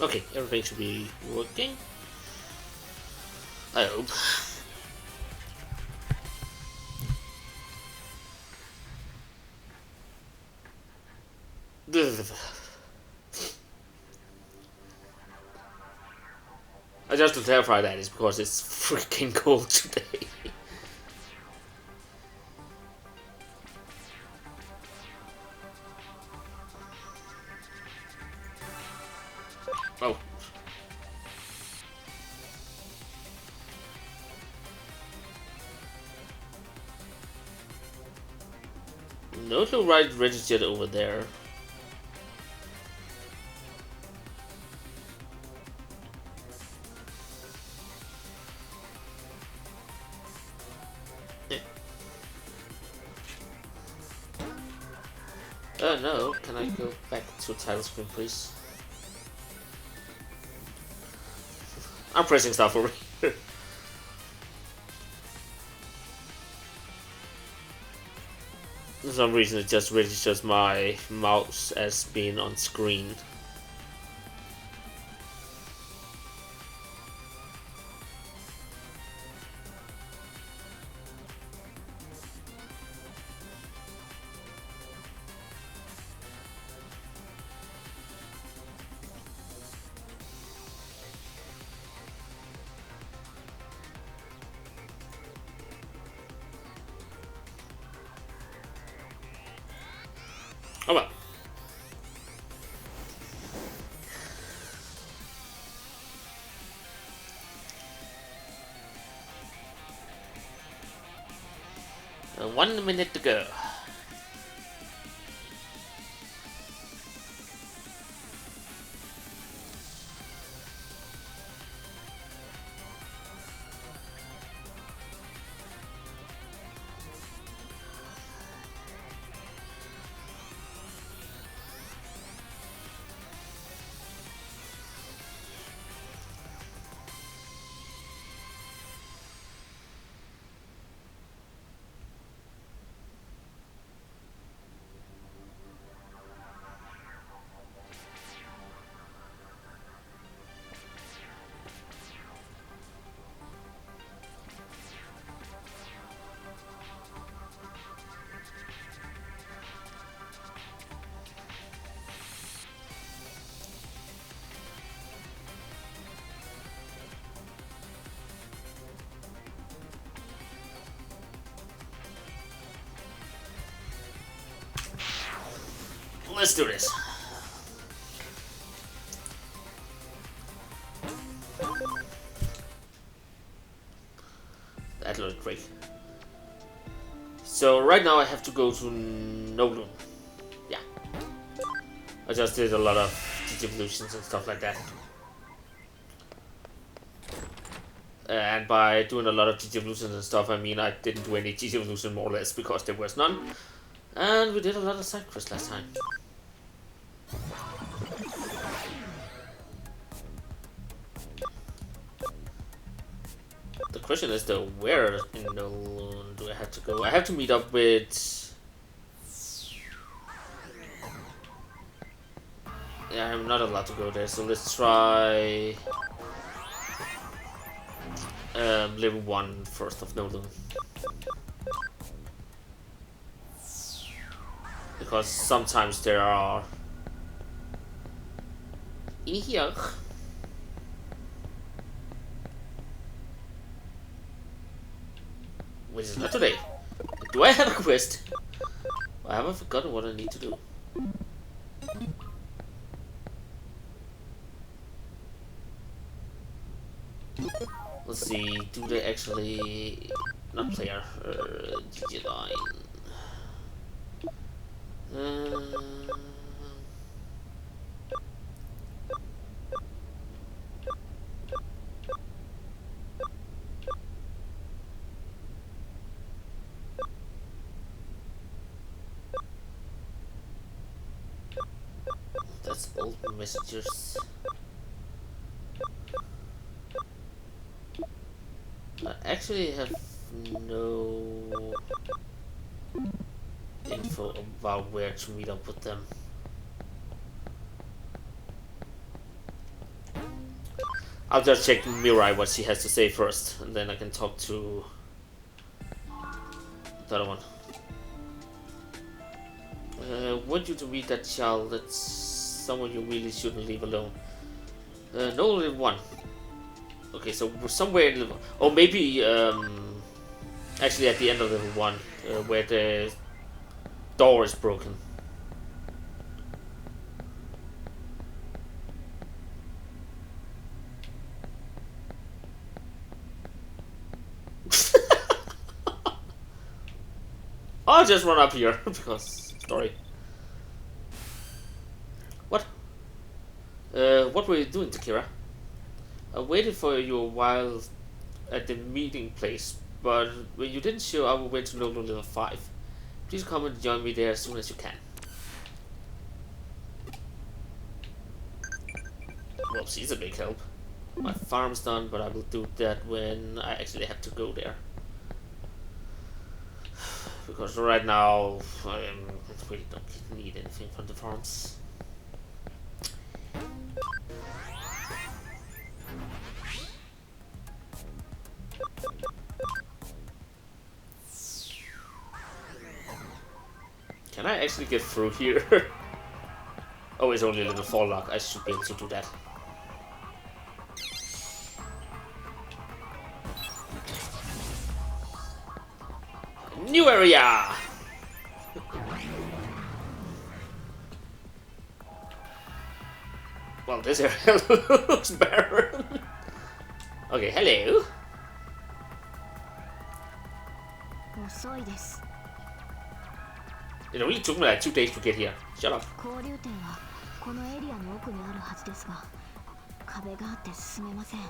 Okay, everything should be working. I hope. I just to clarify that is because it's freaking cold today. Oh. No to right registered over there. No. Can I go back to title screen, please? I'm pressing stuff over here. For some reason, it just registers my mouse as being on screen. Oh well. One minute to go. Let's do this. That looked great. So right now I have to go to Nolan. Yeah. I just did a lot of Digivolutions and stuff like that. And by doing a lot of Digivolutions and stuff, I mean I didn't do any Digivolution more or less because there was none. And we did a lot of side quests last time. The question is though, where in Nolan do I have to go? I have to meet up with... Yeah, I'm not allowed to go there, so let's try... level 1 first of Nolan. Because sometimes there are... in here... which is not today. Do I have a quest? I haven't forgotten what I need to do. Let's see, do they actually... not player, Digimon. That's old messages. I actually have no info about where to meet up with them. I'll just check Mirai what she has to say first, and then I can talk to the other one. Want you to meet that child. That's someone you really shouldn't leave alone. No, only one. Okay, so we're somewhere in level. Or maybe actually at the end of level 1, where the door is broken. I'll just run up here because story. What? What were you doing, Takira? I waited for you a while at the meeting place, but when you didn't show up, we went to Nolo level 5. Please come and join me there as soon as you can. Well, she's a big help. My farm's done, but I will do that when I actually have to go there. Because right now, I really don't need anything from the farms. Can I actually get through here? Oh, it's only a little fall lock. I should be able to do that. New area! Well, this area looks barren. Okay, hello. It only took me like 2 days to get here. Shut up. 交流点はこのエリアの奥にあるはずですが、壁があって進めません。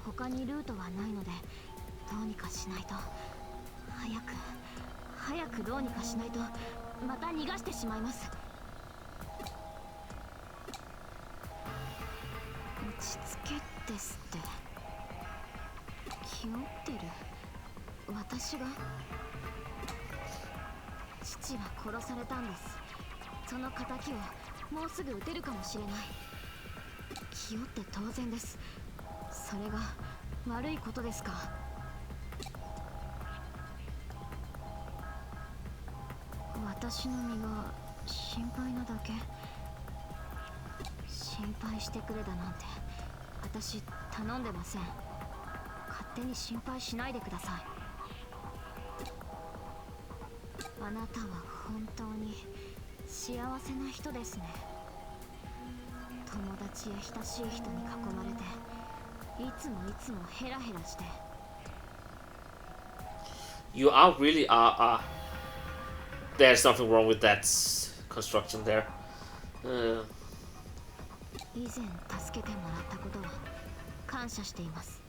他にルートはないので、どうにかしないと。早くどうにかしないと、また逃がしてしまいます。落ち着けですって。気負ってる。私が。父は殺されたんです。その仇をもうすぐ撃てるかもしれない。気負って当然です。それが悪いことですか。私の身が心配なだけ。心配してくれだなんて私頼んでません。勝手に心配しないでください。あなたは本当に幸せな人ですね。友達や親しい人に囲まれていつもヘラヘラして。You are really There's nothing wrong with that construction there. 以前助けてもらったことは感謝しています。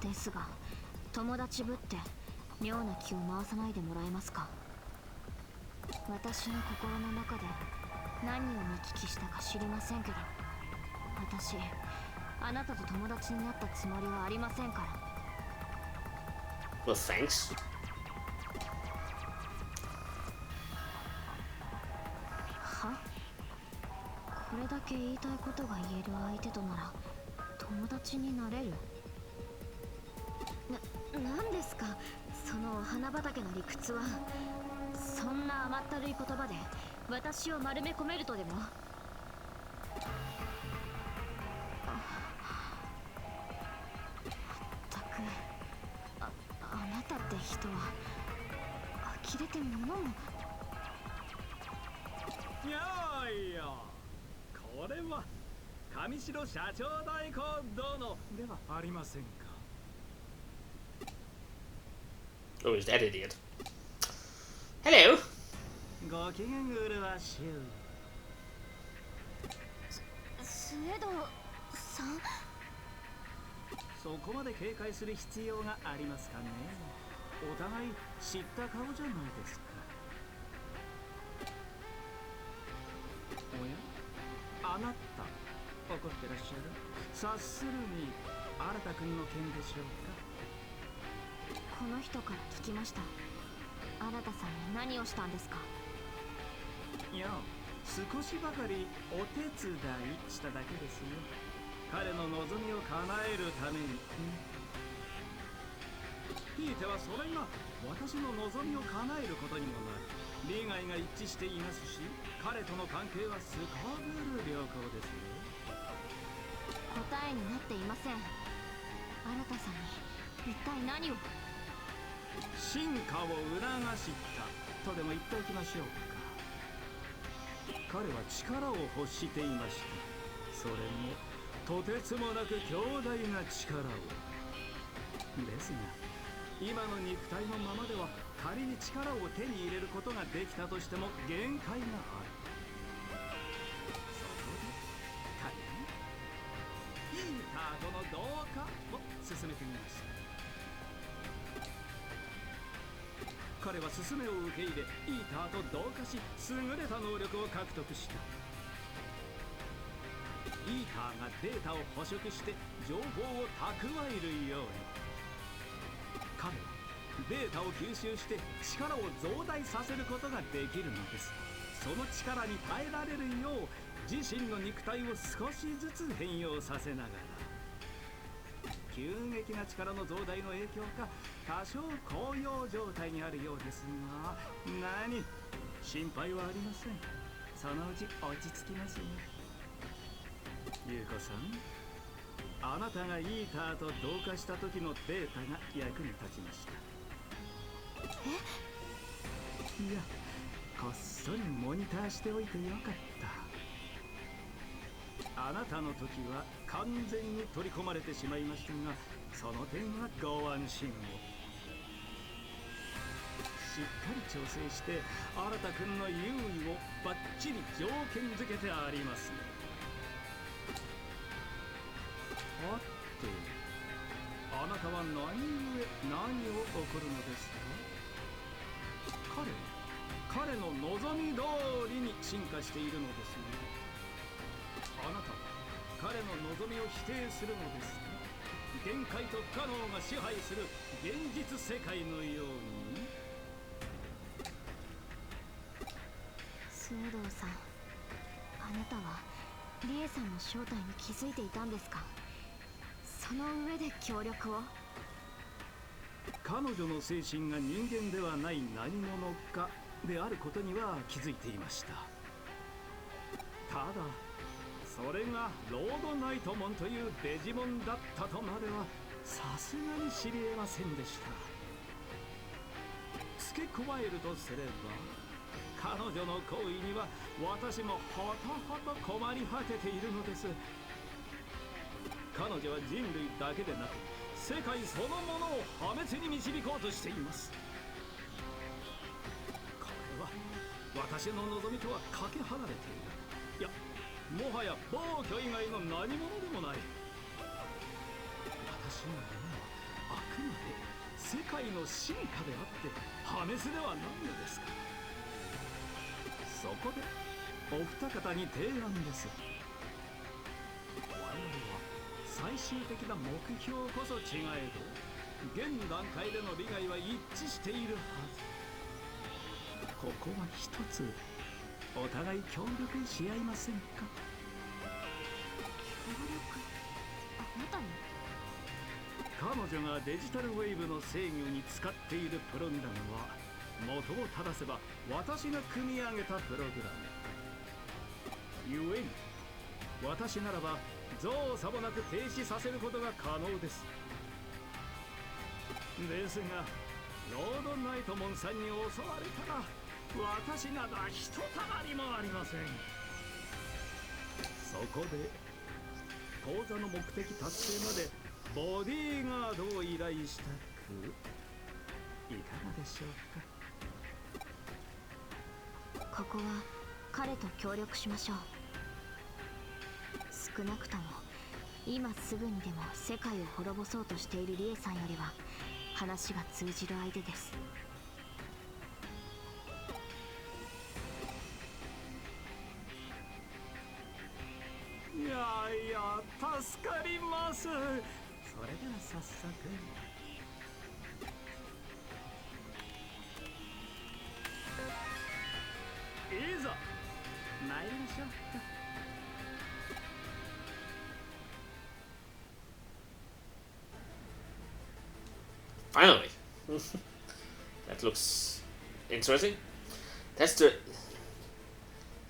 ですが友達ぶって妙な気を回さないでもらえますか。私の心の中で何を見聞きしたか知りませんけど、私あなたと友達になったつもりはありませんから。Well, thanks. は？これだけ言いたいことが言える相手となら友達になれる？なんですかその花畑の理屈は。そんな甘ったるい言葉で私を丸め込めるとでも？あなたって人は呆れて物も。いやいや、これは上白社長代行殿ではありませんか。Oh, is that idiot? Hello. ご機嫌うるわしゅう。スエドさん。そこまで警戒する必要がありますかね。お互い知った顔じゃないですか。おや、あなた怒ってらっしゃる。察するに新君の件でしょうか。この人から聞きました。新さんに何をしたんですか。いや、少しばかりお手伝いしただけですよ。彼の望みを叶えるために、ひいてはそれが私の望みを叶えることにもなる。利害が一致していますし、彼との関係はすこぶる良好ですよ。答えになっていません。新さんに一体何を。進化を促したとでも言っておきましょうか。彼は力を欲していました。それもとてつもなく強大な力を。ですが今の肉体のままでは仮に力を手に入れることができたとしても限界がある。そこで彼にイーターとの同化を進めてみました。彼は勧めを受け入れ、イーターと同化し優れた能力を獲得した。イーターがデータを捕食して情報を蓄えるように、彼はデータを吸収して力を増大させることができるのです。その力に耐えられるよう自身の肉体を少しずつ変容させながら、急激な力の増大の影響か多少高揚状態にあるようですが、何心配はありません。そのうち落ち着きますよ。優子さん、あなたがイーターと同化した時のデータが役に立ちました。いや、こっそりモニターしておいてよかった。あなたの時は完全に取り込まれてしまいましたが、その点はご安心を。しっかり調整して新君の優位をバッチリ条件付けてありますね。はて、あなたは何故何を起こるのですか。彼の望み通りに進化しているのですね。あなたは彼の望みを否定するのですね。限界と不可能が支配する現実世界のように。須藤さん、あなたはリエさんの正体に気づいていたんですか。その上で協力を。彼女の精神が人間ではない何者かであることには気づいていました。ただそれがロードナイトモンというデジモンだったとまではさすがに知り得ませんでした。付け加えるとすれば、彼女の行為には私もほとほと困り果てているのです。彼女は人類だけでなく世界そのものを破滅に導こうとしています。これは私の望みとはかけ離れている。いや、もはや暴挙以外の何者でもない。私のものはあくまで世界の進化であって破滅ではないのですか。そこでお二方に提案です。我々は最終的な目標こそ違えど、現段階での利害は一致しているはず。ここは一つお互い協力し合いませんか。協力？あなたに？彼女がデジタルウェーブの制御に使っているプログラムは元を正せば私が組み上げたプログラムゆえに、私ならば造作もなく停止させることが可能です。ですがロードナイトモンさんに襲われたら私などはひとたまりもありません。そこで講座の目的達成までボディーガードを依頼したく、いかがでしょうか。ここは彼と協力しましょう。少なくとも今すぐにでも世界を滅ぼそうとしているリエさんよりは話が通じる相手です。いやいや、助かります。それでは早速。いざ参りましょう。Finally. That looks interesting. That's the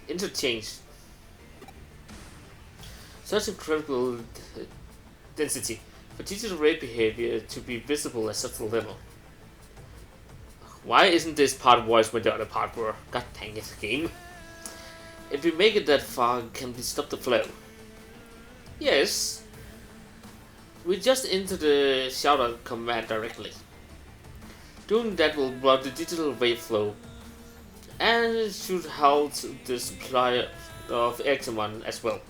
interchange. Such incredible density for digital ray behavior to be visible at such a level. Why isn't this part voiced when the other part were? God dang it, game. If we make it that far, can we stop the flow? Yes. We just enter the shout-out command directly. Doing that will block the digital wave flow and should halt the supply of Digimon as well.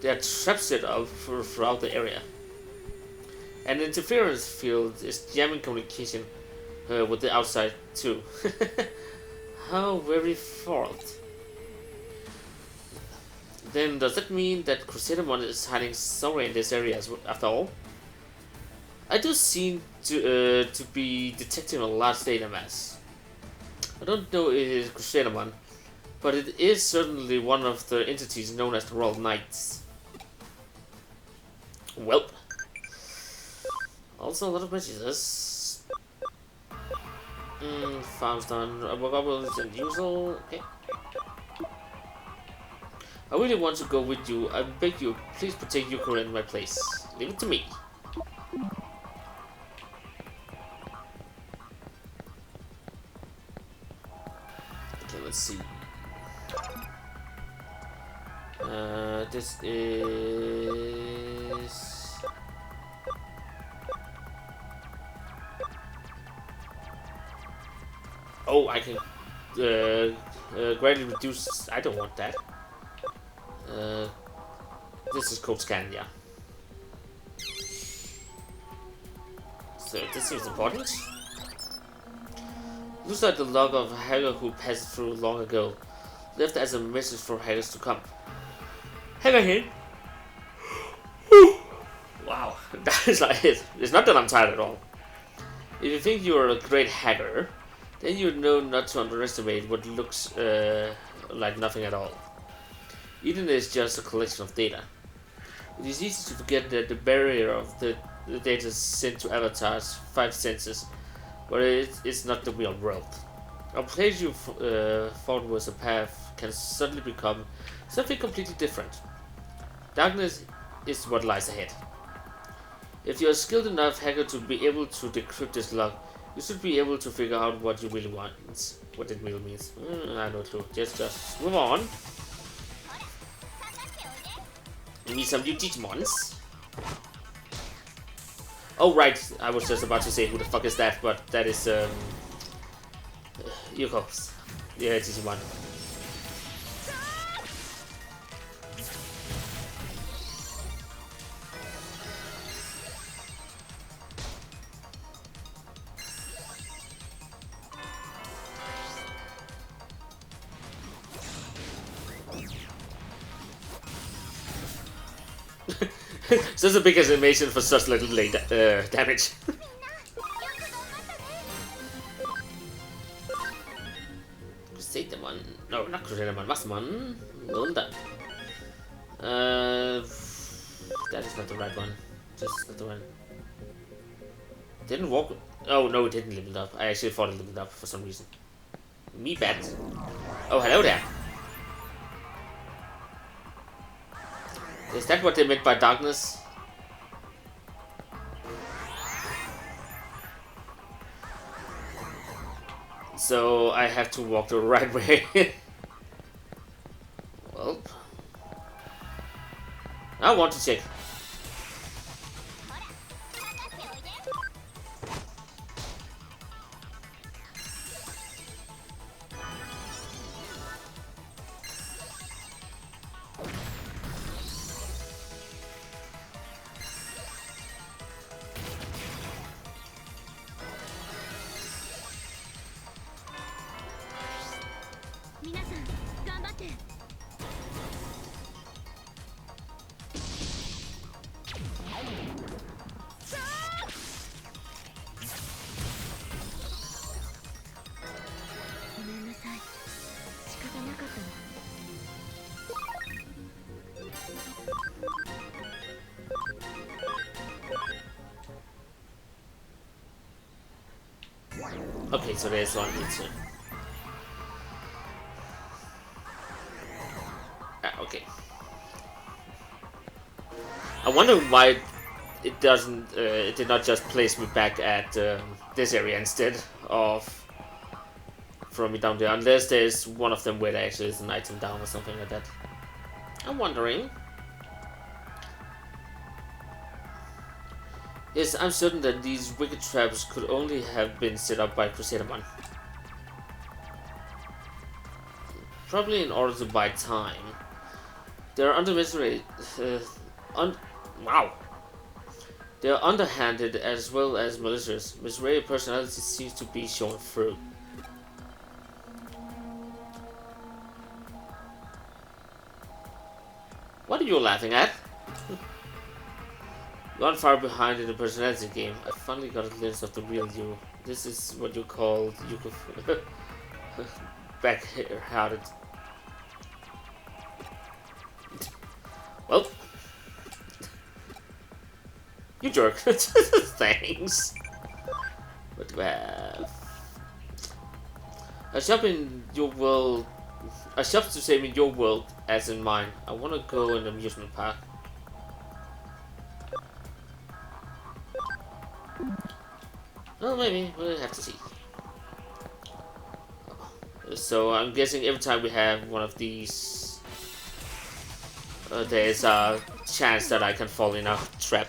There are traps set up throughout the area. An interference field is jamming communication with the outside too. How very fault. Then does that mean that Crusadermon is hiding somewhere in this area after all? I do seem to be detecting a large data mass. I don't know if it is Crusadermon, but it is certainly one of the entities known as the Royal Knights. Welp. Also a lot of messages. Farms done. Abogables and usual. Okay. I really want to go with you. I beg you, please protect Yukura in my place. Leave it to me. Okay, let's see. This is... Oh, I can greatly reduce... I don't want that. This is code scan, yeah. So this seems important. Looks like the log of a hacker who passed through long ago, left as a message for hackers to come. Hacker hit. Wow, that is like it. It's not that I'm tired at all. If you think you're a great hacker, then you know not to underestimate what looks like nothing at all. Eden is just a collection of data. It is easy to forget that the barrier of the data sent to avatars, 5 senses, but it's not the real world. A place you thought was a path can suddenly become something completely different. Darkness is what lies ahead. If you're a skilled enough hacker to be able to decrypt this log, you should be able to figure out what you really want, what it really means. I have no clue. Just move on. We need some new Digimons. Oh right, I was just about to say who the fuck is that, but that is Yuko's. Yeah, Digimon. Such a big animation for such little damage. Crusadermon. No, not Crusadermon. Mastermon. Well done. That is not the right one. This is not the one. Didn't walk. Oh no, it didn't level up. I actually thought it leveled up for some reason. Me bad. Oh, hello there. Is that what they meant by darkness? So I have to walk the right way. Well, I want to check. なかったの。Okay, so there's one here too. Ah, okay. I wonder why it doesn't. It did not just place me back at this area instead of throwing me down there. Unless there's one of them where there actually is an item down or something like that. I'm wondering. Yes, I'm certain that these wicked traps could only have been set up by Crusaderman. Probably in order to buy time. They're underestimated. Wow. They're underhanded as well as malicious. Miss Ray's personality seems to be shown through. What are you laughing at? You aren't far behind in the personality game. I finally got a glimpse of the real you. This is what you call back-hearted. Well, you jerk. Thanks. What do we have? A shop in your world. A shop to save in your world, as in mine. I want to go in the amusement park. Well, maybe we'll have to see. So I'm guessing every time we have one of these, there's a chance that I can fall in a trap.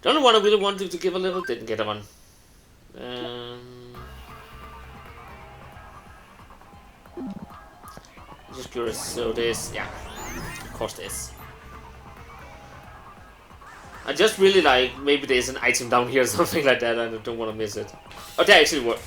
The only one I really wanted to give a level, didn't get a one. Just curious, so this, yeah, of course this. I just really like, maybe there's an item down here or something like that, and I don't want to miss it. Oh, that actually worked.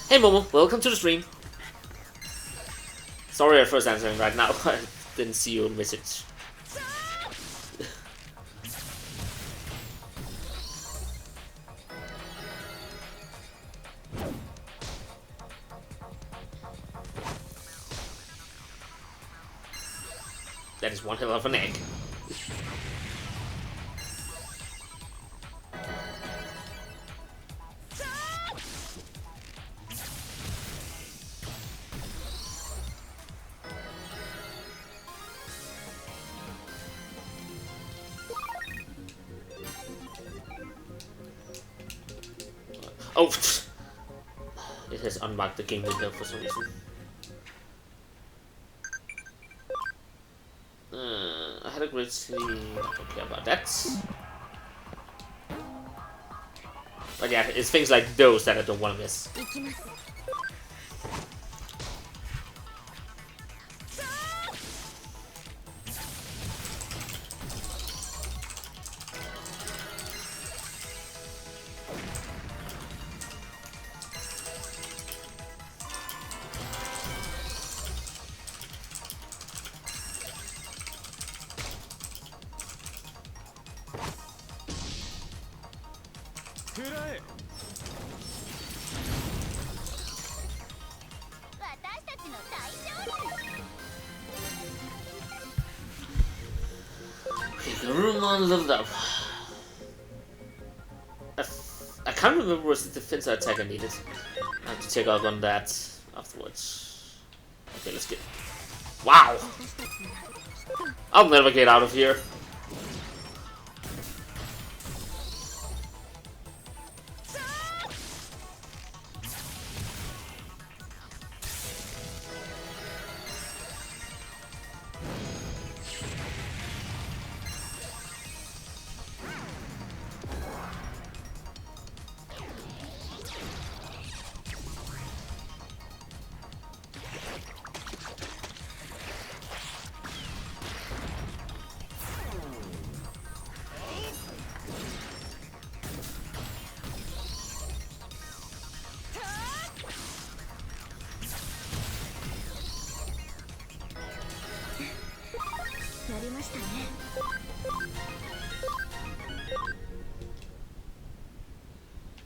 Hey Momo, welcome to the stream. Sorry at first answering right now, I didn't see your message. That is one hell of an egg. Oh, it has unmarked the game window for some reason. I had a great sleep. I don't care about that. But yeah, it's things like those that I don't want to miss. I can't remember what's the defense attack I needed. I have to check out on that afterwards. Okay, let's get. Wow! I'll never get out of here.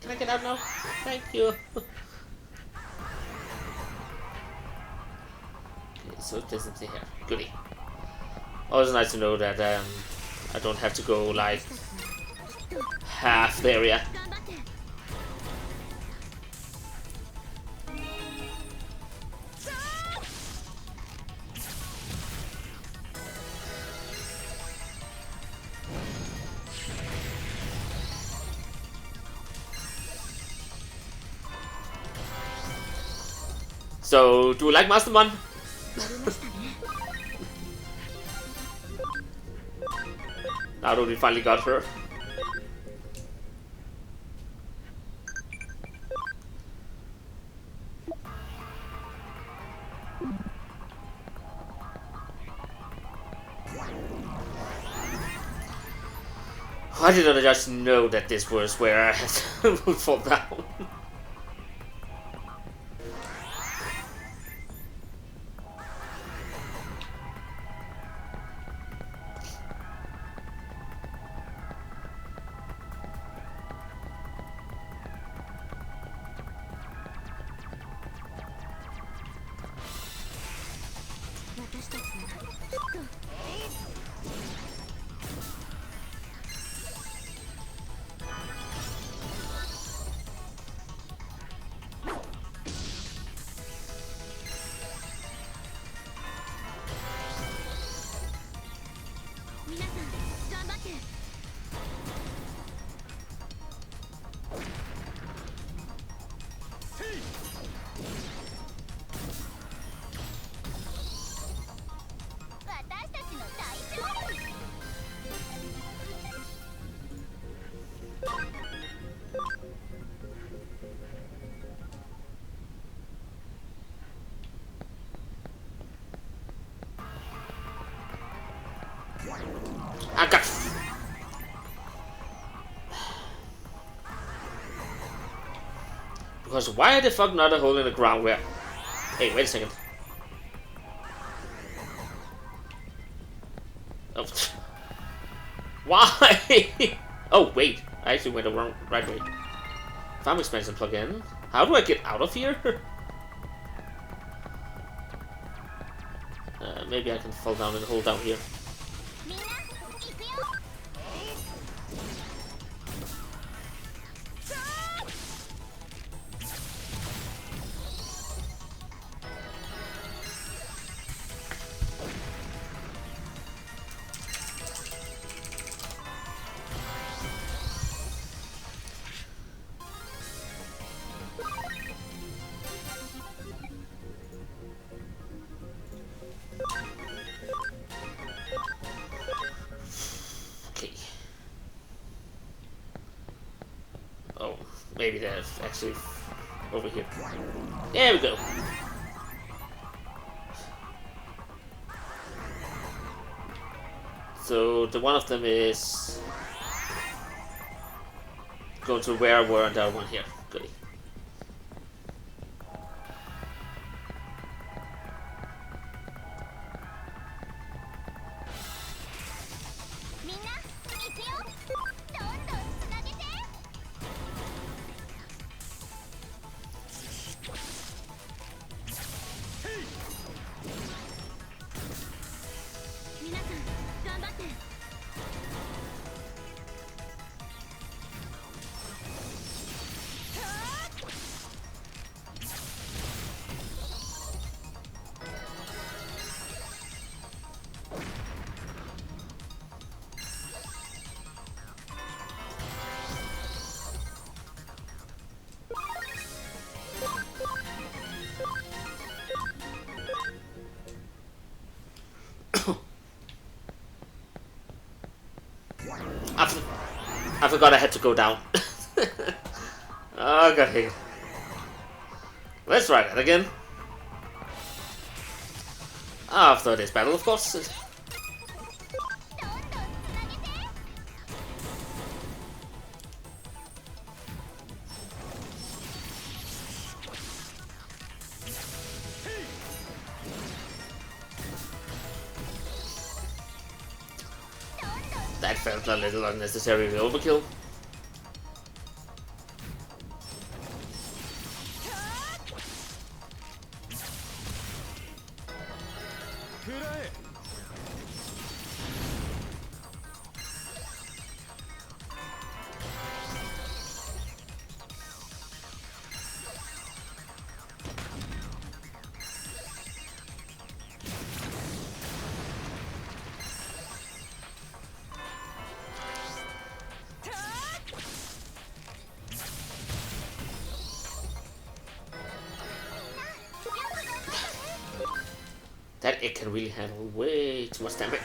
Can I get out now? Thank you. Okay, so there's something here. Goody. Always nice to know that I don't have to go like half the area. So, do you like Masterman? Now that we finally got her. Why did I just know that this was where I had to fall down? I got. Because why the fuck not a hole in the ground where? Hey, wait a second. Oh. Why? Oh wait, I actually went the wrong right way. Farm expansion plug-in. How do I get out of here? Maybe I can fall down and hold down here. Maybe that's actually over here. There we go. So the one of them is going to where we're on that one here. Goody. I forgot I had to go down. Oh, god dang it. Let's try that again. After this battle, of course. That felt a little unnecessary overkill. That it can really handle way too much damage.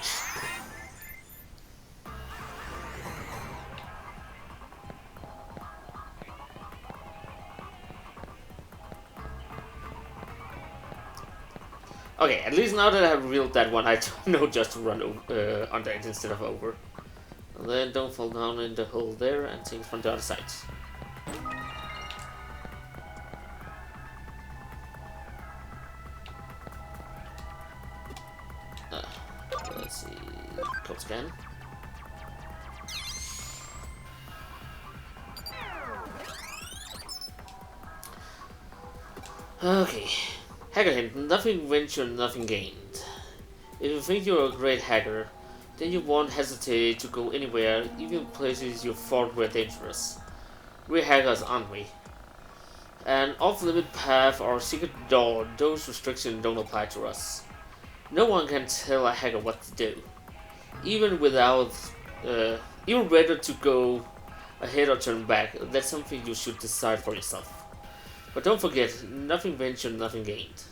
Okay, at least now that I have revealed that one, I know just to run under it instead of over. And then don't fall down in the hole there and things from the other side. Let's see. Code scan. Okay. Hacker hint. Nothing ventured, nothing gained. If you think you're a great hacker, then you won't hesitate to go anywhere, even places you thought were dangerous. We're hackers, aren't we? An off-limit path or secret door, those restrictions don't apply to us. No one can tell a hacker what to do. Even whether to go ahead or turn back, that's something you should decide for yourself. But don't forget, nothing ventured, nothing gained.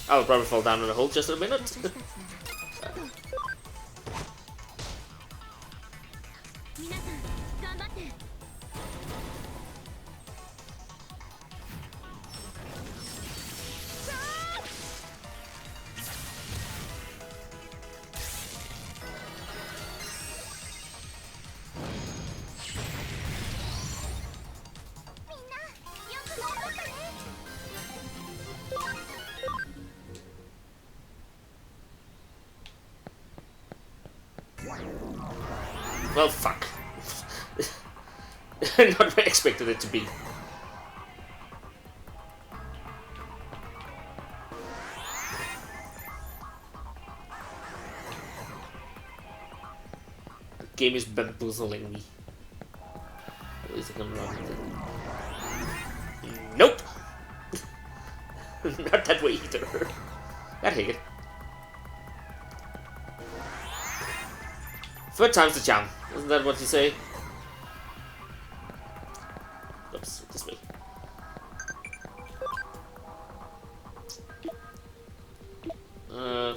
I'll probably fall down in a hole just in a minute. 'Well, fuck. Not what I expected it to be. The game is bamboozling me. At least I can run with it. Nope! Not that way either. God hate it. Third time's the charm. Isn't that what you say? Oops, this way.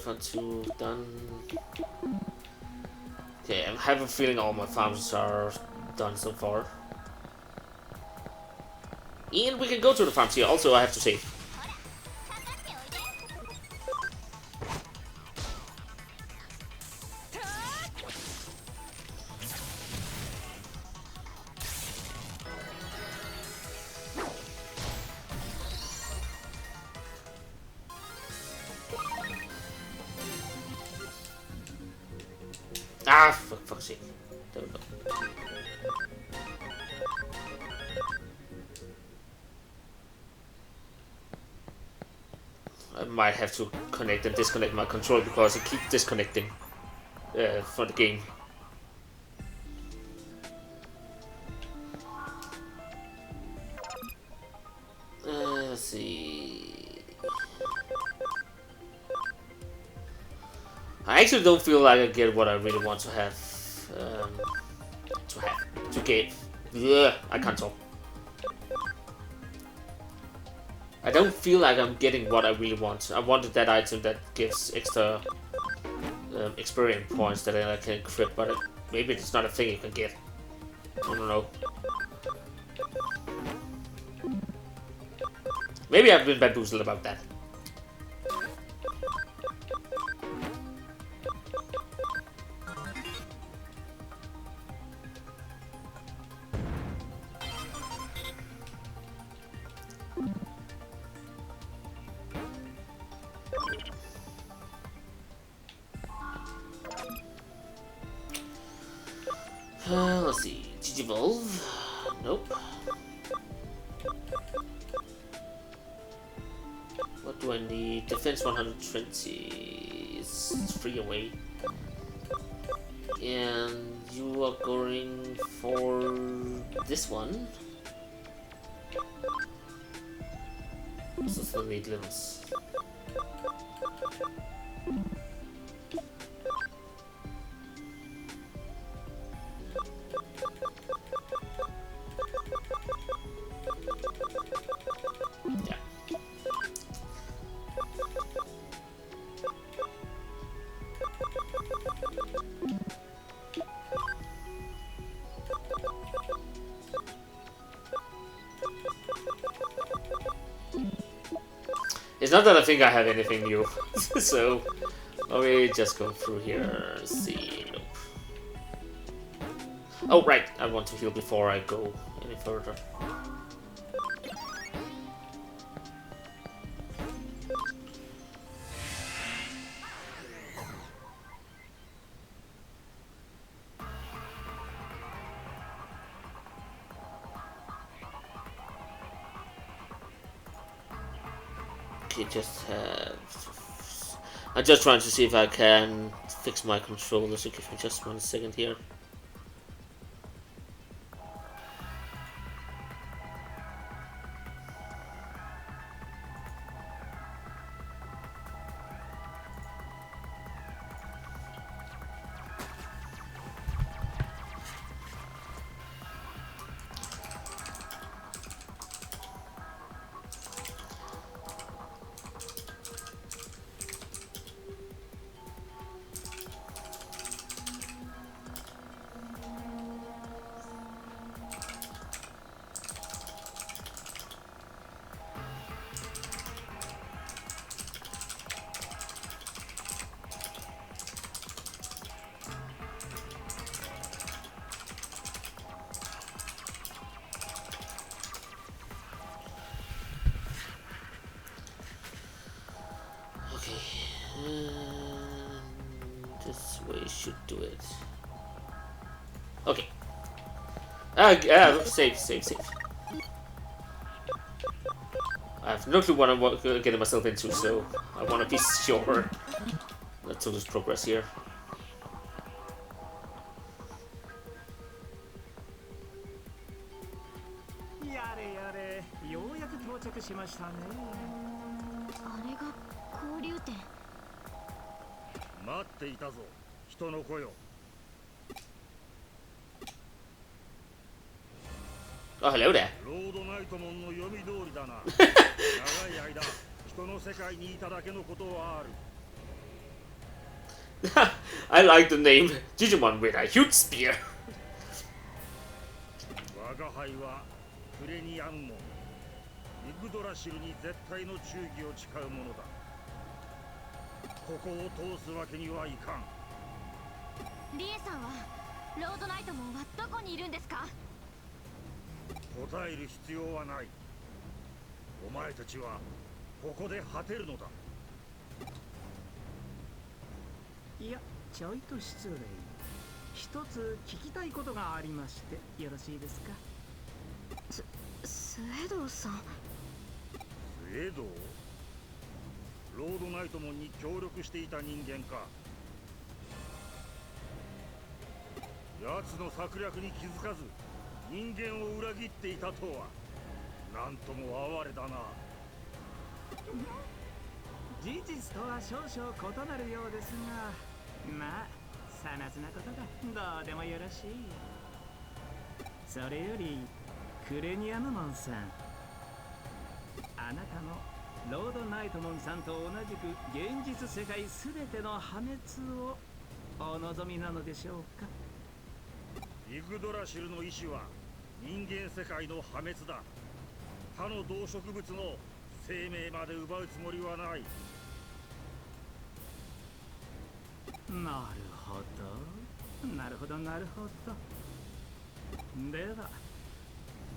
Fun 2 done. Okay, I have a feeling all my farms are done so far. And we can go to the farms here. Also, I have to save. Ah, for fuck's sake. There we go. I might have to connect and disconnect my controller because it keeps disconnecting for the game. Let's see. I actually don't feel like I get what I really want to have. To get. Ugh, I can't talk. I don't feel like I'm getting what I really want. I wanted that item that gives extra experience points that I can crit, but maybe it's not a thing you can get. I don't know. Maybe I've been bamboozled about that. Let's see. Digivolve. Nope. What do I need? Defense 120 is 3 away. And you are going for this one. So still need levels. It's not that I think I have anything new, so let me just go through here. See, nope. Oh right, I want to heal before I go any further. I'm just trying to see if I can fix my controller, so give me just 1 second here. This way should do it. Okay. Save. I have no clue what I'm getting myself into, so I want to be sure not to lose progress here. Oh, hello there. I like the name Digimon with a huge spear. ロードナイトモンさんと同じく現実世界すべての破滅をお望みなのでしょうか。イグドラシルの意志は人間世界の破滅だ。他の動植物の生命まで奪うつもりはない。なるほど、なるほど、なるほど。では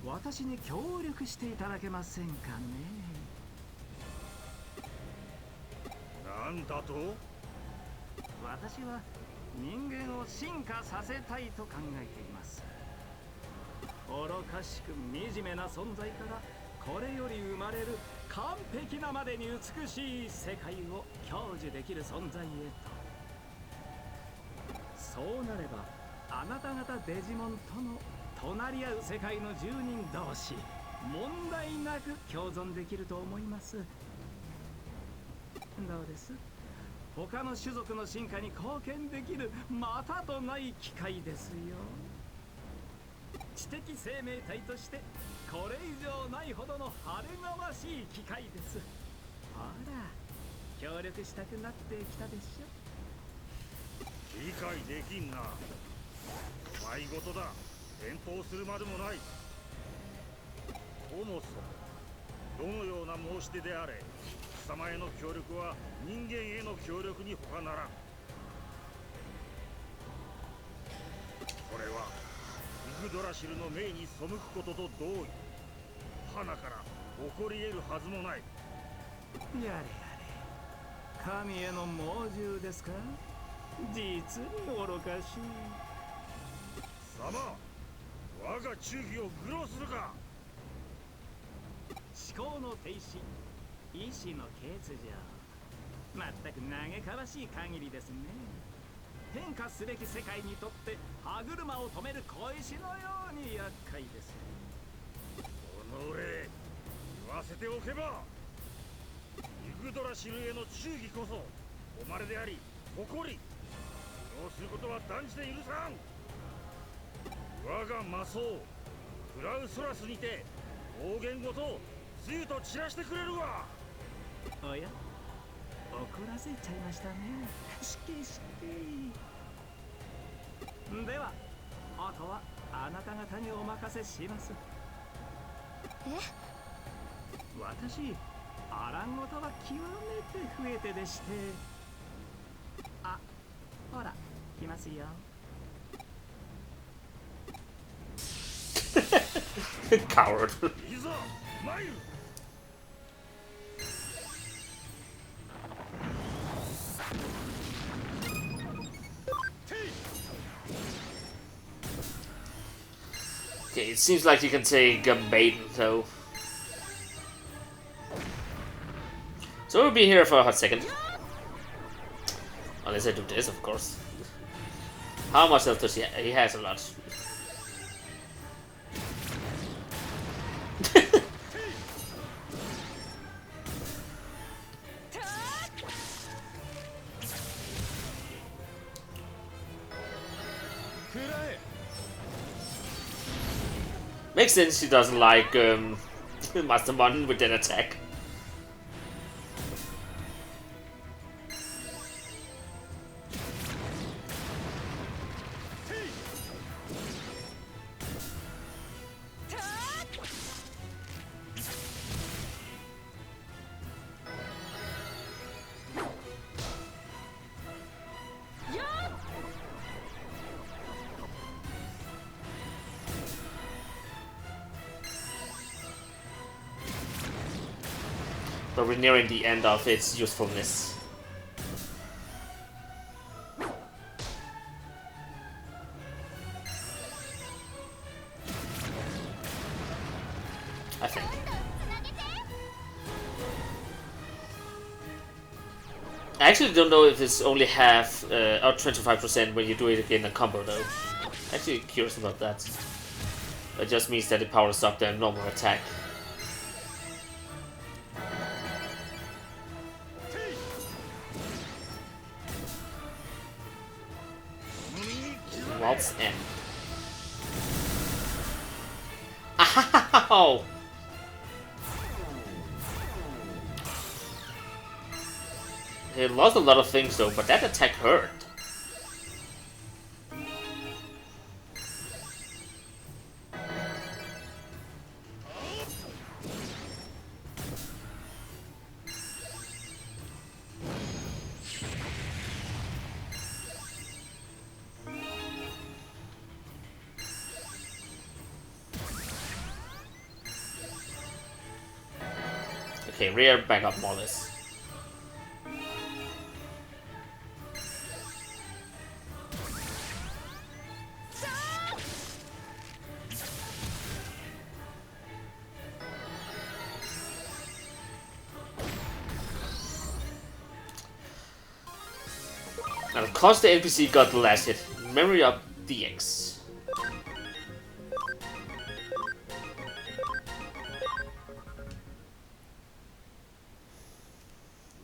私に協力していただけませんかね。なんだと？私は人間を進化させたいと考えています。愚かしく惨めな存在からこれより生まれる完璧なまでに美しい世界を享受できる存在へと。そうなればあなた方デジモンとの隣り合う世界の住人同士問題なく共存できると思います。どうです？他の種族の進化に貢献できるまたとない機会ですよ。知的生命体としてこれ以上ないほどの晴れがましい機会です。ほら協力したくなってきたでしょ。理解できんな。迷事だ。返答するまでもない。ともそもどのような申し出であれ貴様への協力は人間への協力に他ならん。それはイグドラシルの命に背くことと同意。花から起こり得るはずもない。やれやれ、神への猛獣ですか。実に愚かしい。様、我が忠義を愚弄するか。思考の停止、意志の欠如。まったく嘆かわしい限りですね。変化すべき世界にとって歯車を止める小石のように厄介です。おのれ、言わせておけばイグドラシルへの忠義こそ誉れであり誇り。愚弄することは断じて許さん。我が魔僧クラウソラスにて暴言ごとつゆと散らしてくれるわ。おや、怒らせちゃいましたね。しけしけ。ではあとはあなた方にお任せします。え？私アランごとは極めて増えてでして。あ、ほら来ますよ。Coward. いざ参る。Okay, it seems like you can take Maiden though. So we'll be here for a hot second. Unless I do this, of course. How much health does he have? He has a lot. Makes sense he doesn't like Master Mon with that attack. But we're nearing the end of its usefulness. I think. I actually don't know if it's only half or 25% when you do it again in combo though. Actually curious about that. That just means that it powers up their normal attack. Waltz in. Ow! He lost a lot of things though, but that attack hurt. Okay, rear back up more or less. And of course the NPC got the last hit. Memory up DX.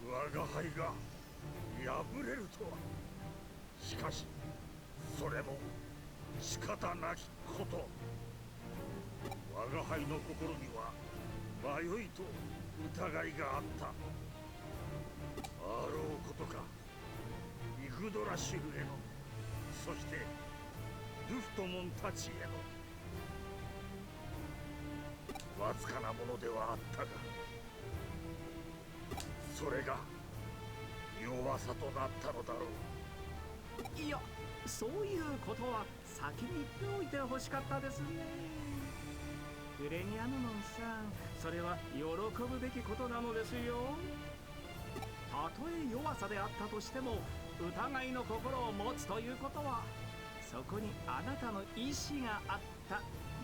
我が輩が敗れるとは。しかしそれも仕方なきこと。我が輩の心には迷いと疑いがあった。あろうことかイグドラシルへの、そしてルフトモンたちへのわずかなものではあったが、それが弱さとなったのだろう。いや、そういうことは先に言っておいてほしかったですね。フレニアノノンさん、それは喜ぶべきことなのですよ。たとえ弱さであったとしても疑いの心を持つということは、そこにあなたの意志があった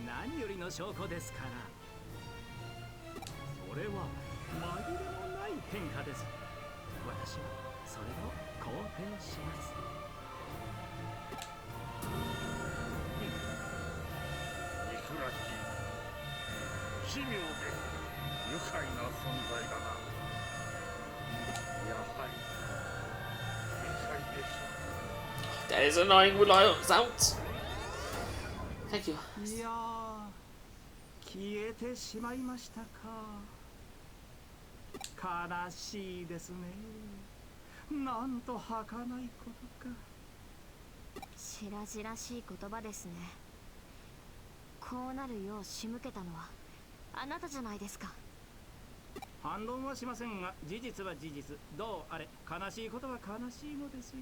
何よりの証拠ですから。それは紛れもない変化です。私はそれを肯定します。憎らしき奇妙で愉快な存在だな。やはり理解できた。 That is annoying with loud sounds. Thank you. いやー、消えてしまいましたか。悲しいですね。なんと儚いことか。白々しい言葉ですね。こうなるよう仕向けたのはあなたじゃないですか。反論はしませんが、事実は事実。どうあれ、悲しいことは悲しいのですよ。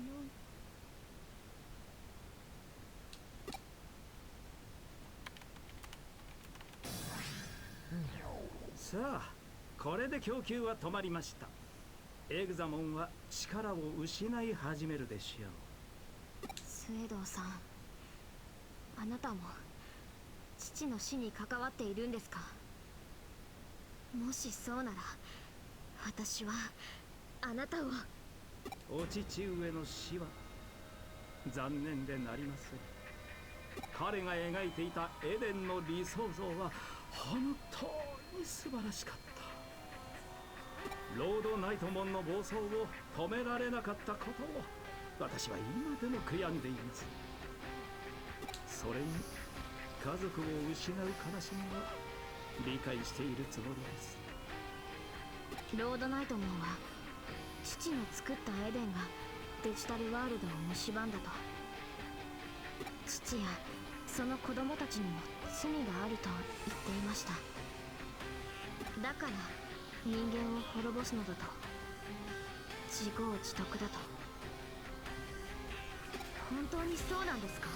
さあ、これで供給は止まりました。エグザモンは力を失い始めるでしょう。スエドウさん、あなたも父の死に関わっているんですか。もしそうなら私はあなたを。お父上の死は残念でなりません。彼が描いていたエデンの理想像は本当に素晴らしかった。ロードナイトモンの暴走を止められなかったことを私は今でも悔やんでいます。それに家族を失う悲しみを理解しているつもりです。ロードナイトモンは父の作ったエデンがデジタルワールドを蝕んだと。父やその子供たちにも罪があると言っていました。だから人間を滅ぼすのだと、自業自得だと。本当にそうなんですか。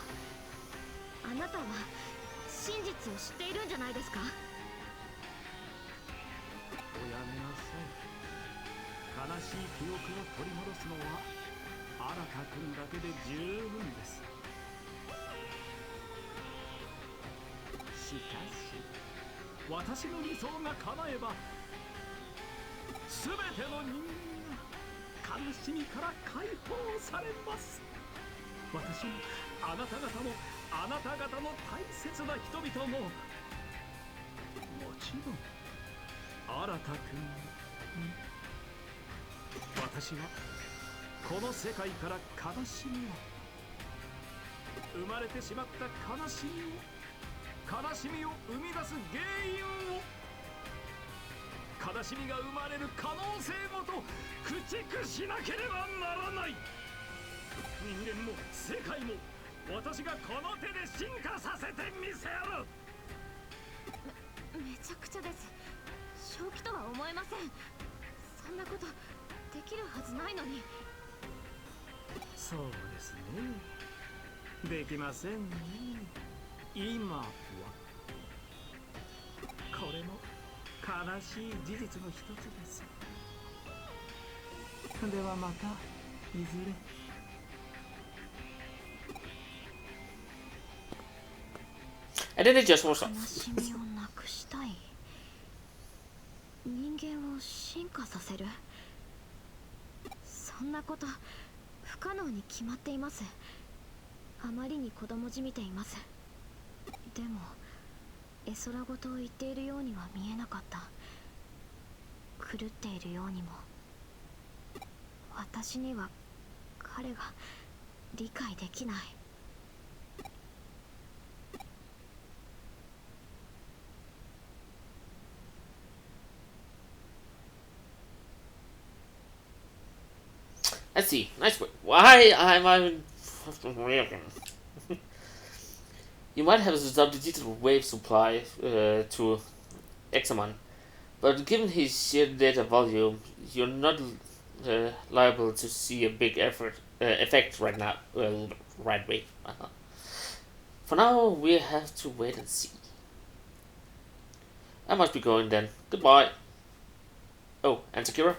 あなたは真実を知っているんじゃないですか。おやめなさい。悲しい記憶を取り戻すのは新君だけで十分です。しかし私の理想が叶えば全ての人間が悲しみから解放されます。私もあなた方もあなた方の大切な人々も、もちろん新君も。私はこの世界から悲しみを、生まれてしまった悲しみを生み出す原因を、悲しみが生まれる可能性ごと駆逐しなければならない。人間も世界も私がこの手で進化させてみせる。めちゃくちゃです。正気とは思えません。そんなことできるはずないのに。そうですね。できませんね。今は。これも悲しい事実の一つです。ではまたいずれ。And then it just was 悲しみをなくしたい。人間を進化させる。そんなこと不可能に決まっています。あまりに子供じみています。でも絵空事を言っているようには見えなかった。狂っているようにも。私には彼が理解できない。I see. Nice work. Why I'm You might have stopped the digital wave supply to Examon, but given his sheer data volume, you're not liable to see a big effect right now. Well, right away. For now, we have to wait and see. I must be going then. Goodbye. Oh, and Sakura?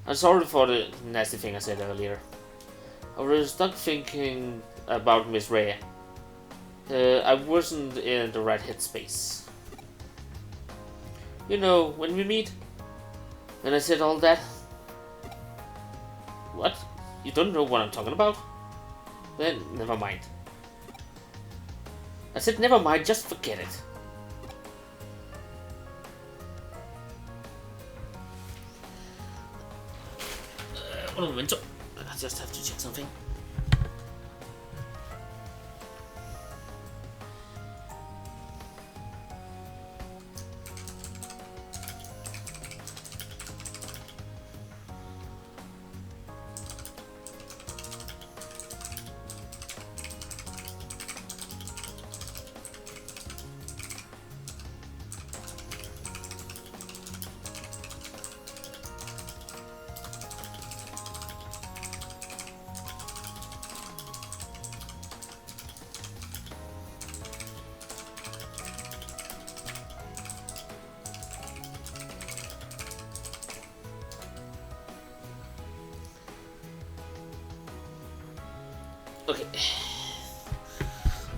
I'm sorry for the nasty thing I said earlier. I was stuck thinking about Miss Rhea. I wasn't in the right headspace. You know, when we meet, and I said all that. What? You don't know what I'm talking about? Then never mind. I said never mind, just forget it. Un momento. I just have to check something. Okay.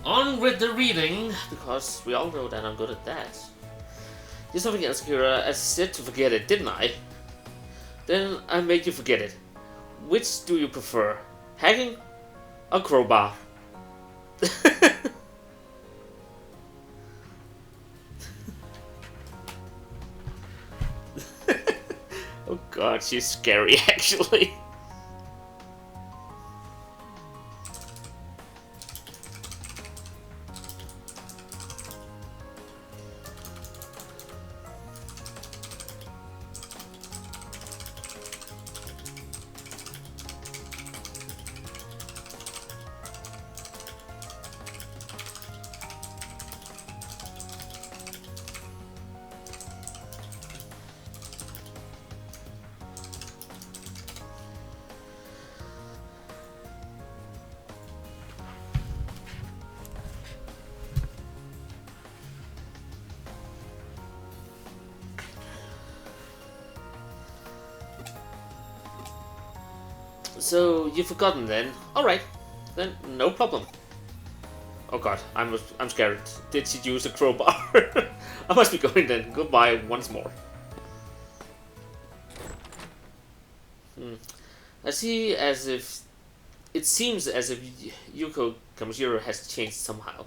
On with the reading, because we all know that I'm good at that. There's something else, Kira. I said to forget it, didn't I? Then I made you forget it. Which do you prefer? Hacking or crowbar? Oh god, she's scary actually. So you've forgotten then? Alright, then no problem. Oh god, I'm scared. Did she use a crowbar? I must be going then. Goodbye once more. I see as if... It seems as if Yuko Kamishiro has changed somehow.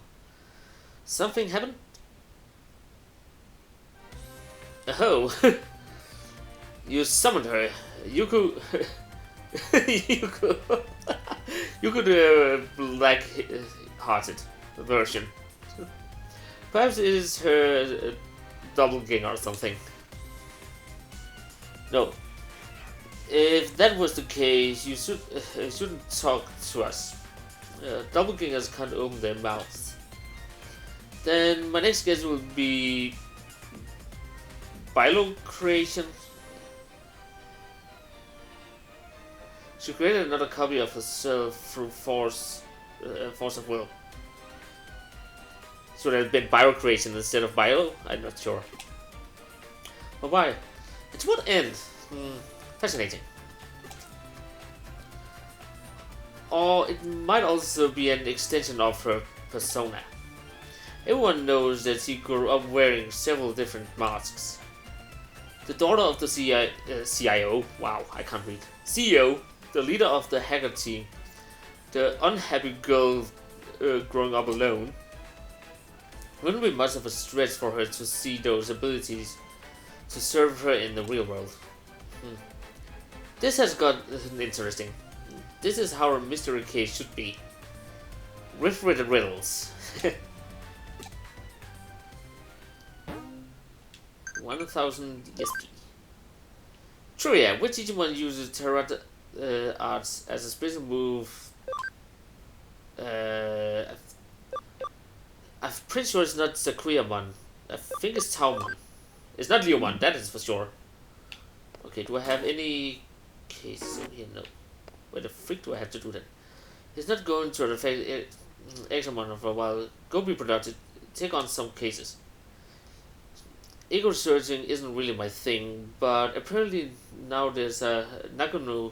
Something happened? Oh, you summoned her. Yuko... Yuko the black-hearted version. Perhaps it is her doppelganger or something. No. If that was the case, you shouldn't talk to us. Doppelgangers can't open their mouths. Then my next guess will be Bilo creation. She created another copy of herself through force of will. Should have been Bio creation instead of Bio? I'm not sure. But why? And to what end? Fascinating. Or it might also be an extension of her persona. Everyone knows that she grew up wearing several different masks. The daughter of the CIO, wow, I can't read, CEO, the leader of the hacker team, the unhappy girl growing up alone. Wouldn't be much of a stretch for her to see those abilities to serve her in the real world. This has got interesting. This is how a mystery case should be. Riff with the riddles. 1000 ESP. Trivia. Which Digimon uses Terra Arts as a special move? I'm pretty sure it's not Zakuyamon. I think it's Taumon. It's not Leomon, that is for sure. Okay, do I have any cases in here? No. Where the freak do I have to do that? It's not going to affect Examon for a while. Go be productive. Take on some cases. Ego searching isn't really my thing, but apparently now there's a Nagano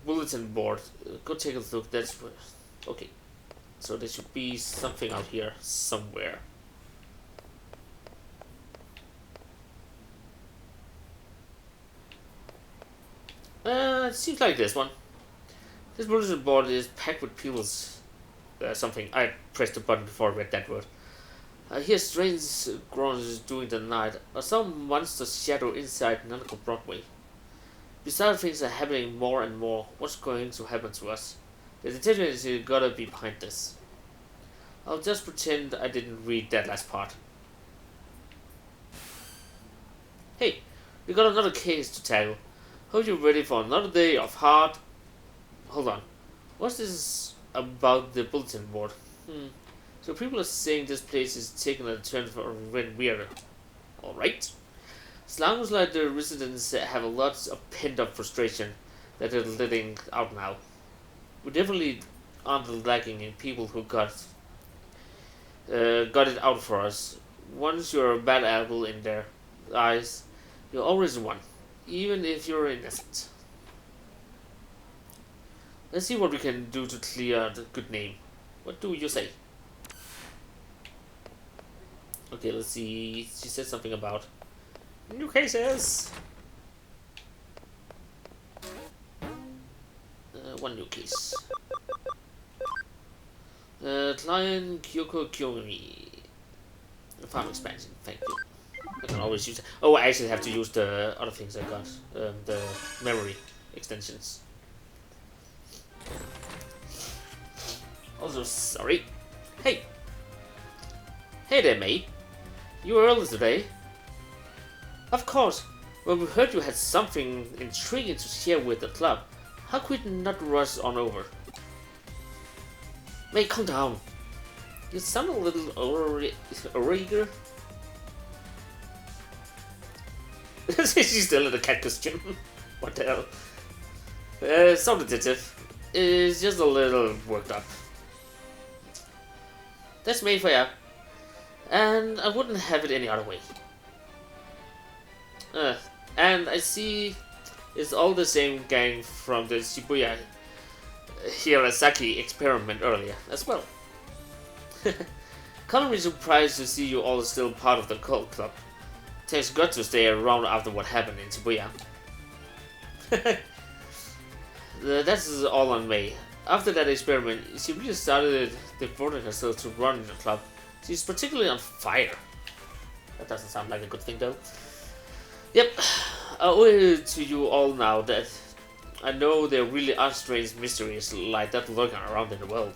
bulletin board. Go take a look. That's okay. So there should be something out here somewhere. It seems like this one. This bulletin board is packed with people's something. I pressed the button before I read that word. I hear strange groans during the night, or some monster shadow inside Nanako Broadway. Besides, things are happening more and more. What's going to happen to us? The detective is gotta be behind this. I'll just pretend I didn't read that last part. Hey, we got another case to tackle. Hope you're ready for another day of hard... Hold on. What's this about the bulletin board? So people are saying this place is taking a turn for weirder. Alright. Sounds like the residents have a lot of pent-up frustration that they're letting out now. We definitely aren't lacking in people who got it out for us. Once you're a bad apple in their eyes, you're always one, even if you're innocent. Let's see what we can do to clear the good name. What do you say? Okay, let's see. She said something about new cases. One new case. Client Kyoko Kyomi. Farm expansion. Thank you. I can always use it. Oh, I actually have to use the other things I got. The memory extensions. Also, sorry. Hey. Hey there, mate. You were early today. Of course. When we heard you had something intriguing to share with the club, how could we not rush on over? Mate, calm down. You sound a little overeager. She's still in the cat costume. What the hell? Some detective is just a little worked up. That's made for you. And I wouldn't have it any other way. And I see it's all the same gang from the Shibuya Hirasaki experiment earlier as well. Can't be surprised to see you all still part of the cult club. Takes guts to stay around after what happened in Shibuya. That's all on May. After that experiment, she really started devoting herself to running the club. She's particularly on fire. That doesn't sound like a good thing though. Yep, I owe it to you all now that I know there really are strange mysteries like that lurking around in the world.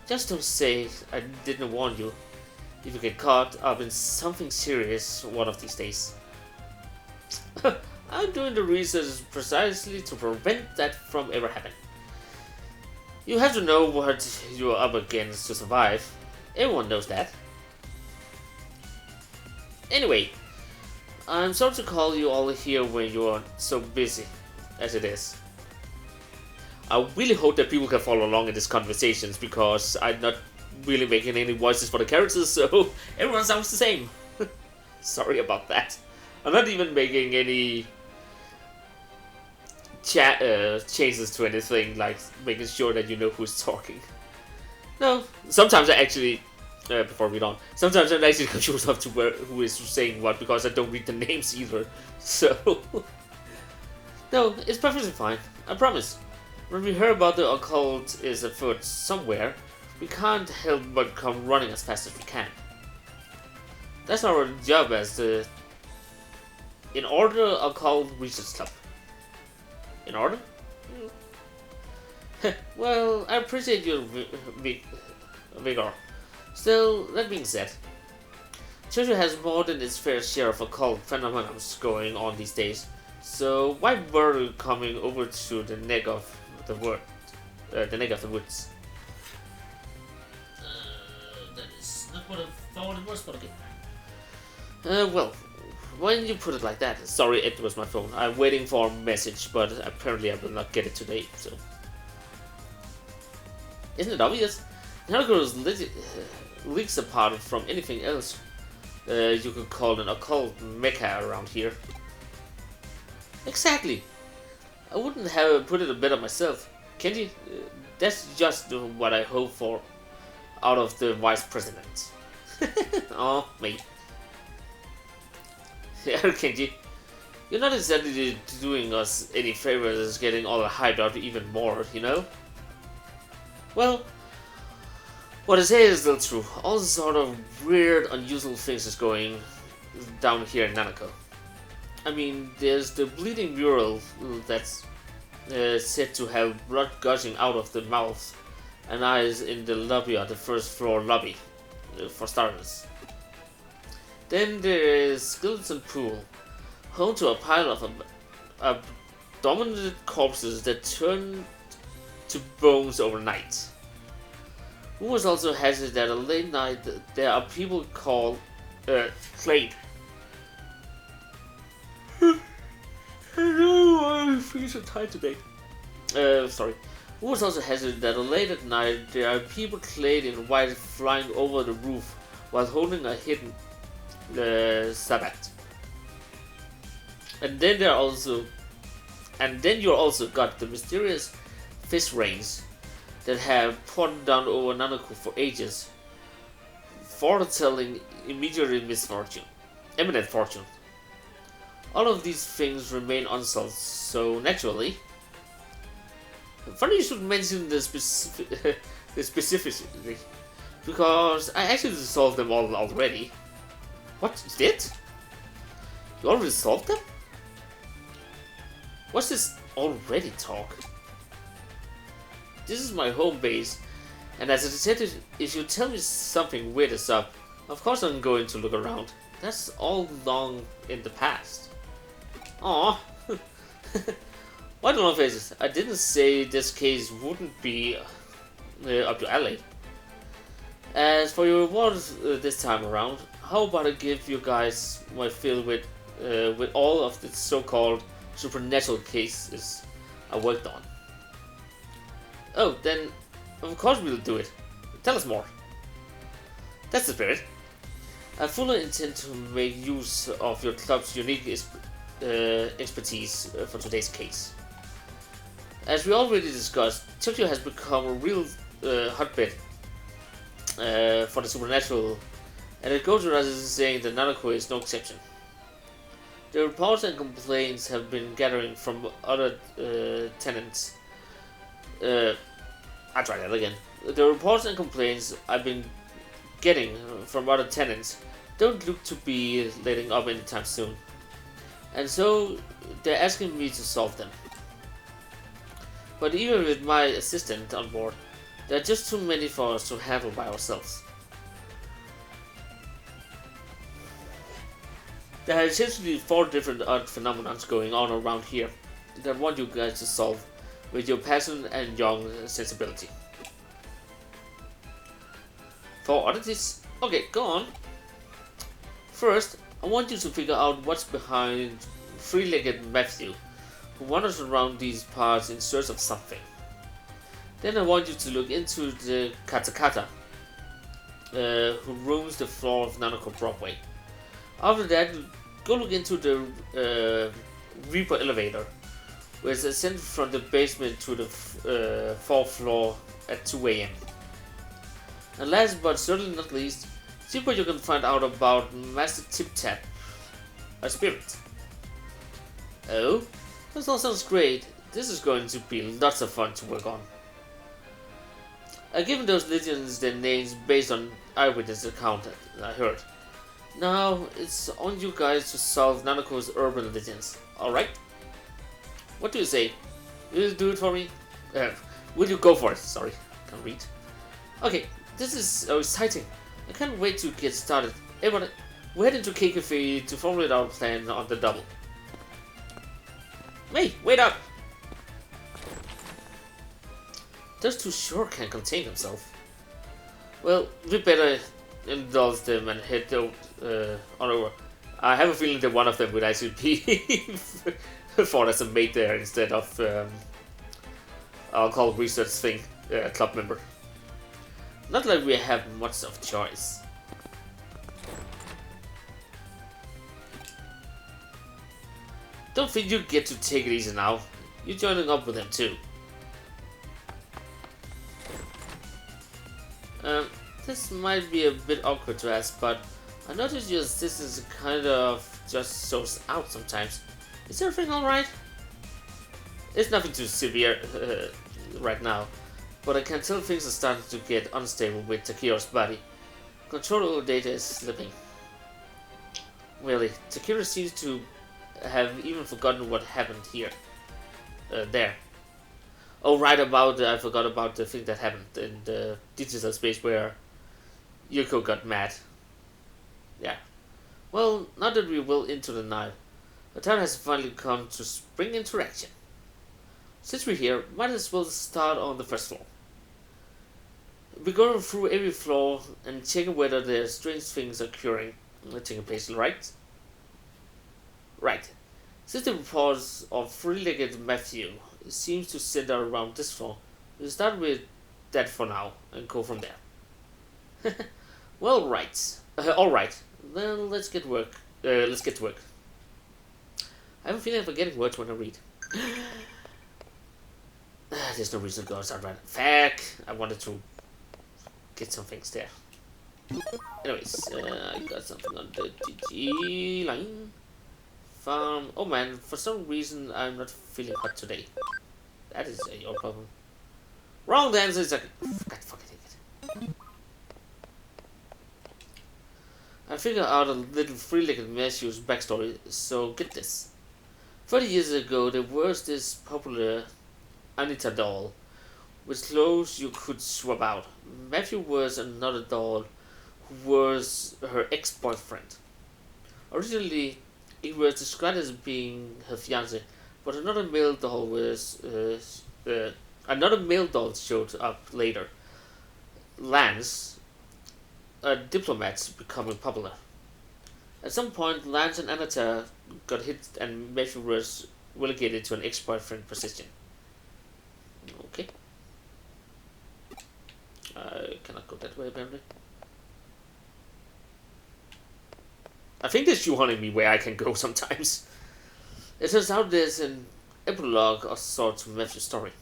Just don't say I didn't warn you. if you get caught up in something serious one of these days. I'm doing the research precisely to prevent that from ever happening. You have to know what you're up against to survive. Everyone knows that. Anyway, I'm sorry to call you all here when you are so busy as it is. I really hope that people can follow along in these conversations because I'm not really making any voices for the characters, so everyone sounds the same. Sorry about that. I'm not even making any changes to anything, like making sure that you know who's talking. No, sometimes I actually, before we on, sometimes I'm actually confused as to who is saying what because I don't read the names either. So, no, it's perfectly fine. I promise. When we hear about the occult is afoot somewhere, we can't help but come running as fast as we can. That's our job as the In Order Occult Research Club. In order? Well, I appreciate your vigor. Still, that being said, Churchill has more than its fair share of occult phenomena going on these days, so why bother coming over to the neck of the woods? That is not what I thought it was, but okay. Well, when you put it like that, sorry, it was my phone. I'm waiting for a message, but apparently I will not get it today, so. Isn't it obvious? Narcos leaks apart from anything else you could call an occult mecca around here. Exactly. I wouldn't have put it better myself. Kenji, that's just what I hope for out of the vice president. Oh, mate. Yeah, Kenji, you're not exactly doing us any favors getting all the hyped out even more, you know? Well, what I say is still true. All sort of weird, unusual things is going down here in Nanako. I mean, there's the bleeding mural that's said to have blood gushing out of the mouth and eyes in the lobby of the first floor lobby, for starters. Then there is Skeleton Pool, home to a pile of abdominal corpses that turn to bones overnight. Rumors also has it that at late night there are people called Clade. I feel so tired today. Sorry. Rumors also has it that late at night there are people clad in white flying over the roof while holding a hidden sabbat. And then you also got the mysterious fish rains that have poured down over Nanako for ages, foretelling imminent fortune. All of these things remain unsolved, so naturally. Funny you should mention the specificity, because I actually solved them all already. What, you did? You already solved them? What's this already talk? This is my home base, and as I said, if you tell me something weird is up, of course I'm going to look around. That's all long in the past. Aww. Why don't I face it? I didn't say this case wouldn't be up your alley. As for your rewards this time around, how about I give you guys my fill with all of the so-called supernatural cases I worked on. Oh, then of course we'll do it. Tell us more. That's the spirit. I fully intend to make use of your club's unique expertise for today's case. As we already discussed, Tokyo has become a real hotbed for the supernatural, and it goes without saying that Nanako is no exception. The reports and complaints have been gathering from other tenants. I'll try that again. The reports and complaints I've been getting from other tenants don't look to be letting up anytime soon. And so they're asking me to solve them. But even with my assistant on board, there are just too many for us to handle by ourselves. There are essentially 4 different odd phenomena going on around here that I want you guys to solve with your passion and young sensibility. 4 oddities? Okay, go on. First, I want you to figure out what's behind three-legged Matthew, who wanders around these parts in search of something. Then I want you to look into the Katakata, who roams the floor of Nanako Broadway. After that, go look into the Reaper elevator, where it's ascended from the basement to the 4th floor at 2 AM. And last but certainly not least, see what you can find out about Master Tip Tap, a spirit. Oh, this all sounds great. This is going to be lots of fun to work on. I've given those legends their names based on eyewitness account that I heard. Now, it's on you guys to solve Nanako's urban legends, alright? What do you say? Will you do it for me? Will you go for it? Sorry, can't read. Okay, this is so exciting. I can't wait to get started. Everyone, we're heading to K-Cafe to formulate our plan on the double. Hey, wait up! Those two sure can't contain themselves. Well, we better indulge them and head on over. I have a feeling that one of them would actually be thought as a mate there instead of I'll call research thing club member. Not like we have much of choice. Don't think you get to take it easy now. You're joining up with them too. This might be a bit awkward to ask, but I noticed your assistance kind of just shows out sometimes. Is everything alright? It's nothing too severe right now, but I can tell things are starting to get unstable with Takira's body. Control data is slipping. Really, Takira seems to have even forgotten what happened here. There. Oh, right, I forgot about the thing that happened in the digital space where Yuko got mad. Yeah. Well, now that we're well into the night, the time has finally come to spring into action. Since we're here, might as well start on the first floor. We're going through every floor and checking whether the strange things are taking place, right? Right. Since the reports of three-legged Matthew seems to center around this floor, we'll start with that for now and go from there. Well, right. Alright. Then let's get to work. I have a feeling I'm forgetting words when I read. There's no reason to go outside right now. Fact, I wanted to get some things there. Anyways, I got something on the DG line. Farm. Oh man, for some reason I'm not feeling hot today. That is your problem. Wrong answer is like. God fucking it. I figured out a little three-legged Matthew's backstory, so get this. 30 years ago, there was this popular Anita doll with clothes you could swap out. Matthew was another doll who was her ex-boyfriend. Originally, it was described as being her fiance, but another male doll showed up later. Lance, a diplomat, becoming popular. At some point, Lance and Anita got hit and Matthew was relegated to an ex-boyfriend position. Okay. I cannot go that way, apparently. I think they're shoehorning me where I can go sometimes. It turns out there's an epilogue of sorts to Matthew's story.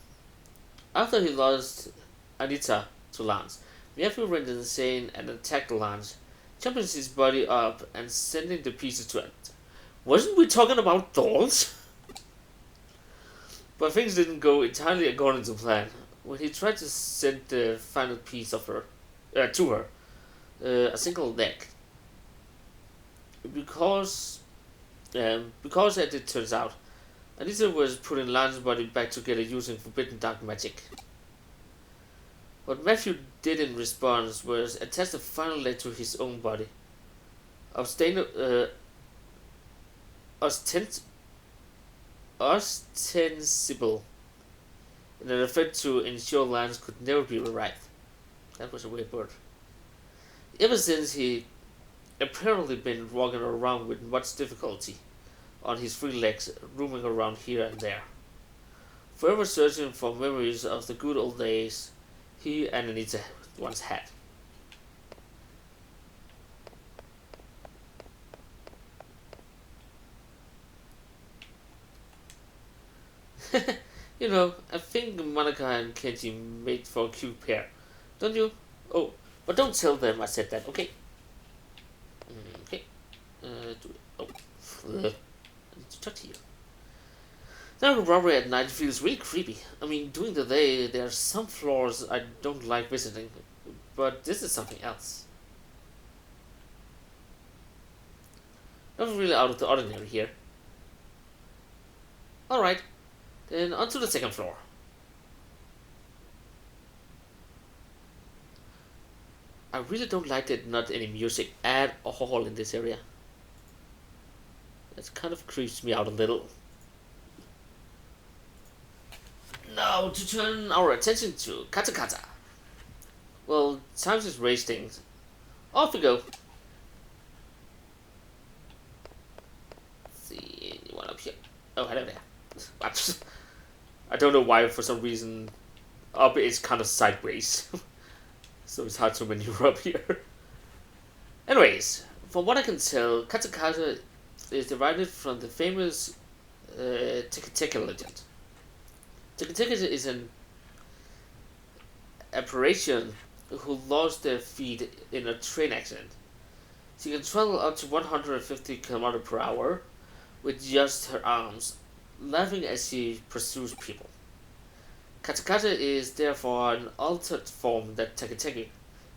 After he lost Anita to Lance, Matthew went insane and attacked Lance, jumping his body up and sending the pieces to it. Wasn't we talking about dolls? But things didn't go entirely according to plan. When he tried to send the final piece of her to her, a single leg. Because as it turns out, Anita was putting Lance's body back together using forbidden dark magic. What Matthew did in response was attach the final leg to his own body. ostent- ostensible in an effort to ensure lands could never be rewritten. That was a weird word. Ever since he apparently been walking around with much difficulty on his free legs, roaming around here and there, forever searching for memories of the good old days he and Anita once had. You know, I think Monica and Kenji made for a cute pair, don't you? Oh, but don't tell them I said that, okay? Okay. Oh, I need to talk to you. Now, robbery at night feels really creepy. I mean, during the day, there are some floors I don't like visiting, but this is something else. Nothing really out of the ordinary here. Alright, then on to the second floor. I really don't like that not any music at all in this area. That kind of creeps me out a little. Now to turn our attention to Kata Kata. Well, time to raise things. Off we go. Let's see, anyone up here? Oh, hello there. I don't know why, for some reason, up is kind of sideways. So it's hard to maneuver up here. Anyways, from what I can tell, Kata Kata is derived from the famous Tiki legend. Tiki is an apparition who lost their feet in a train accident. She can travel up to 150 km per hour with just her arms, laughing as she pursues people. Katakata is therefore an altered form that Teki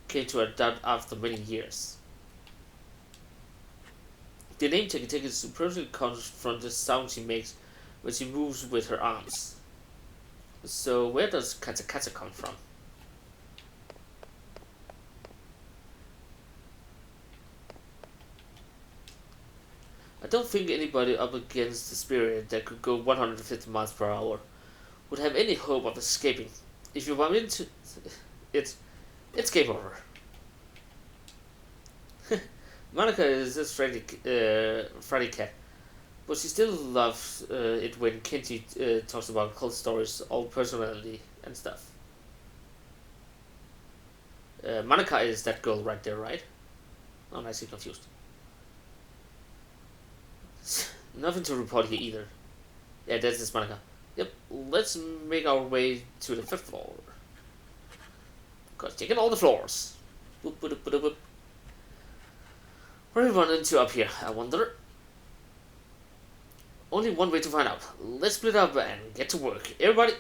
came to adopt after many years. The name Teki supposedly comes from the sound she makes when she moves with her arms. So where does Katakata come from? I don't think anybody up against the spirit that could go 150 miles per hour would have any hope of escaping. If you bump into it, it's game over. Monica is just Freddy cat, but she still loves it when Kenji talks about cult stories, all personality and stuff. Monica is that girl right there, right? Oh, I'm actually confused. Nothing to report here either. Yeah, that's this Monica. Yep, let's make our way to the fifth floor. Cause taking all the floors. Boop, boop, boop, boop, boop. Where are we running to up here, I wonder? Only one way to find out. Let's split up and get to work. Everybody!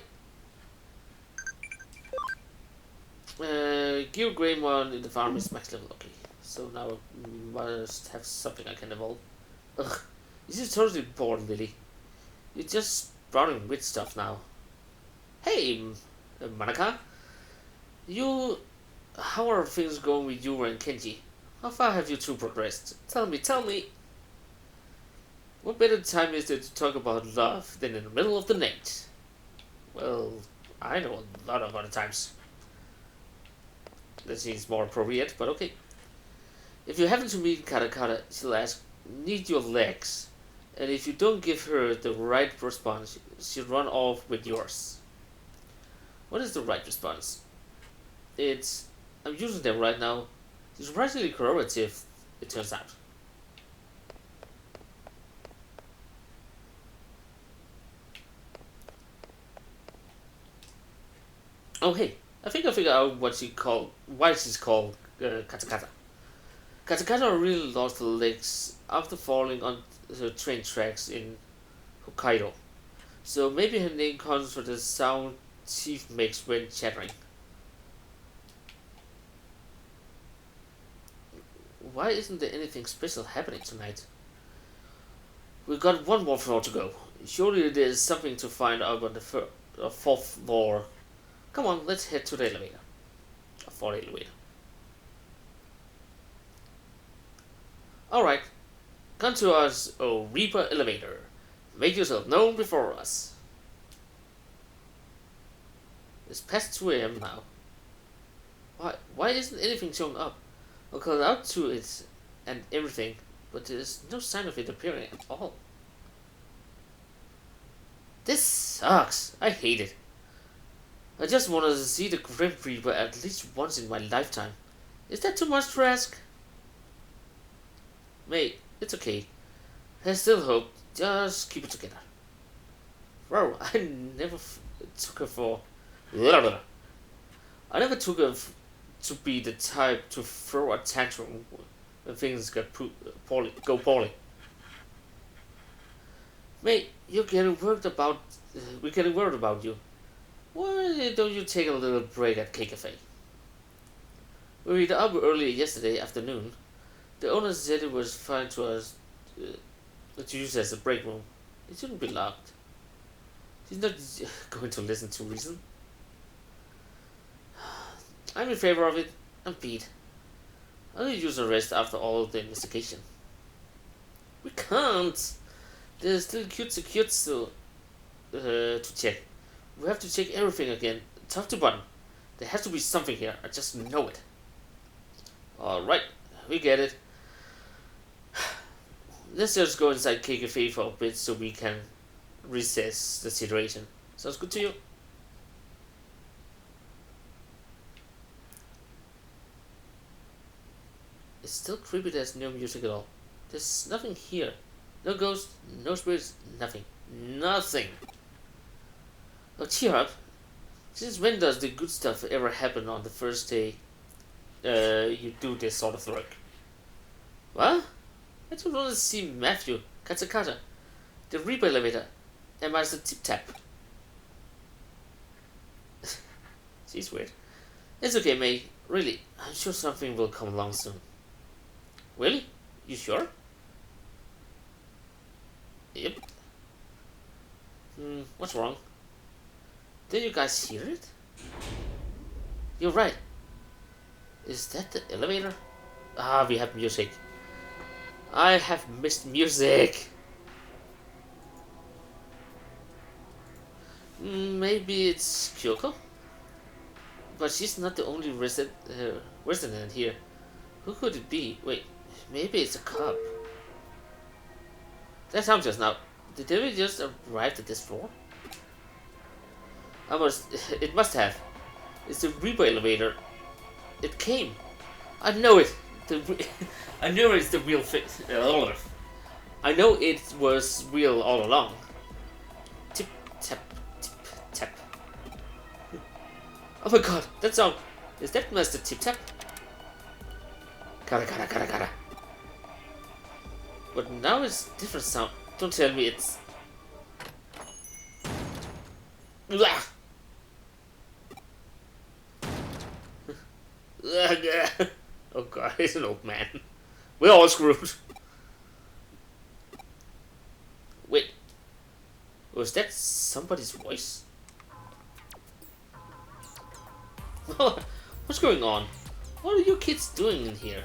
Gear Greymon in the farm is max level. Okay, so now I must have something I can evolve. Ugh, this is totally bored, Lily. You're just sprouting with stuff now. Hey, Manaka. How are things going with you and Kenji? How far have you two progressed? Tell me. What better time is there to talk about love than in the middle of the night? Well, I know a lot of other times. That seems more appropriate, but okay. If you happen to meet Katakata, she'll ask, "Need your legs?" And if you don't give her the right response, she'll run off with yours. What is the right response? I'm using them right now. It's surprisingly corroborative, it turns out. Oh hey, I think I figured out why she's called Katakata. Katakata really lost her legs after falling on the train tracks in Hokkaido. So maybe her name comes from the sound teeth makes when chattering. Why isn't there anything special happening tonight? We've got one more floor to go. Surely there's something to find out on the fourth floor. Come on, let's head to the elevator. A fourth elevator. Alright. Come to us, O Reaper Elevator. Make yourself known before us. It's past 2 a.m. now. Why isn't anything showing up? I called out to it and everything, but there's no sign of it appearing at all. This sucks. I hate it. I just wanted to see the Grim Reaper at least once in my lifetime. Is that too much to ask? Mate, it's okay. I still hope. Just keep it together. Bro, I never took her for... I never took her to be the type to throw a tantrum when things go poorly. Mate, we're getting worried about you. Why don't you take a little break at K Cafe? We were up early yesterday afternoon. The owner said it was fine to us to use as a break room. It shouldn't be locked. She's not going to listen to reason. I'm in favor of it. I'm beat. I'll use a rest after all the investigation. We can't. There's still cutes to check. We have to check everything again, top to bottom. There has to be something here. I just know it. Alright, we get it. Let's just go inside K Cafe for a bit so we can reassess the situation. Sounds good to you? It's still creepy there's no music at all. There's nothing here. No ghosts, no spirits, nothing. Nothing! Oh, cheer up. Since when does the good stuff ever happen on the first day you do this sort of work? What? I just want to see Matthew, Katsukata, the Reaper Elevator, and Master Tip Tap. She's weird. It's okay, May. Really, I'm sure something will come along soon. Really? You sure? Yep. What's wrong? Did you guys hear it? You're right. Is that the elevator? Ah, we have music. I have missed music. Maybe it's Kyoko? But she's not the only resident here. Who could it be? Wait, maybe it's a cop. That sounds just now. Did they just arrive at this floor? It must have. It's the Reaper elevator. It came. I know it. I knew it's the real thing. I know it was real all along. Tip tap, tip tap. Oh my god, that sound. Is that Master Tip Tap? Kara kara kara kara. But now it's different sound. Don't tell me it's... Oh god, he's an old man. We're all screwed. Wait. Was that somebody's voice? What's going on? What are you kids doing in here?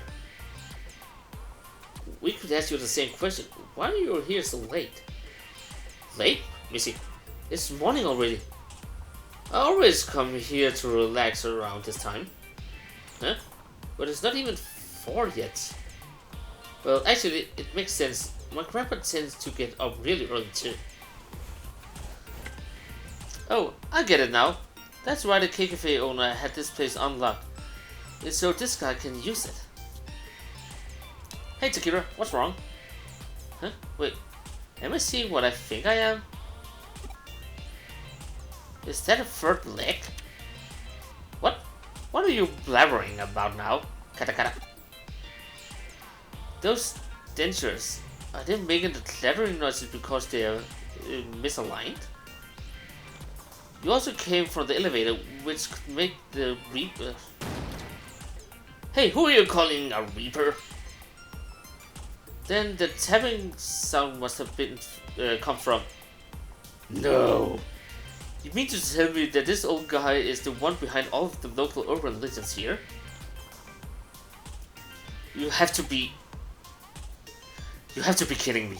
We could ask you the same question. Why are you here so late? Late? Missy, it's morning already. I always come here to relax around this time. Huh? But it's not even 4 yet. Well, actually, it makes sense. My grandpa tends to get up really early too. Oh, I get it now. That's why the K Cafe owner had this place unlocked. It's so this guy can use it. Hey Takira, what's wrong? Huh? Wait, am I seeing what I think I am? Is that a third leg? What? What are you blabbering about now? Kata kata. Those dentures, are they making the clattering noises because they are misaligned? You also came from the elevator, which could make the Reaper... Hey, who are you calling a Reaper? Then the tapping sound must have been come from... No! You mean to tell me that this old guy is the one behind all of the local urban legends here? You have to be... You have to be kidding me.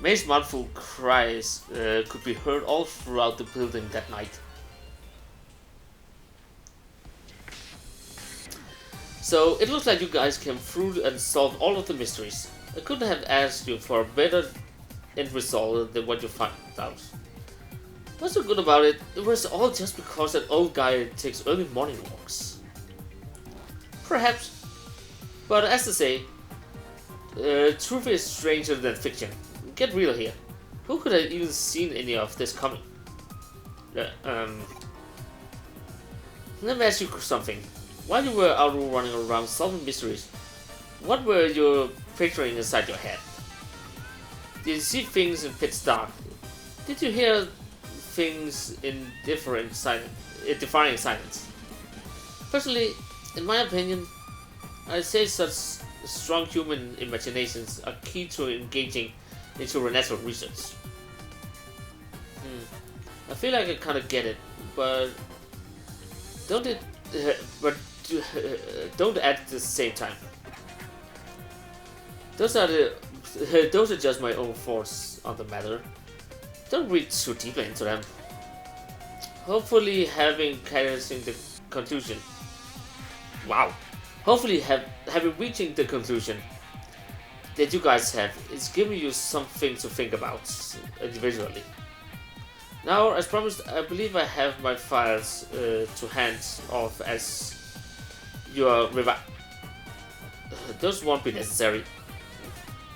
May's mournful cries could be heard all throughout the building that night. So it looks like you guys came through and solved all of the mysteries. I couldn't have asked you for a better end result than what you found out. What's so good about it? It was all just because that old guy takes early morning walks. Perhaps. But as I say, truth is stranger than fiction. Get real here. Who could have even seen any of this coming? Let me ask you something. While you were out running around solving mysteries, what were you picturing inside your head? Did you see things in pitch dark? Did you hear things in defying silence? Personally, in my opinion, I'd say such strong human imaginations are key to engaging into supernatural research. I feel like I kind of get it, but don't it? Don't at the same time. Those are just my own thoughts on the matter. Don't read too deeply into them. Hopefully, having the conclusion. Wow. Hopefully, having reaching the conclusion that you guys have is giving you something to think about individually. Now, as promised, I believe I have my files to hand off as your those won't be necessary.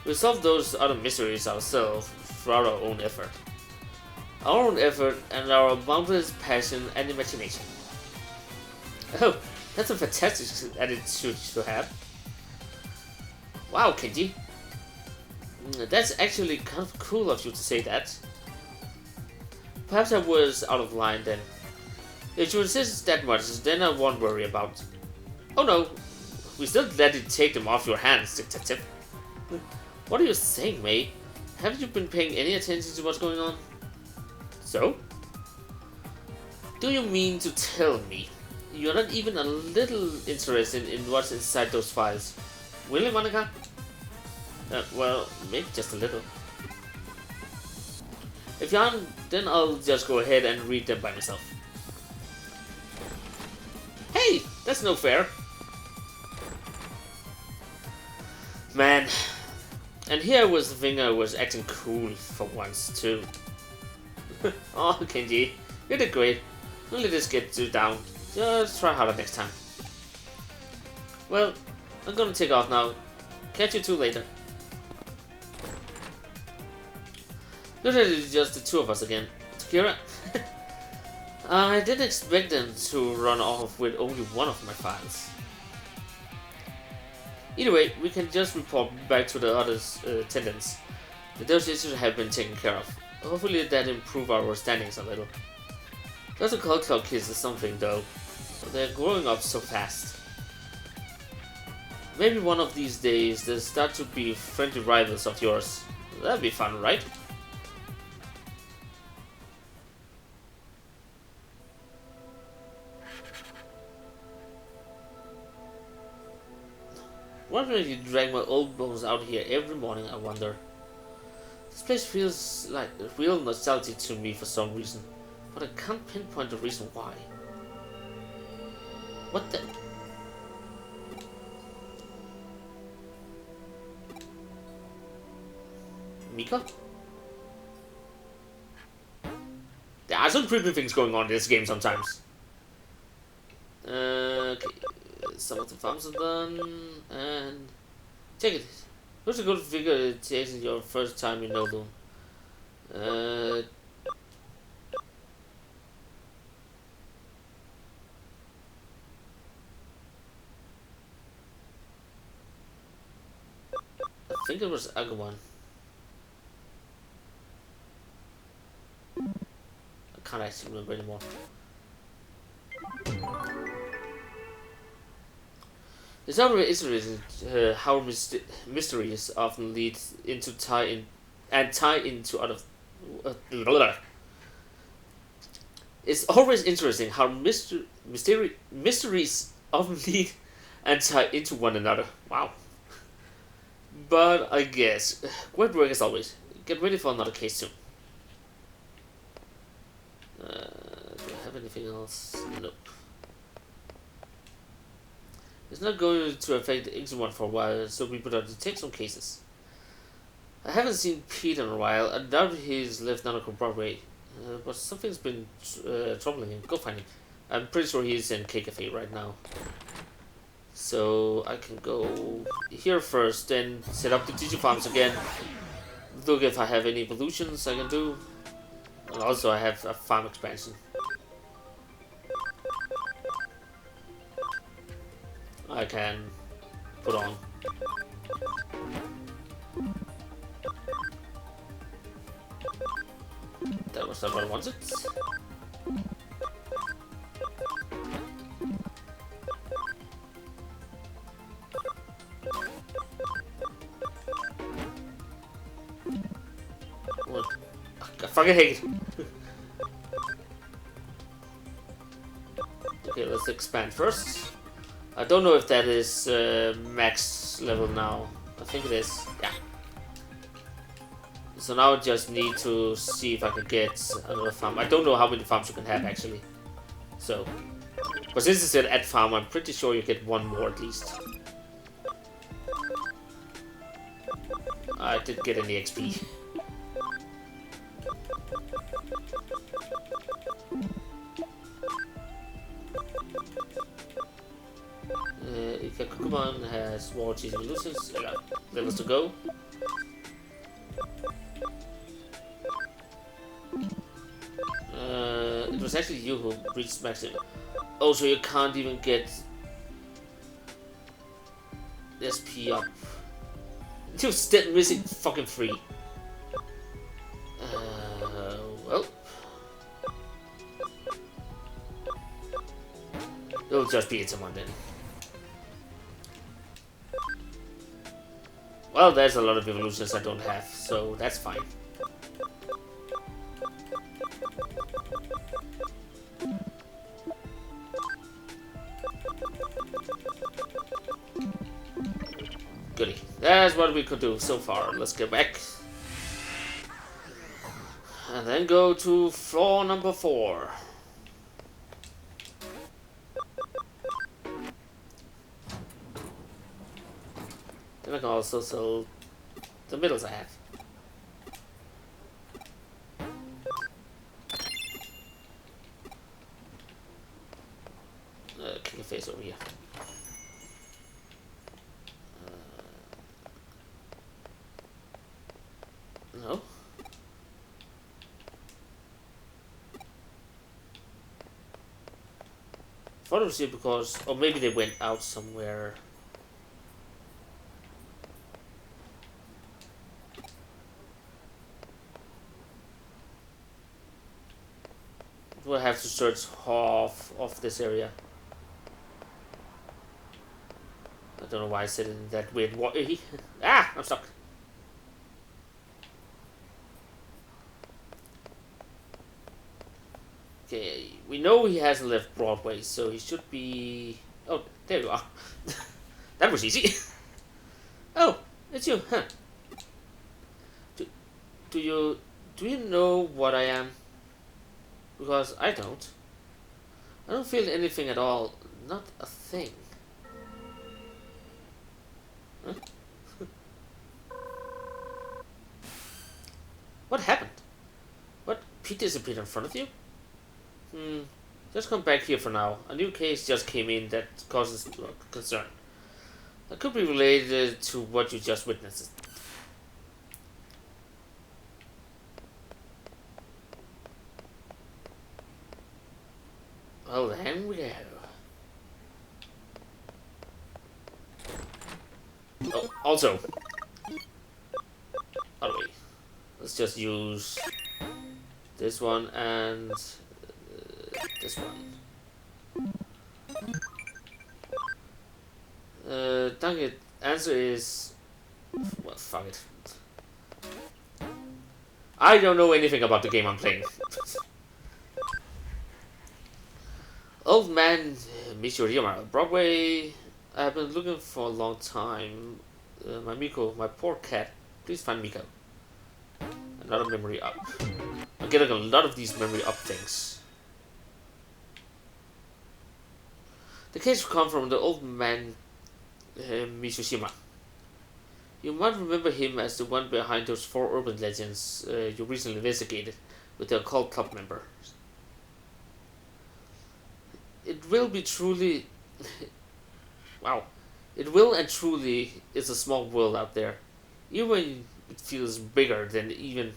We solve those other mysteries ourselves through our own effort. Our own effort and our boundless passion and imagination. Oh, that's a fantastic attitude to have. Wow, Kenji. That's actually kind of cool of you to say that. Perhaps I was out of line then. If you insist that much, then I won't worry about. Oh no, we still let it take them off your hands, detective. What are you saying, May? Haven't you been paying any attention to what's going on? So? Do you mean to tell me you're not even a little interested in what's inside those files? Really, Monica? Well, maybe just a little. If you aren't, then I'll just go ahead and read them by myself. Hey, that's no fair. Man. And here was the thing I was acting cool for once too. Oh, Kenji, you did great. Don't let this get you down. Just try harder next time. Well, I'm gonna take off now. Catch you two later. Look at it, just the two of us again. Takira? I didn't expect them to run off with only one of my files. Either way, we can just report back to the other attendants that those issues have been taken care of. Hopefully that improve our standings a little. Those cultural kids is something though. They're growing up so fast. Maybe one of these days they'll start to be friendly rivals of yours. That'd be fun, right? Why do you drag my old bones out here every morning, I wonder? This place feels like real nostalgia to me for some reason, but I can't pinpoint the reason why. What the? Mika? There are some creepy things going on in this game sometimes. Okay. Some of the farms are done, and check it. Who's a good figure it takes your first time in Noldum? I think it was Agumon. I can't actually remember anymore. It's always interesting how mysteries often lead into tie into other. It's always interesting how mysteries often lead and tie into one another. Wow. But I guess, great work as always. Get ready for another case soon. Do I have anything else? Nope. It's not going to affect Digimon for a while, so we better take some cases. I haven't seen Pete in a while. I doubt he's left Nanako Broadway. But something's been troubling him. Go find him. I'm pretty sure he's in K Cafe right now. So I can go here first, then set up the Digifarms again. Look if I have any evolutions I can do. And also I have a farm expansion. I can put on. That was not what I wanted. What? I fucking hate it. Okay, let's expand first. I don't know if that is max level now. I think it is. Yeah. So now I just need to see if I can get another farm. I don't know how many farms you can have actually. So, but since it's an add farm, I'm pretty sure you get one more at least. I didn't get any XP. Digimon has more cheesy evolutions. Levels to go. It was actually you who reached maximum. Oh, so you can't even get SP up. You're still missing fucking 3. Well. It'll just be someone then. Well, there's a lot of evolutions I don't have, so that's fine. Goody. That's what we could do so far. Let's get back. And then go to floor number 4. Then I can also sell the middles I have. Kick a face over here. No. Thought it was here because, or maybe they went out somewhere. We'll have to search half of this area. I don't know why I said it in that weird way. Ah, I'm stuck. Okay, we know he hasn't left Broadway, so he should be... Oh, there you are. That was easy. Oh, it's you, huh? Do you know what I am? Because I don't. I don't feel anything at all. Not a thing. Huh? What happened? What? Pete disappeared in front of you? Just come back here for now. A new case just came in that causes concern. That could be related to what you just witnessed. Well, then we go. Oh, also. By the way, let's just use this one and this one. Dang it. Answer is... Well, fuck it. I don't know anything about the game I'm playing. Old man, Miss Yoriyama, Broadway. I've been looking for a long time. My Miko, my poor cat. Please find Miko. Another memory up. I'm getting a lot of these memory up things. The case come from the old man Mitsushima. You might remember him as the one behind those 4 urban legends you recently investigated with the occult club members. It will be truly... wow. It will and truly is a small world out there. Even when it feels bigger than even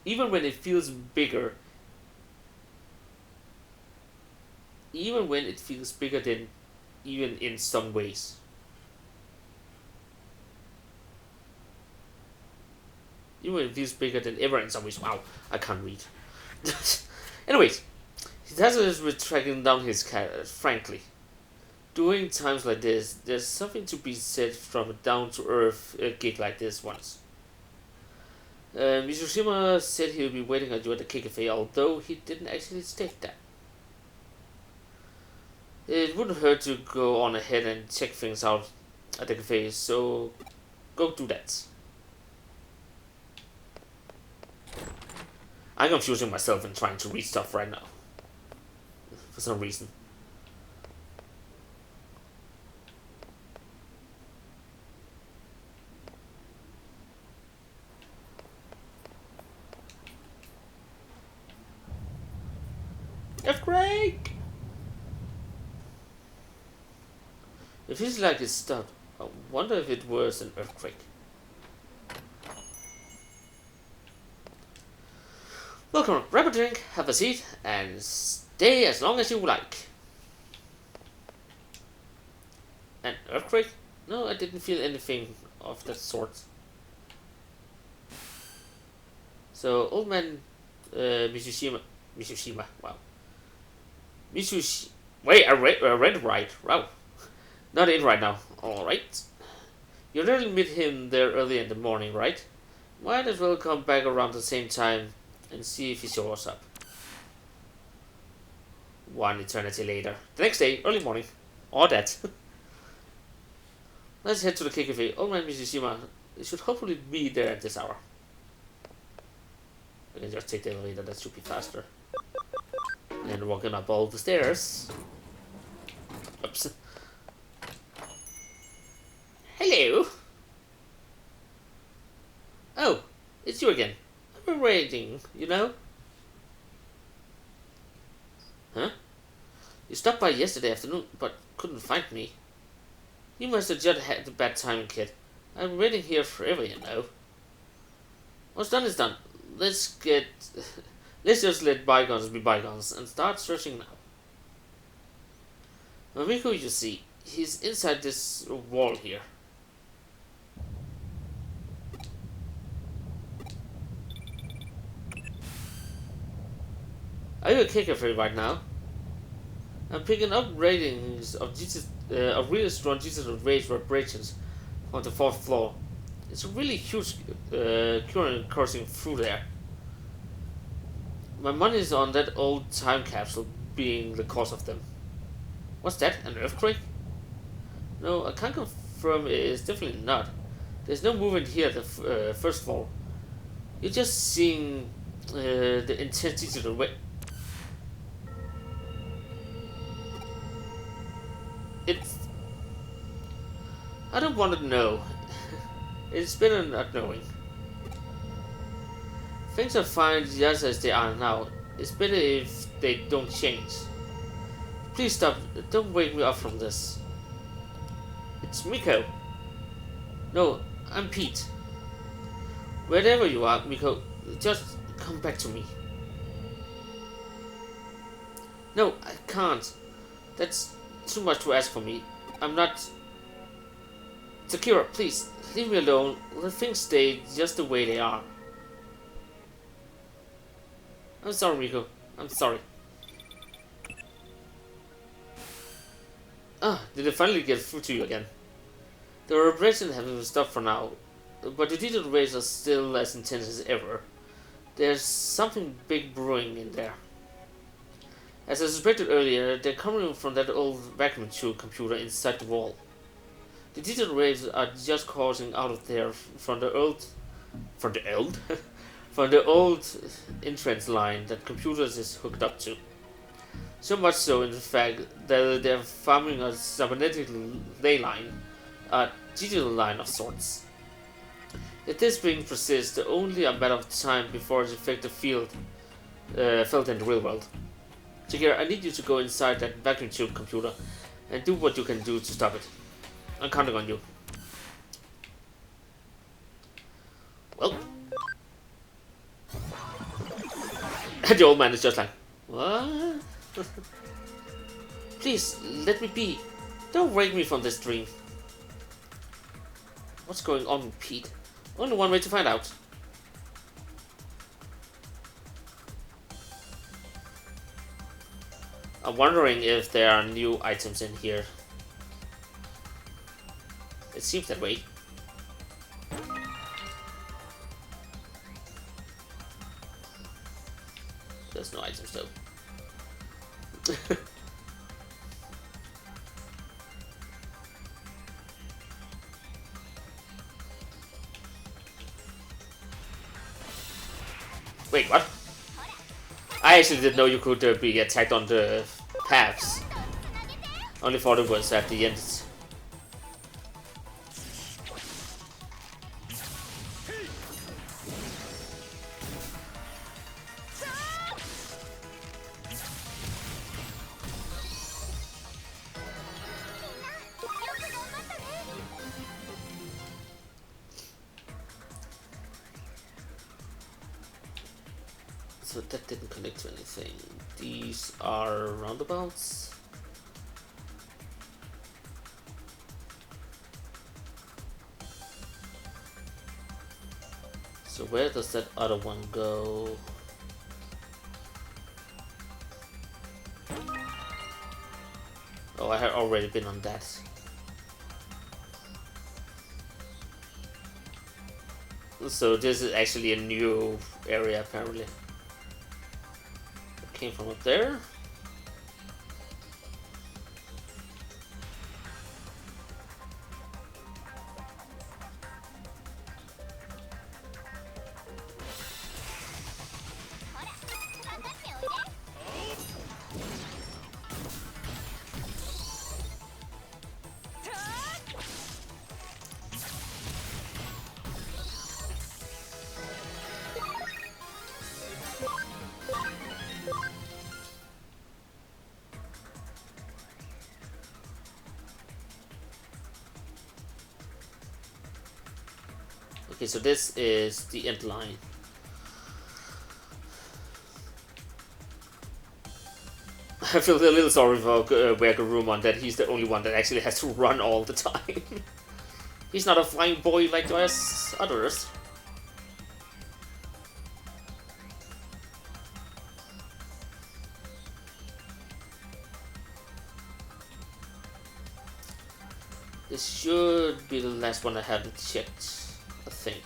when it feels bigger, even when it feels bigger than even in some ways. Even when it feels bigger than ever in some ways. Wow, I can't read. Anyways, he has us with tracking down his cat, frankly. During times like this, there's something to be said from a down-to-earth gig like this once. Mitsushima said he'll be waiting on you at the cafe, although he didn't actually state that. It wouldn't hurt to go on ahead and check things out at the cafe, so go do that. I'm confusing myself and trying to read stuff right now. For some reason. Earthquake! It feels like it's stopped. I wonder if it was an earthquake. Welcome, grab a drink, have a seat, and stay as long as you like. An earthquake? No, I didn't feel anything of that sort. So, old man Mitsushima, wow. Wait, I read it right. Wow. Not in right now. Alright. You didn't meet him there early in the morning, right? Might as well come back around the same time and see if he shows up. One eternity later. The next day, early morning. Or that. Let's head to the cafe. Old man Mitsushima should hopefully be there at this hour. I can just take the elevator, that should be faster. And walking up all the stairs. Oops. Hello. Oh, it's you again. I've been waiting, you know? Huh? You stopped by yesterday afternoon, but couldn't find me. You must have just had a bad time, kid. I've been waiting here forever, you know. What's done is done. Let's just let bygones be bygones and start searching now. Mamiko, you see, he's inside this wall here. Are you a cafe right now? I'm picking up ratings of really strong Jesus of Rage vibrations on the 4th floor. It's a really huge current coursing through there. My money is on that old time capsule being the cause of them. What's that? An earthquake? No, I can't confirm it's definitely not. There's no movement here at the 1st floor. You're just seeing the intense digital way. I don't want to know. It's better not knowing. Things are fine just as they are now. It's better if they don't change. Please stop. Don't wake me up from this. It's Miko. No, I'm Pete. Wherever you are, Miko, just come back to me. No, I can't. That's too much to ask for me. I'm not... Sakura, please, leave me alone. Let things stay just the way they are. I'm sorry, Miko. I'm sorry. Ah, did I finally get through to you again? The repression hasn't stopped for now, but the digital rays are still as intense as ever. There's something big brewing in there. As I suspected earlier, they're coming from that old vacuum tube computer inside the wall. The digital waves are just coursing out of there from the old, from the old, from the old entrance line that computers is hooked up to. So much so, in fact, that they're forming a cybernetic ley line, a digital line of sorts. If this being persists, only a matter of time before its effective field felt in the real world. Shakira, I need you to go inside that vacuum tube computer and do what you can do to stop it. I'm counting on you. Well. And the old man is just like, what? Please, let me be. Don't wake me from this dream. What's going on with Pete? Only one way to find out. I'm wondering if there are new items in here. It seems that way. There's no items though. Wait, what? I actually didn't know you could be attacked on the paths. Only thought it was at the end. So that didn't connect to anything. These are roundabouts. So where does that other one go? Oh, I had already been on that. So this is actually a new area apparently. Came from up there. Okay, so this is the end line. I feel a little sorry for Wergarumon that he's the only one that actually has to run all the time. He's not a flying boy like us others. This should be the last one I haven't checked. I think.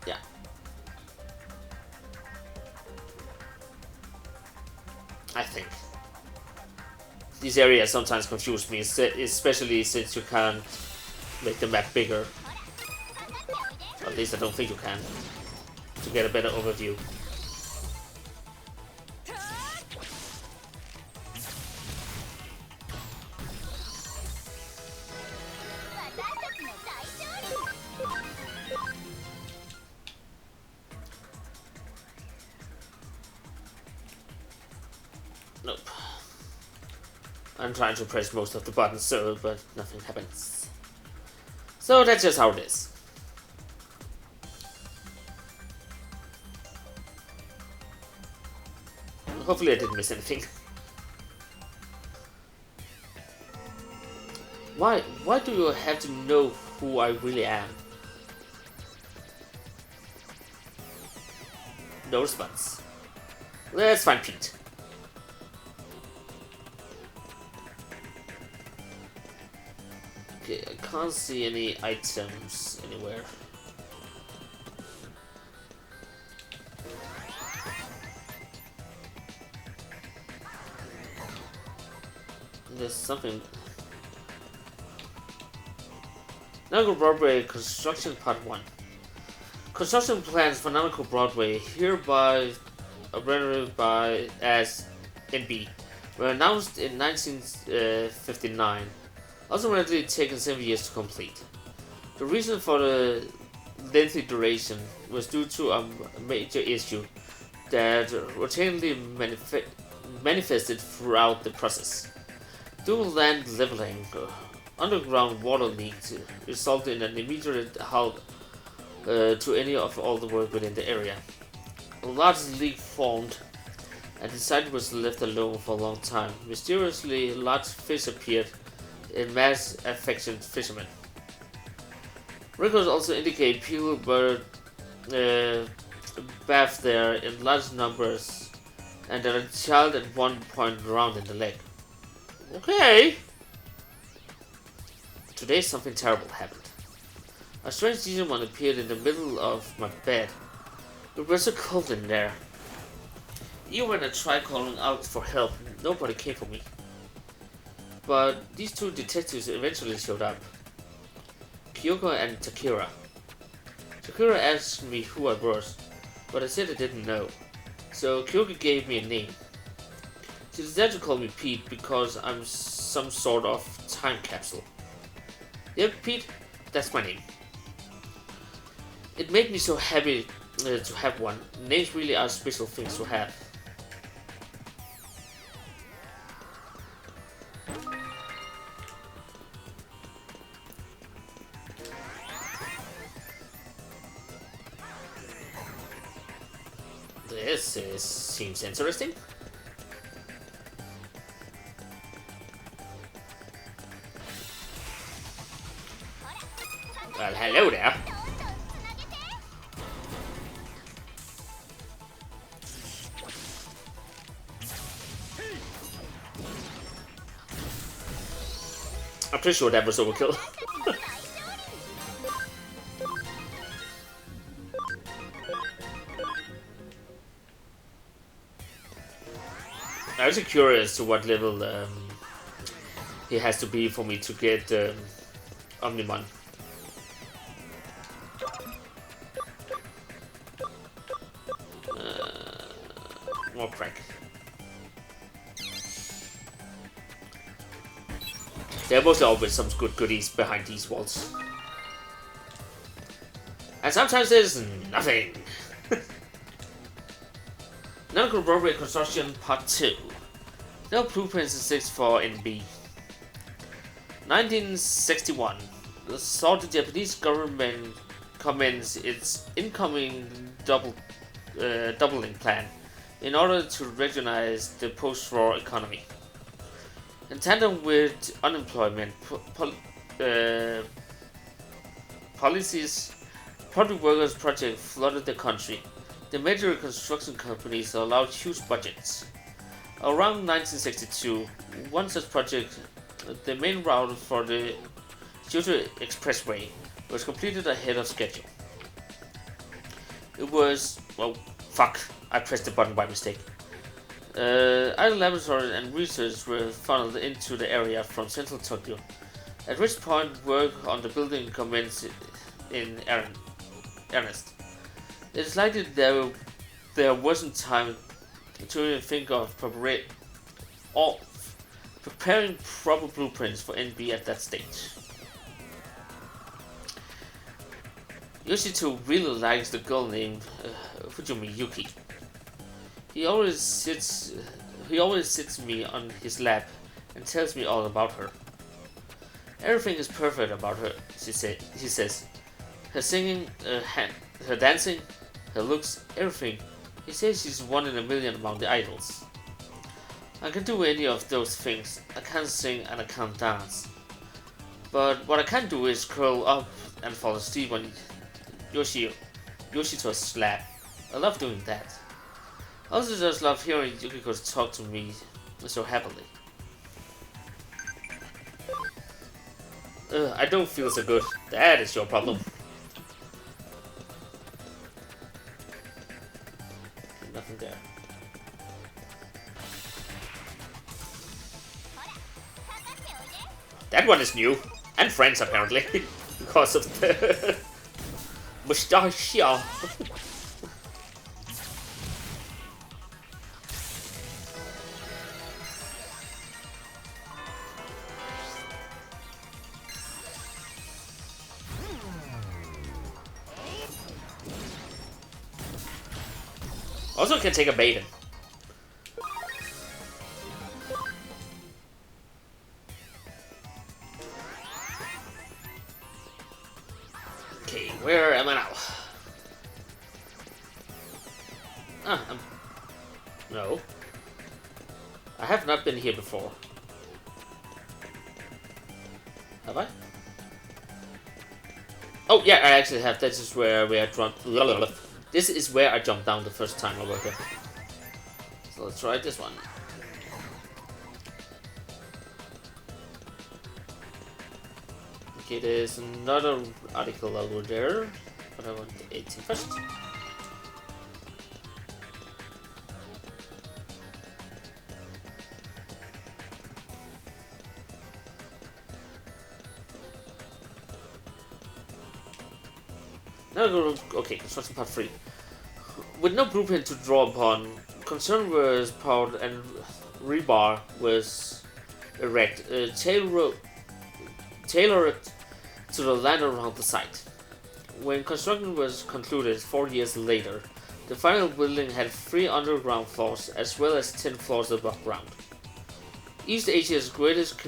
Yeah. I think. These areas sometimes confuse me, especially since you can't make the map bigger. Or at least I don't think you can. To get a better overview. Nope. I'm trying to press most of the buttons, so but nothing happens. So that's just how it is. Hopefully I didn't miss anything. Why do you have to know who I really am? No response. Let's find Pete. Okay, I can't see any items anywhere. There's something. Nautical Broadway Construction Part 1. Construction plans for Nautical Broadway, hereby abbreviated by as NB, were announced in 1959, ultimately taking 7 years to complete. The reason for the lengthy duration was due to a major issue that routinely manifested throughout the process. Dual land leveling, underground water leaks resulted in an immediate halt to any of all the work within the area. A large leak formed, and the site was left alone for a long time. Mysteriously, large fish appeared in mass affecting fishermen. Records also indicate people were bathed there in large numbers, and that a child at one point drowned in the lake. Okay. Today something terrible happened. A strange Digimon appeared in the middle of my bed. It was so cold in there. Even when I tried calling out for help, nobody came for me. But these two detectives eventually showed up. Kyoko and Takira. Takira asked me who I was, but I said I didn't know. So Kyoko gave me a name. She decided to call me Pete because I'm some sort of time capsule. Yep, Pete, that's my name. It made me so happy to have one. Names really are special things to have. This seems interesting. Well, hello there. I'm pretty sure that was overkill. I was curious to what level he has to be for me to get Omnimon. More crack. There was always some good goodies behind these walls. And sometimes there's nothing. Nautical Broadway Construction Part 2. No blueprints exist for NB. 1961 saw the Japanese government commence its incoming doubling plan in order to recognize the post-war economy. In tandem with unemployment policies, public workers projects flooded the country. The major construction companies allowed huge budgets. Around 1962, one such project, the main route for the Kyoto Expressway, was completed ahead of schedule. It was, well, fuck, I pressed the button by mistake. Idle laboratories and research were funneled into the area from central Tokyo, at which point work on the building commenced in earnest. It is likely there wasn't time to even think of preparing proper blueprints for NB at that stage. Yoshito really likes the girl named Fujimi Yuki. He always sits me on his lap and tells me all about her. Everything is perfect about her, he says. Her singing, her dancing, her looks, everything. He says she's one in a million among the idols. I can do any of those things. I can't sing and I can't dance. But what I can do is curl up and fall asleep on Yoshito's lap. I love doing that. I also just love hearing Yukiko talk to me so happily. I don't feel so good. That is your problem. Nothing there. That one is new. And friends, apparently. Because of the mustache. Also can take a maiden. Okay, where am I now? No. I have not been here before. Have I? Oh yeah, I actually have. This is where we are jumped. This is where I jumped down the first time over here. So let's try this one. Okay, there's another article over there, but I want the 18 first. Now okay, construction part 3. With no blueprint to draw upon, concern was powered and rebar was erect, tailored to the land around the site. When construction was concluded 4 years later, the final building had 3 underground floors as well as 10 floors above ground. East Asia's greatest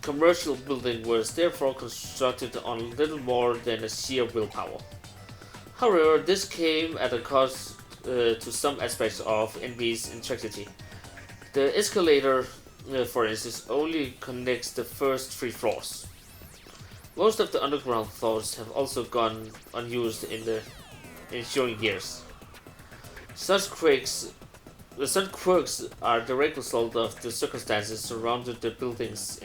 commercial building was therefore constructed on little more than a sheer willpower. However, this came at a cost to some aspects of NB's integrity. The escalator, for instance, only connects the first 3 floors. Most of the underground floors have also gone unused in the ensuing years. Such quirks are a direct result of the circumstances surrounding the building's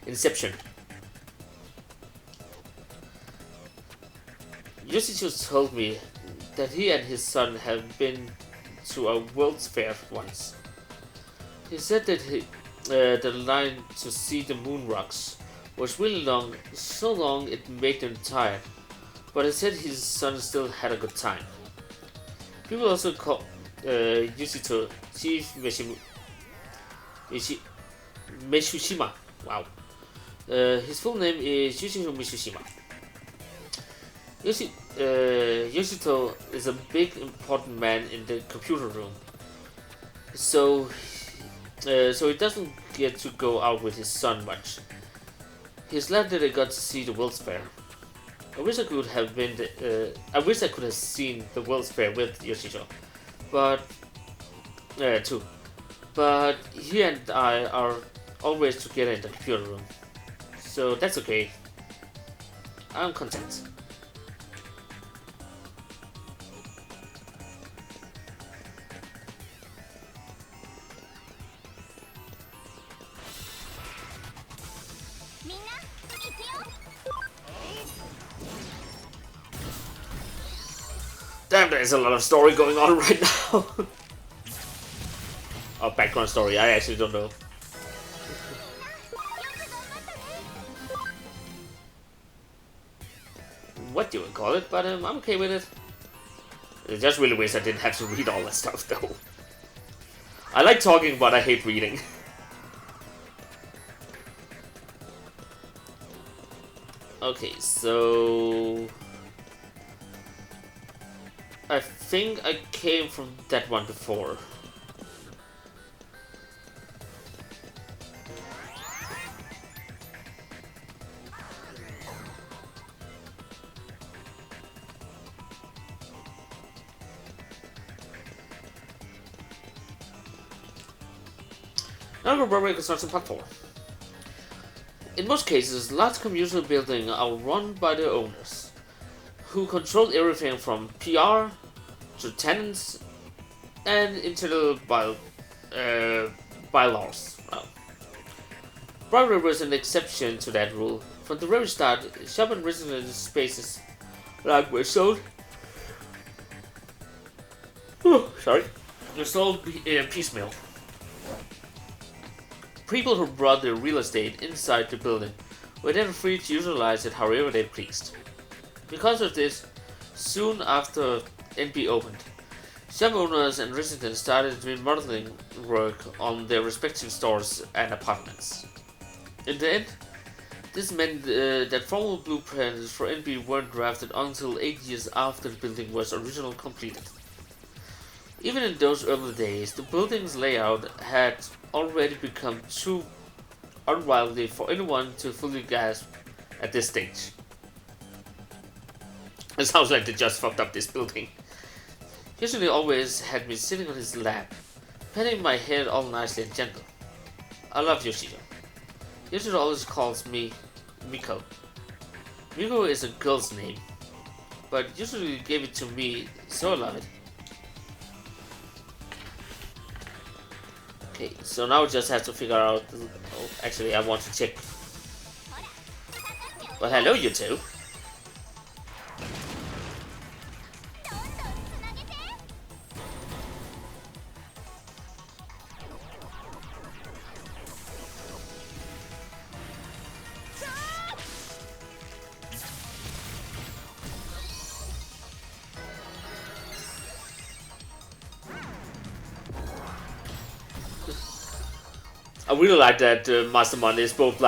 inception. Yoshito told me that he and his son have been to a World's Fair once. He said that the line to see the moon rocks was really long, so long it made them tired, but he said his son still had a good time. People also call Yoshito Chief Meshushima. Wow. His full name is Yoshito Meshushima. Yoshito is a big important man in the computer room, so he doesn't get to go out with his son much. He's glad that I got to see the World's Fair. I wish I could have seen the World's Fair with Yoshito, but too. But he and I are always together in the computer room, so that's okay. I'm content. Damn, there's a lot of story going on right now. Oh, background story, I actually don't know. What do you call it, but I'm okay with it. It just really wish I didn't have to read all that stuff though. I like talking, but I hate reading. Okay, so I think I came from that one before. Now we're probably construction part 4. In most cases, large commercial buildings are run by the owners, who control everything from PR to tenants and internal bylaws. Well, Broadway was an exception to that rule. From the very start, shop and residential spaces like were sold. Sorry, were sold piecemeal. People who brought their real estate inside the building were then free to utilize it however they pleased. Because of this, soon after NB opened, shop owners and residents started remodeling work on their respective stores and apartments. In the end, this meant that formal blueprints for NB weren't drafted until 8 years after the building was originally completed. Even in those early days, the building's layout had already become too unwieldy for anyone to fully grasp at this stage. It sounds like they just fucked up this building. Usually always had me sitting on his lap, petting my head all nicely and gentle. I love Yoshito. Yoshito always calls me Miko. Miko is a girl's name, but usually gave it to me, so I love it. Okay, so now we just have to figure out. Oh, actually, I want to check. Well, hello, you two. I really like that Mastermon is both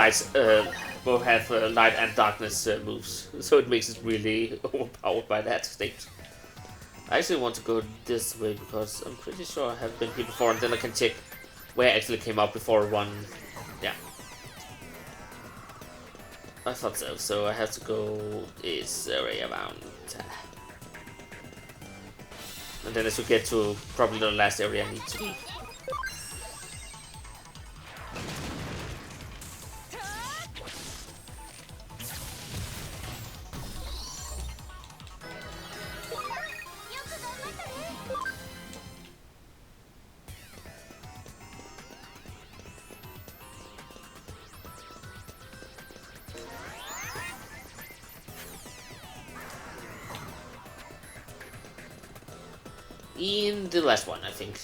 both have light and darkness moves, so it makes it really overpowered by that state. I actually want to go this way because I'm pretty sure I have been here before, and then I can check where I actually came out before one. Yeah, I thought so. So I have to go this area around, and then I should get to probably the last area I need to be. In the last one, I think.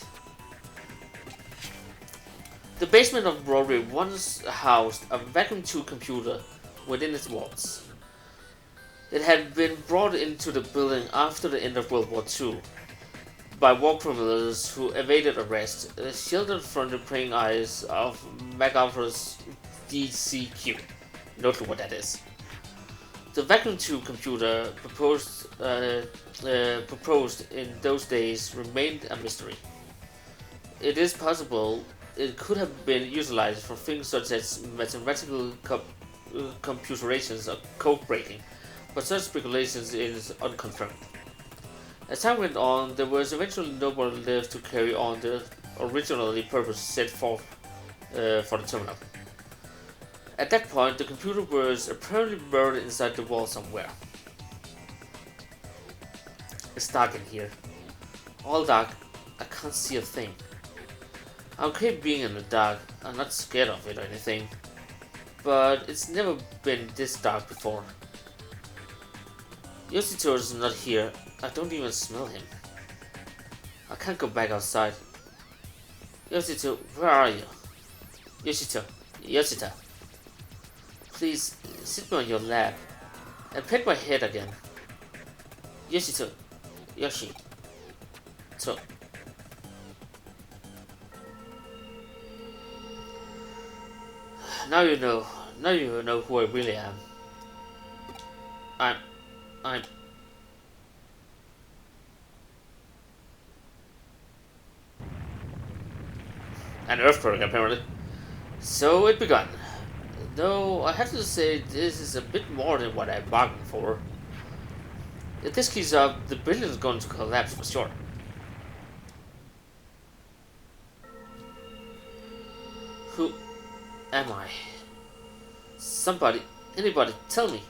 The basement of Broadway once housed a vacuum tube computer within its walls. It had been brought into the building after the end of World War II by war criminals who evaded arrest, shielded from the praying eyes of MacArthur's DCQ. No clue what that is. The vacuum tube computer proposed in those days remained a mystery. It is possible it could have been utilized for things such as mathematical computations or code breaking, but such speculations is unconfirmed. As time went on, there was eventually nobody left to carry on the originally purpose set forth for the terminal. At that point, the computer was apparently buried inside the wall somewhere. It's dark in here. All dark. I can't see a thing. I'm okay being in the dark. I'm not scared of it or anything. But it's never been this dark before. Yoshito is not here. I don't even smell him. I can't go back outside. Yoshito, where are you? Yoshito. Yoshito. Please, sit me on your lap and pet my head again. Yoshito. Yoshi. So. Now you know who I really am. I'm an earthquake apparently. So it began. Though I have to say this is a bit more than what I bargained for. If this keeps up, the building is going to collapse for sure. Who am I? Somebody, anybody, tell me.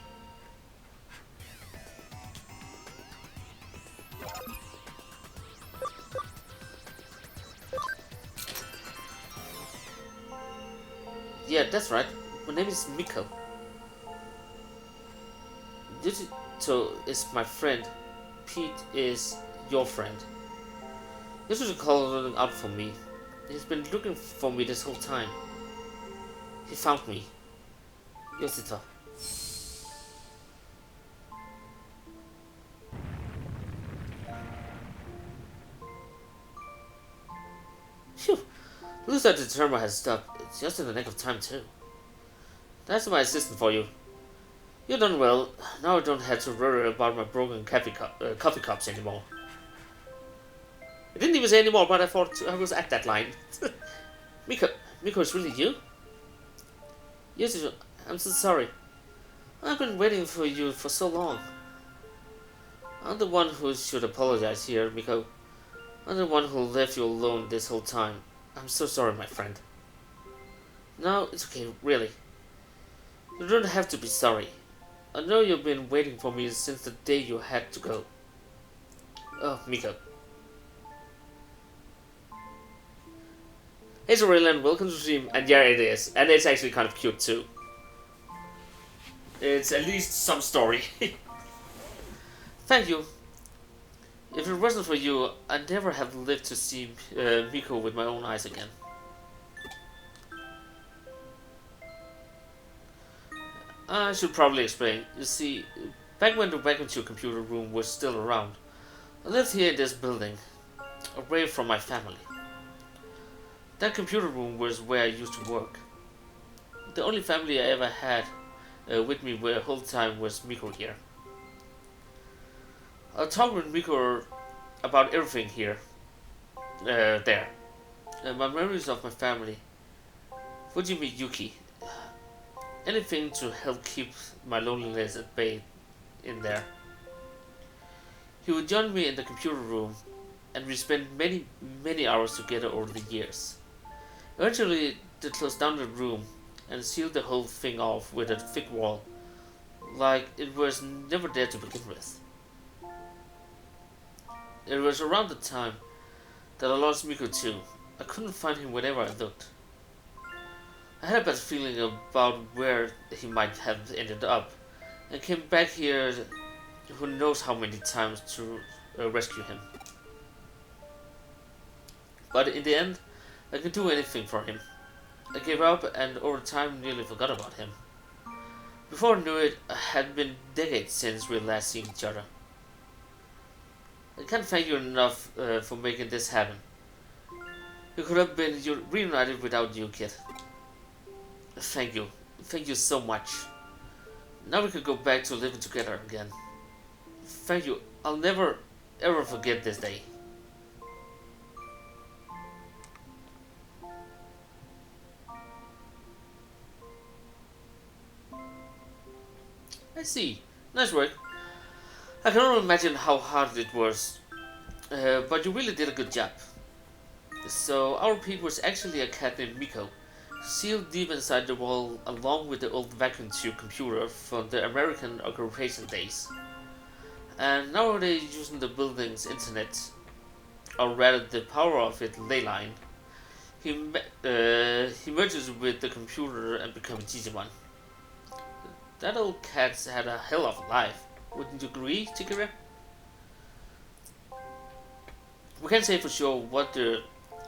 Yeah, that's right. My name is Miko. Yoshito is my friend. Pete is your friend. You should call him out for me. He's been looking for me this whole time. He found me. Yosita. Phew. Looks like the timer has stopped. It's just in the nick of time too. That's my assistant for you. You've done well. Now I don't have to worry about my broken coffee cups anymore. I didn't even say anymore, but I thought I was at that line. Miko, it's really you? Yes, I'm so sorry. I've been waiting for you for so long. I'm the one who should apologize here, Miko. I'm the one who left you alone this whole time. I'm so sorry, my friend. No, it's okay, really. You don't have to be sorry. I know you've been waiting for me since the day you had to go. Oh, Miko. Hey Zorillan, welcome to the stream. And yeah, it is. And it's actually kind of cute too. It's at least some story. Thank you. If it wasn't for you, I'd never have lived to see Miko with my own eyes again. I should probably explain. You see, back when the vacuum tube computer room was still around, I lived here in this building, away from my family. That computer room was where I used to work. The only family I ever had with me the whole time was Miko here. I'll talk with Miko about everything here, there. My memories of my family. Fujimi Yuki. Anything to help keep my loneliness at bay in there. He would join me in the computer room, and we spent many hours together over the years. Eventually, they closed down the room and sealed the whole thing off with a thick wall, like it was never there to begin with. It was around the time that I lost Miko too. I couldn't find him whenever I looked. I had a bad feeling about where he might have ended up, and came back here who knows how many times to rescue him. But in the end, I could do anything for him. I gave up and over time nearly forgot about him. Before I knew it, it had been decades since we last seen each other. I can't thank you enough for making this happen. We could have been reunited without you, kid. Thank you. Thank you so much. Now we can go back to living together again. Thank you. I'll never ever forget this day. I see. Nice work. I can only imagine how hard it was. But you really did a good job. So our pig was actually a cat named Miko, sealed deep inside the wall along with the old vacuum tube computer from the American occupation days. And now they're using the building's internet, or rather the power of it ley line. He merges with the computer and becomes Digimon. That old cat's had a hell of a life. Wouldn't you agree, Chikira? We can't say for sure what the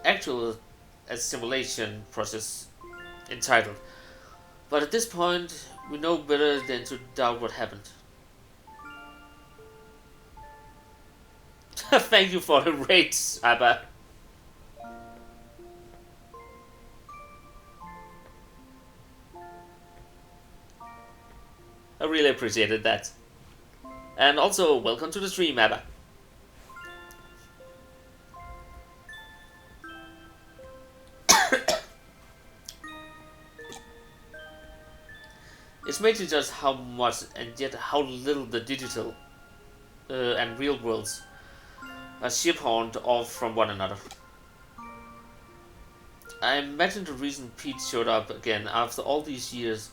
actual assimilation process entitled, but at this point, we know better than to doubt what happened. Thank you for the rates, Abba. I really appreciated that. And also, welcome to the stream, Abba. It's amazing just how much and yet how little the digital and real worlds are ship-horned off from one another. I imagine the reason Pete showed up again after all these years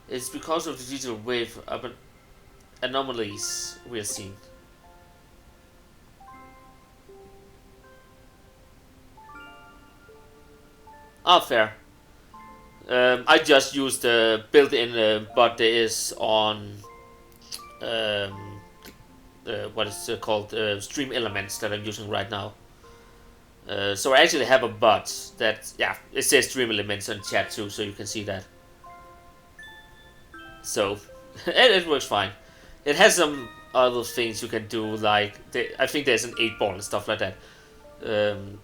is because of the digital wave of anomalies we are seeing. Ah, fair. I just used the built-in bot there is on what is it called, Stream Elements that I'm using right now. So I actually have a bot that, yeah, it says Stream Elements on chat too, so you can see that. So it works fine. It has some other things you can do, like I think there's an 8-ball and stuff like that. Um,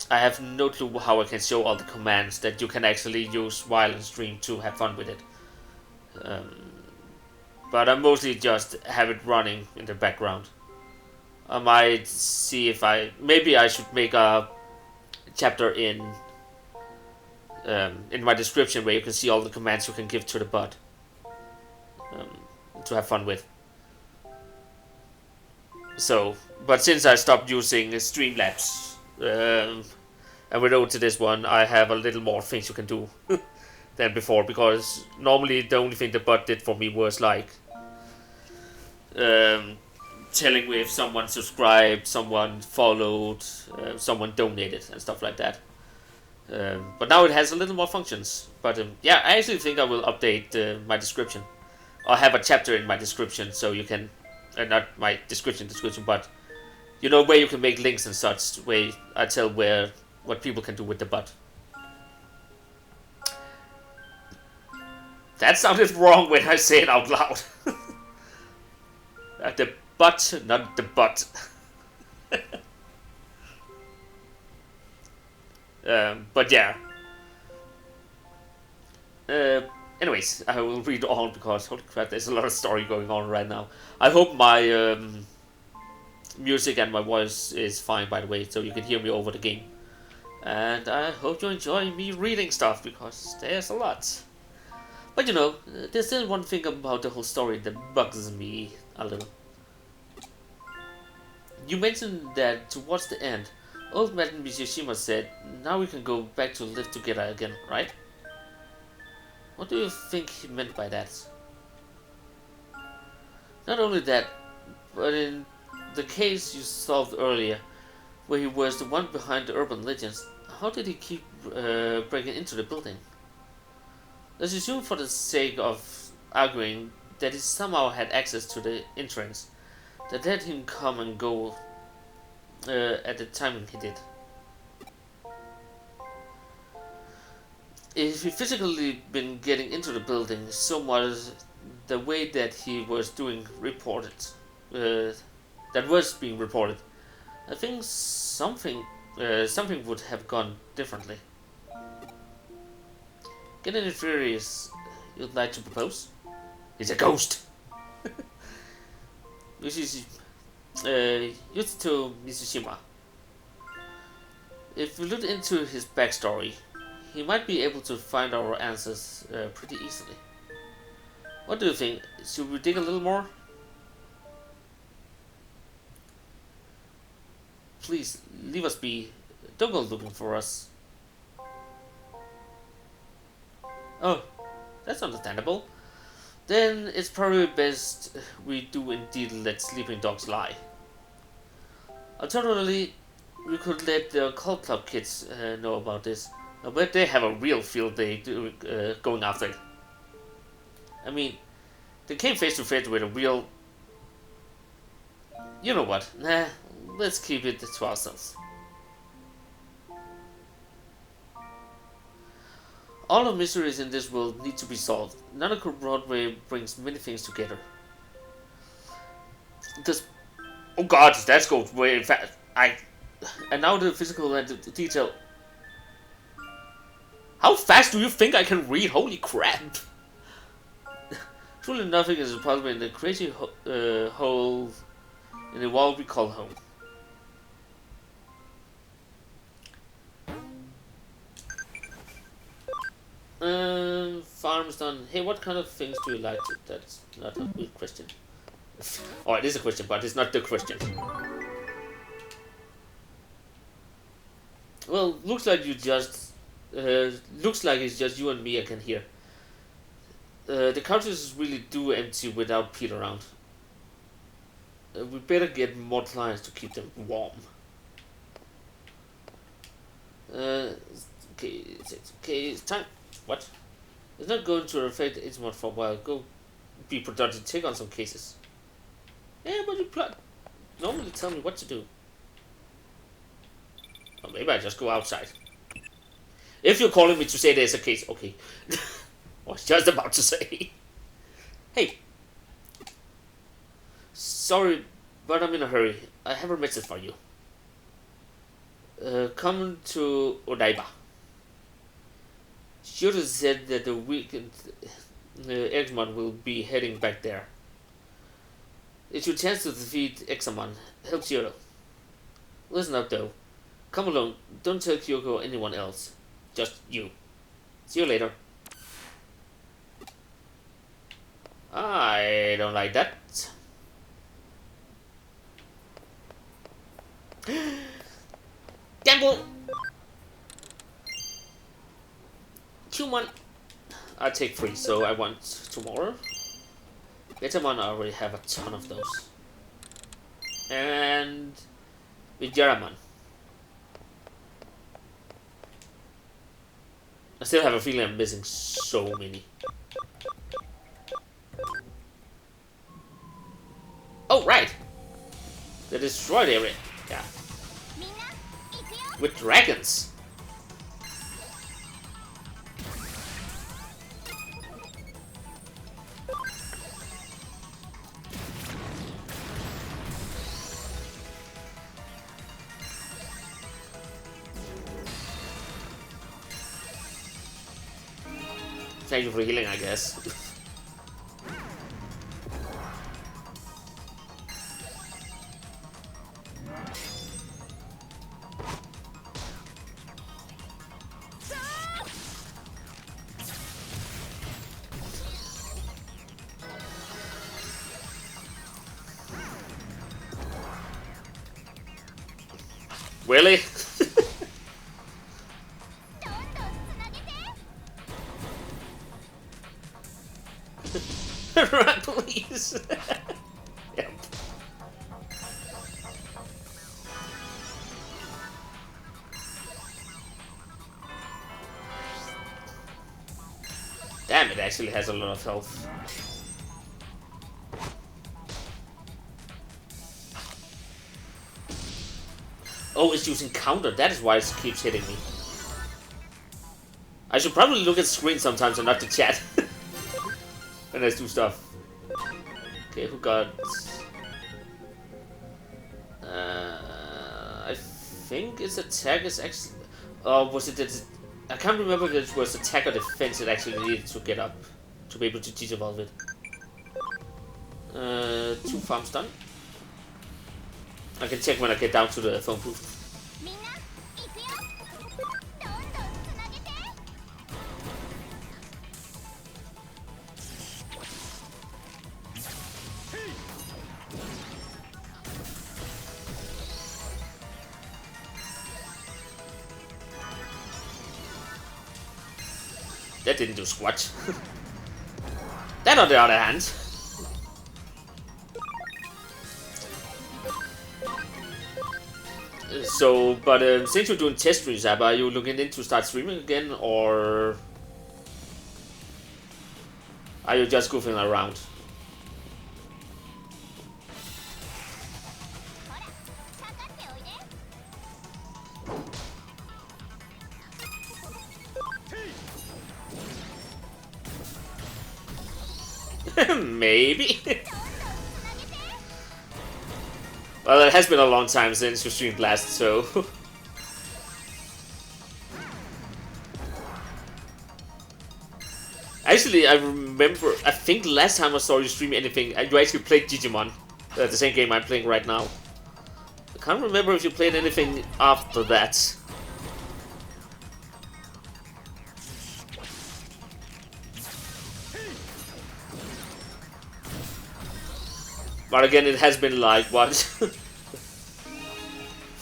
I have no clue how I can show all the commands that you can actually use while in stream to have fun with it. Um, but I mostly just have it running in the background. I might see if maybe I should make a chapter in my description where you can see all the commands you can give to the bot to have fun with. So, but since I stopped using Streamlabs and went over to this one, I have a little more things you can do than before, because normally the only thing the bot did for me was like telling me if someone subscribed, someone followed, someone donated, and stuff like that. But now it has a little more functions. But yeah, I actually think I will update my description. I'll have a chapter in my description, so you can, not my description, but you know, where you can make links and such, where I tell what people can do with the bot. That sounded wrong when I say it out loud. The butt, not the butt. But yeah. Anyways, I will read on because holy crap, there's a lot of story going on right now. I hope my music and my voice is fine, by the way, so you can hear me over the game. And I hope you enjoy me reading stuff, because there's a lot. But you know, there's still one thing about the whole story that bugs me a little. You mentioned that towards the end, old man Mishima said, now we can go back to live together again, right? What do you think he meant by that? Not only that, but in the case you solved earlier, where he was the one behind the urban legends, how did he keep breaking into the building? Let's assume, for the sake of arguing, that he somehow had access to the entrance that let him come and go at the time he did. If he physically been getting into the building so much, the way that he was doing reported, that was being reported, I think something would have gone differently. Get any theories you'd like to propose? He's a ghost. Yutsuto Mitsushima. If we look into his backstory, he might be able to find our answers pretty easily. What do you think? Should we dig a little more? Please, leave us be. Don't go looking for us. Oh, that's understandable. Then it's probably best we do indeed let sleeping dogs lie. Alternatively, we could let the cult club kids know about this. I bet they have a real field day going after it. I mean, they came face to face with a real... You know what? Nah, let's keep it to ourselves. All the mysteries in this world need to be solved. Nanako Broadway brings many things together. This... Oh god, that goes way fast. And now the physical and the detail... How fast do you think I can read? Holy crap! Truly nothing is impossible in the crazy hole in the wall we call home. Farm's done. Hey, what kind of things do you like? That's not a good question. Oh, it is a question, but it's not the question. Well, looks like you just... looks like it's just you and me I can hear. The couches really do empty without Pete around. We better get more clients to keep them warm. Okay, it's time. What? It's not going to affect Edgemont for a while. Go be productive, take on some cases. Yeah, but you normally tell me what to do. Or maybe I just go outside. If you're calling me to say there's a case, okay. I was just about to say. Hey. Sorry, but I'm in a hurry. I have a message for you. Come to Odaiba. Shiro said that the weekend Examon will be heading back there. It's your chance to defeat Examon. Help Shiro. Listen up though. Come along. Don't tell Kyoko or anyone else. Just you. See you later. I don't like that. Gamble! Human. I take 3, so I want 2 more. Betamon, I already have a ton of those. And Vijaramon. I still have a feeling I'm missing so many. Oh, right! The destroyed area. Yeah. With dragons. Thank you for healing, I guess. Really? Run, please. Yep. Damn, it actually has a lot of health. Oh, it's using counter. That is why it keeps hitting me. I should probably look at the screen sometimes and not the chat. When I do stuff. Okay, who got... I think its attack is actually... was it that... I can't remember if it was attack or defense it actually needed to get up. To be able to Digivolve it. 2 farms done. I can check when I get down to the phone booth. That didn't do squat. That on the other hand. So, but since you're doing test streams, Abba, are you looking into start streaming again, or are you just goofing around? Maybe. Well, it has been a long time since you streamed last, so... Actually, I remember, I think last time I saw you stream anything, you actually played Digimon, the same game I'm playing right now. I can't remember if you played anything after that. But again, it has been like, what?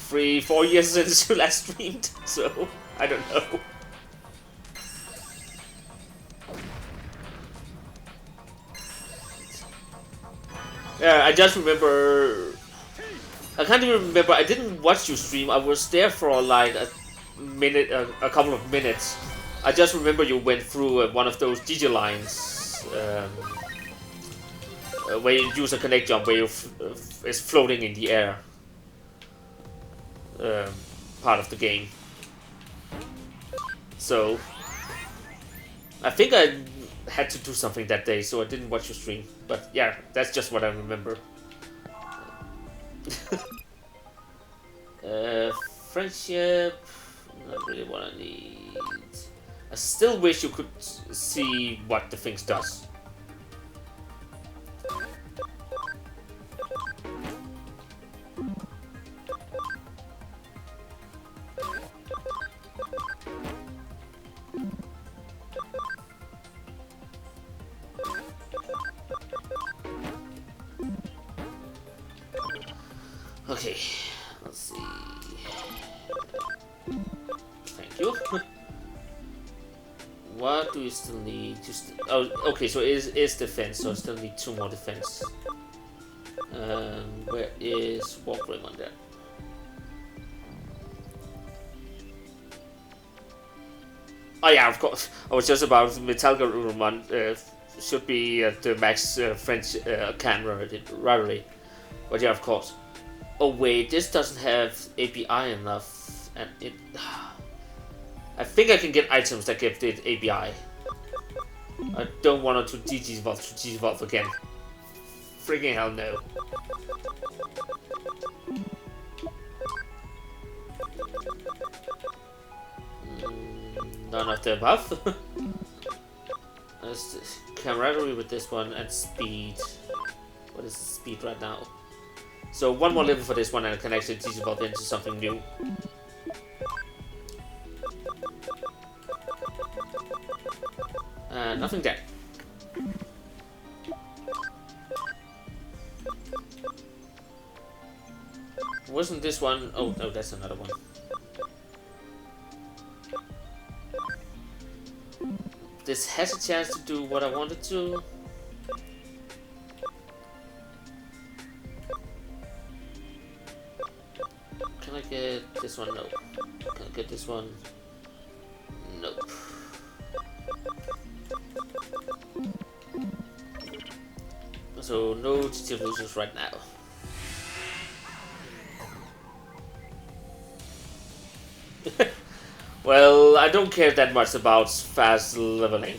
3-4 years since you last streamed, so I don't know. Yeah, I just remember... I can't even remember, I didn't watch you stream, I was there for like a minute, a couple of minutes. I just remember you went through one of those Digilines, where you use a connect jump where you is floating in the air. Part of the game. So I think I had to do something that day, so I didn't watch your stream. But yeah, that's just what I remember. uh, Friendship, not really what I need. I still wish you could see what the things does. Okay, let's see. Thank you. What do we still need? Oh, okay. So it is defense. So I still need 2 more defense. Where is walk ring on that? Oh yeah, of course. I was just about Metallica should be at the max French camera rarely, but yeah, of course. Oh wait, this doesn't have API enough, and it. I think I can get items that give it API. I don't want to Digivolve to Digivolve again. Freaking hell no. None of the above. Camaraderie with this one and speed. What is the speed right now? So 1 more level for this one and I can actually Digivolve into something new. Nothing there. Wasn't this one? Oh no, that's another one. This has a chance to do what I wanted to. Can I get this one? No. Can I get this one? Nope. So no GT losers right now. Well, I don't care that much about fast leveling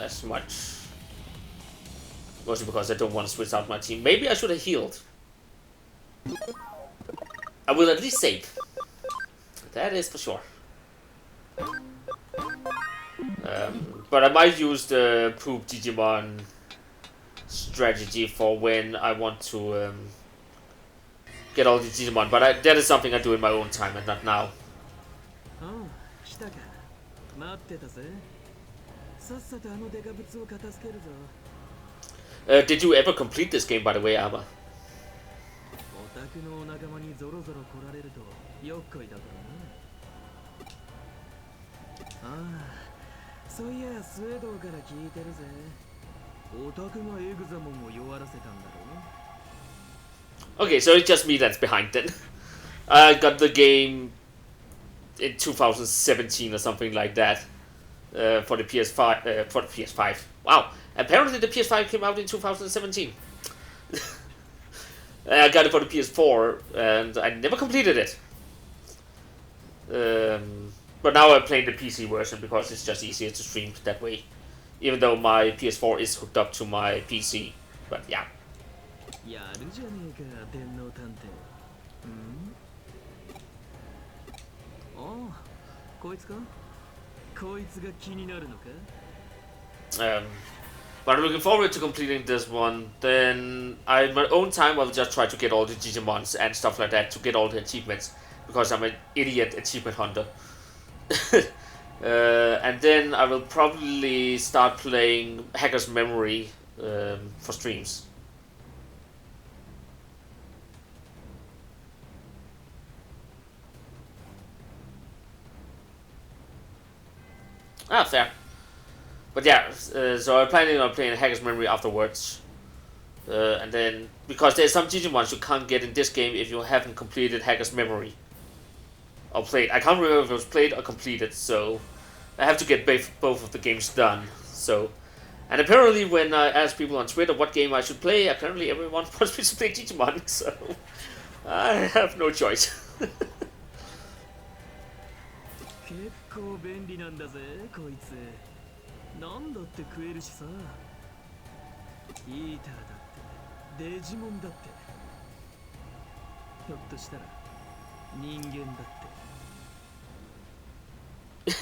as much. Mostly because I don't want to switch out my team. Maybe I should have healed. I will at least save. That is for sure. But I might use the poop Digimon strategy for when I want to get all the Digimon. But that is something I do in my own time and not now. Did you ever complete this game, by the way, Abba? Okay, so it's just me that's behind then. I got the game in 2017 or something like that for the PS5. For the PS5. Wow, apparently the PS5 came out in 2017. I got it for the PS4 and I never completed it. But now I'm playing the PC version because it's just easier to stream that way. Even though my PS4 is hooked up to my PC. But yeah. But I'm looking forward to completing this one. Then, in my own time, I'll just try to get all the Digimons and stuff like that to get all the achievements. Because I'm an idiot achievement hunter. And then I will probably start playing Hacker's Memory for streams. Ah, fair. But yeah, so I'm planning on playing Hacker's Memory afterwards. And then, because there's some Digimons you can't get in this game if you haven't completed Hacker's Memory. Or played. I can't remember if it was played or completed, so I have to get both of the games done. So, and apparently when I asked people on Twitter what game I should play, apparently everyone wants me to play Digimon, so I have no choice. なんだって食えるしさ。イーターだってデジモンだって、ひょっとしたら人間だって。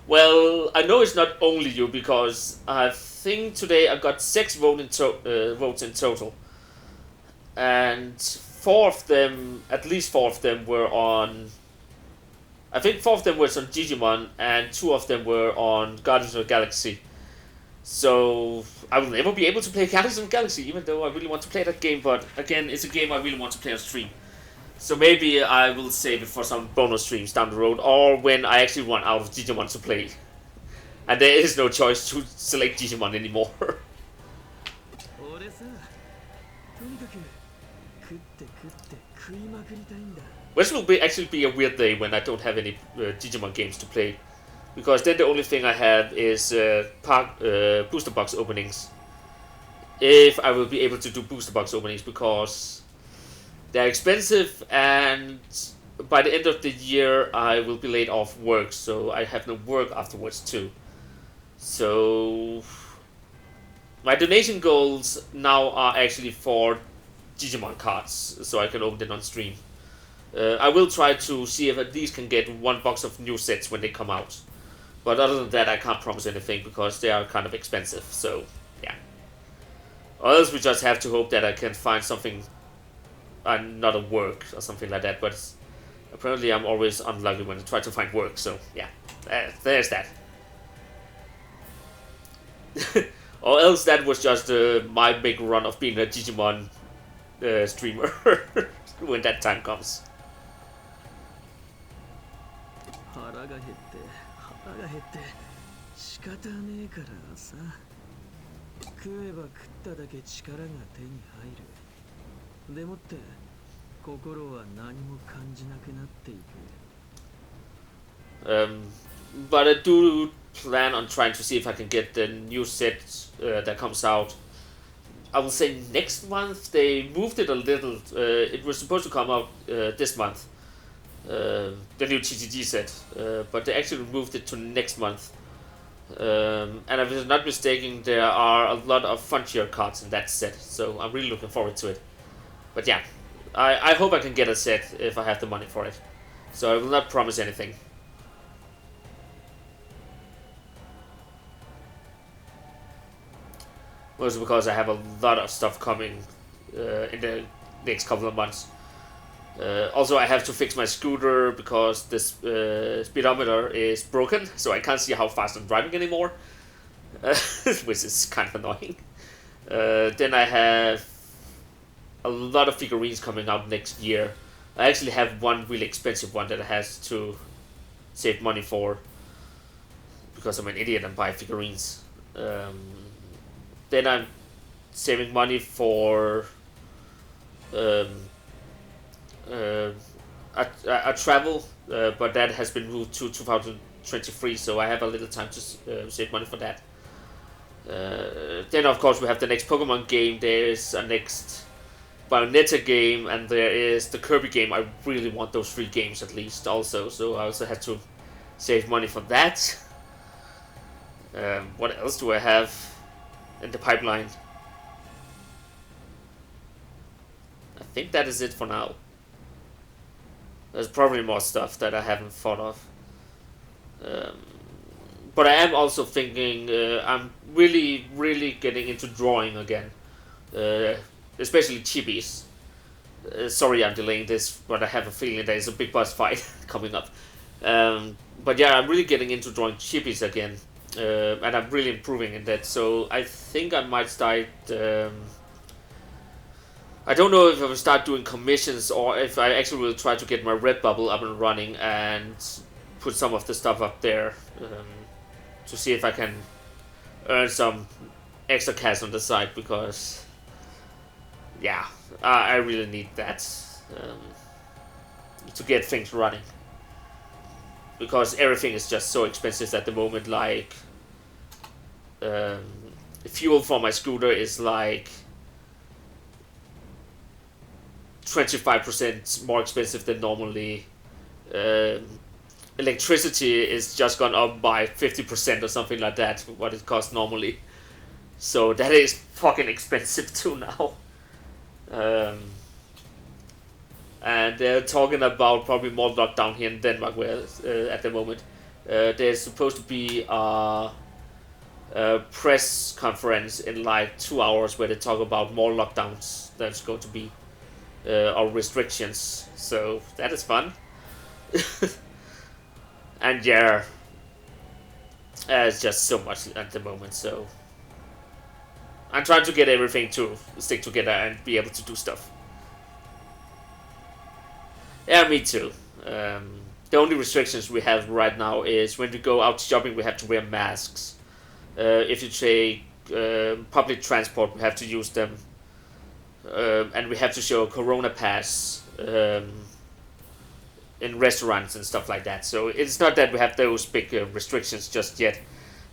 Well, I know it's not only you because I think today I got 6 votes in total, and 4 of them, at least 4 of them, were on. I think 4 of them were on Digimon, and 2 of them were on Guardians of the Galaxy. So I will never be able to play Guardians of the Galaxy, even though I really want to play that game. But again, it's a game I really want to play on stream. So maybe I will save it for some bonus streams down the road, or when I actually run out of Digimon to play. And there is no choice to select Digimon anymore. 俺さ、とにかく食って食って食いまくりたいんだ。 Which will actually be a weird day when I don't have any Digimon games to play. Because then the only thing I have is booster box openings. If I will be able to do booster box openings, because they're expensive, and by the end of the year I will be laid off work, so I have no work afterwards too. So my donation goals now are actually for Digimon cards, so I can open them on stream. I will try to see if at least can get 1 box of new sets when they come out. But other than that, I can't promise anything because they are kind of expensive, so yeah. Or else we just have to hope that I can find something, not a work or something like that, but apparently I'm always unlucky when I try to find work, so yeah. There's that. Or else that was just my big run of being a Digimon streamer when that time comes. 腹が減って腹が減って仕方ねえからさ。食えば食っただけ力が手に入る。でもって心は何も感じなくなっていく。But I do plan on trying to see if I can get the new set that comes out. I will say next month. They moved it a little. It was supposed to come out this month. The new TTG set, but they actually moved it to next month. And if I'm not mistaken, there are a lot of Frontier cards in that set, so I'm really looking forward to it. But yeah, I hope I can get a set if I have the money for it. So I will not promise anything. Mostly because I have a lot of stuff coming in the next couple of months. Also, I have to fix my scooter because the speedometer is broken, so I can't see how fast I'm driving anymore, which is kind of annoying. Then I have a lot of figurines coming out next year. I actually have one really expensive one that I have to save money for because I'm an idiot and buy figurines. Then I'm saving money for a travel, but that has been moved to 2023, so I have a little time to save money for that. Then of course we have the next Pokemon game, there is a next Bayonetta game, and there is the Kirby game. I really want those 3 games at least also, so I also had to save money for that. What else do I have in the pipeline? I think that is it for now. There's probably more stuff that I haven't thought of. But I am also thinking, I'm really getting into drawing again. Especially chibis. Sorry I'm delaying this, but I have a feeling there is a big boss fight coming up. But yeah, I'm really getting into drawing chibis again. And I'm really improving in that, so I think I might start... I don't know if I will start doing commissions or if I actually will try to get my Redbubble up and running and put some of the stuff up there to see if I can earn some extra cash on the side, because yeah, I really need that to get things running, because everything is just so expensive at the moment. Like fuel for my scooter is like 25% more expensive than normally. electricity is just gone up by 50% or something like that, what it costs normally. So that is fucking expensive too now. Um, and they're talking about probably more lockdown here in Denmark, where at the moment there's supposed to be a press conference in like 2 hours where they talk about more lockdowns that's going to be or restrictions. So that is fun. And yeah, it's just so much at the moment. So I'm trying to get everything to stick together and be able to do stuff. Yeah, me too. The only restrictions we have right now is when we go out shopping, we have to wear masks. If you take public transport, we have to use them, and we have to show a Corona pass in restaurants and stuff like that. So it's not that we have those big restrictions just yet,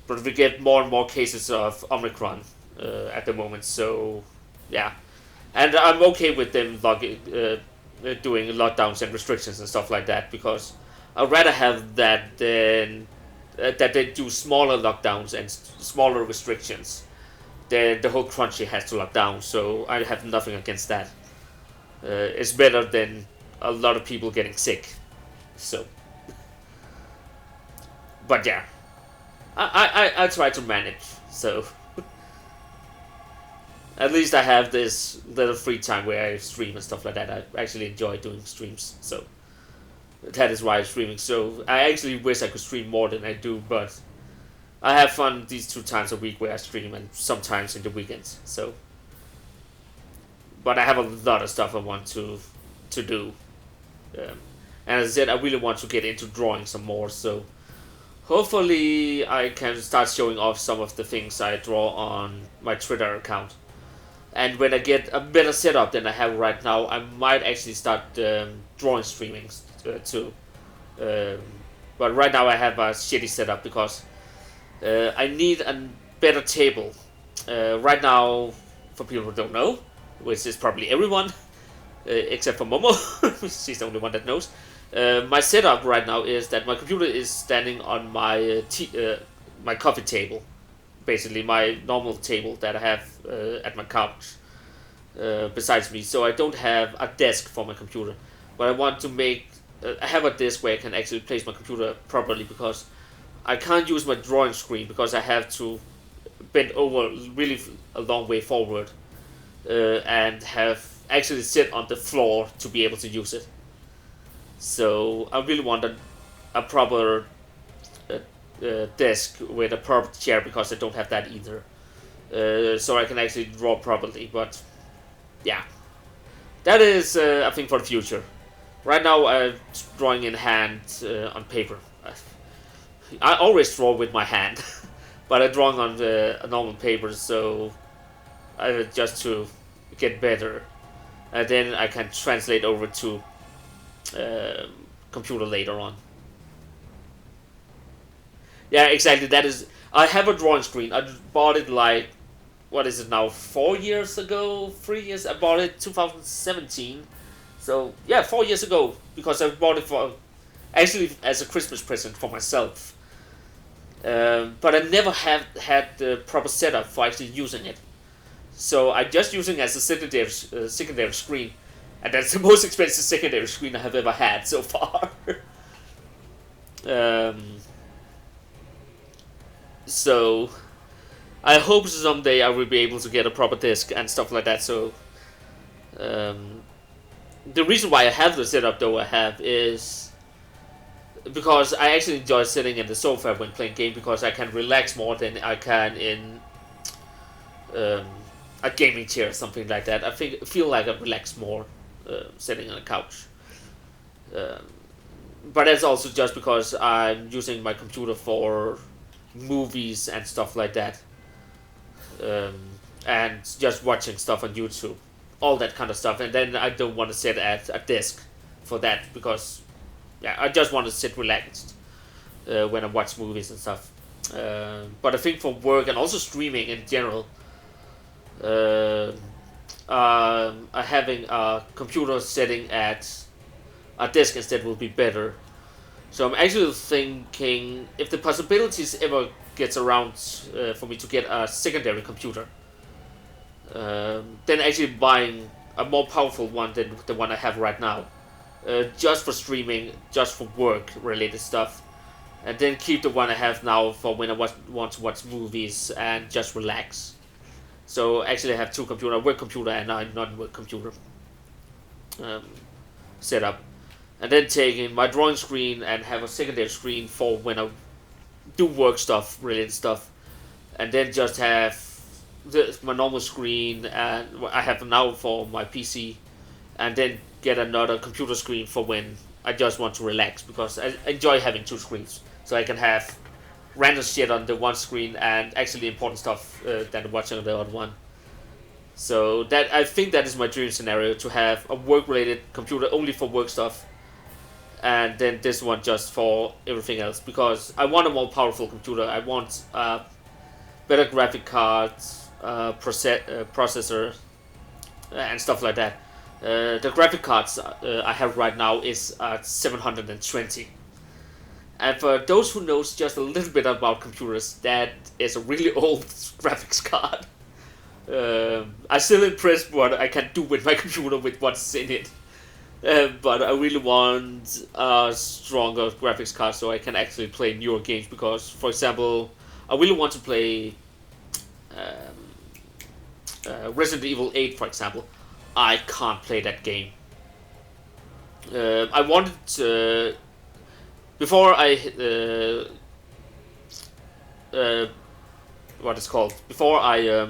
but we get more and more cases of Omicron at the moment. So yeah, and I'm okay with them doing lockdowns and restrictions and stuff like that, because I'd rather have that than that they do smaller lockdowns and smaller restrictions than the whole country has to lock down. So I have nothing against that. It's better than a lot of people getting sick. So, but yeah, I try to manage. So at least I have this little free time where I stream and stuff like that. I actually enjoy doing streams, so that is why I'm streaming. So I actually wish I could stream more than I do, but I have fun these 2 times a week where I stream, and sometimes in the weekends. So, but I have a lot of stuff I want to do, and as I said, I really want to get into drawing some more. So hopefully I can start showing off some of the things I draw on my Twitter account. And when I get a better setup than I have right now, I might actually start drawing streaming too. But right now I have a shitty setup because I need a better table. Right now, for people who don't know, which is probably everyone, except for Momo, she's the only one that knows. My setup right now is that my computer is standing on my my coffee table, basically my normal table that I have at my couch besides me. So I don't have a desk for my computer, but I want to make I have a desk where I can actually place my computer properly, because I can't use my drawing screen because I have to bend over really a long way forward and have actually sit on the floor to be able to use it. So I really want a proper desk with a proper chair, because I don't have that either. So I can actually draw properly. But yeah, that is I think for the future. Right now I'm drawing in hand on paper. I always draw with my hand, but I'm drawing on a normal paper, so just to get better, and then I can translate over to computer later on. Yeah, exactly. That is. I have a drawing screen. I bought it like, what is it now? 4 years ago, 3 years. I bought it 2017. So yeah, 4 years ago, because I bought it for actually as a Christmas present for myself. But I never have had the proper setup for actually using it. So I'm just using it as a secondary screen, and that's the most expensive secondary screen I have ever had so far. So I hope someday I will be able to get a proper desk and stuff like that. So the reason why I have the setup though I have is because I actually enjoy sitting in the sofa when playing game, because I can relax more than I can in a gaming chair or something like that. I feel like I relax more sitting on a couch. But that's also just because I'm using my computer for movies and stuff like that, and just watching stuff on YouTube, all that kind of stuff. And then I don't want to sit at a desk for that, because yeah, I just want to sit relaxed when I watch movies and stuff. But I think for work and also streaming in general, having a computer sitting at a desk instead will be better. So I'm actually thinking if the possibilities ever gets around for me to get a secondary computer, then actually buying a more powerful one than the one I have right now, just for streaming, just for work related stuff, and then keep the one I have now for when I want to watch movies and just relax. So actually I have two computers, a work computer and a non-work computer um, set up. And then taking my drawing screen and have a secondary screen for when I do work stuff, related stuff. And then just have my normal screen and what I have now for my PC. And then get another computer screen for when I just want to relax, because I enjoy having two screens. So I can have random shit on the one screen and actually important stuff than watching on the other one. So that I think that is my dream scenario, to have a work-related computer only for work stuff, and then this one just for everything else. Because I want a more powerful computer. I want better graphic cards, processor, and stuff like that. The graphic cards I have right now is 720. And for those who knows just a little bit about computers, that is a really old graphics card. I'm still impressed what I can do with my computer with what's in it. But I really want a stronger graphics card so I can actually play newer games. Because, for example, I really want to play Resident Evil 8, for example. I can't play that game. I wanted to, before I what is called before I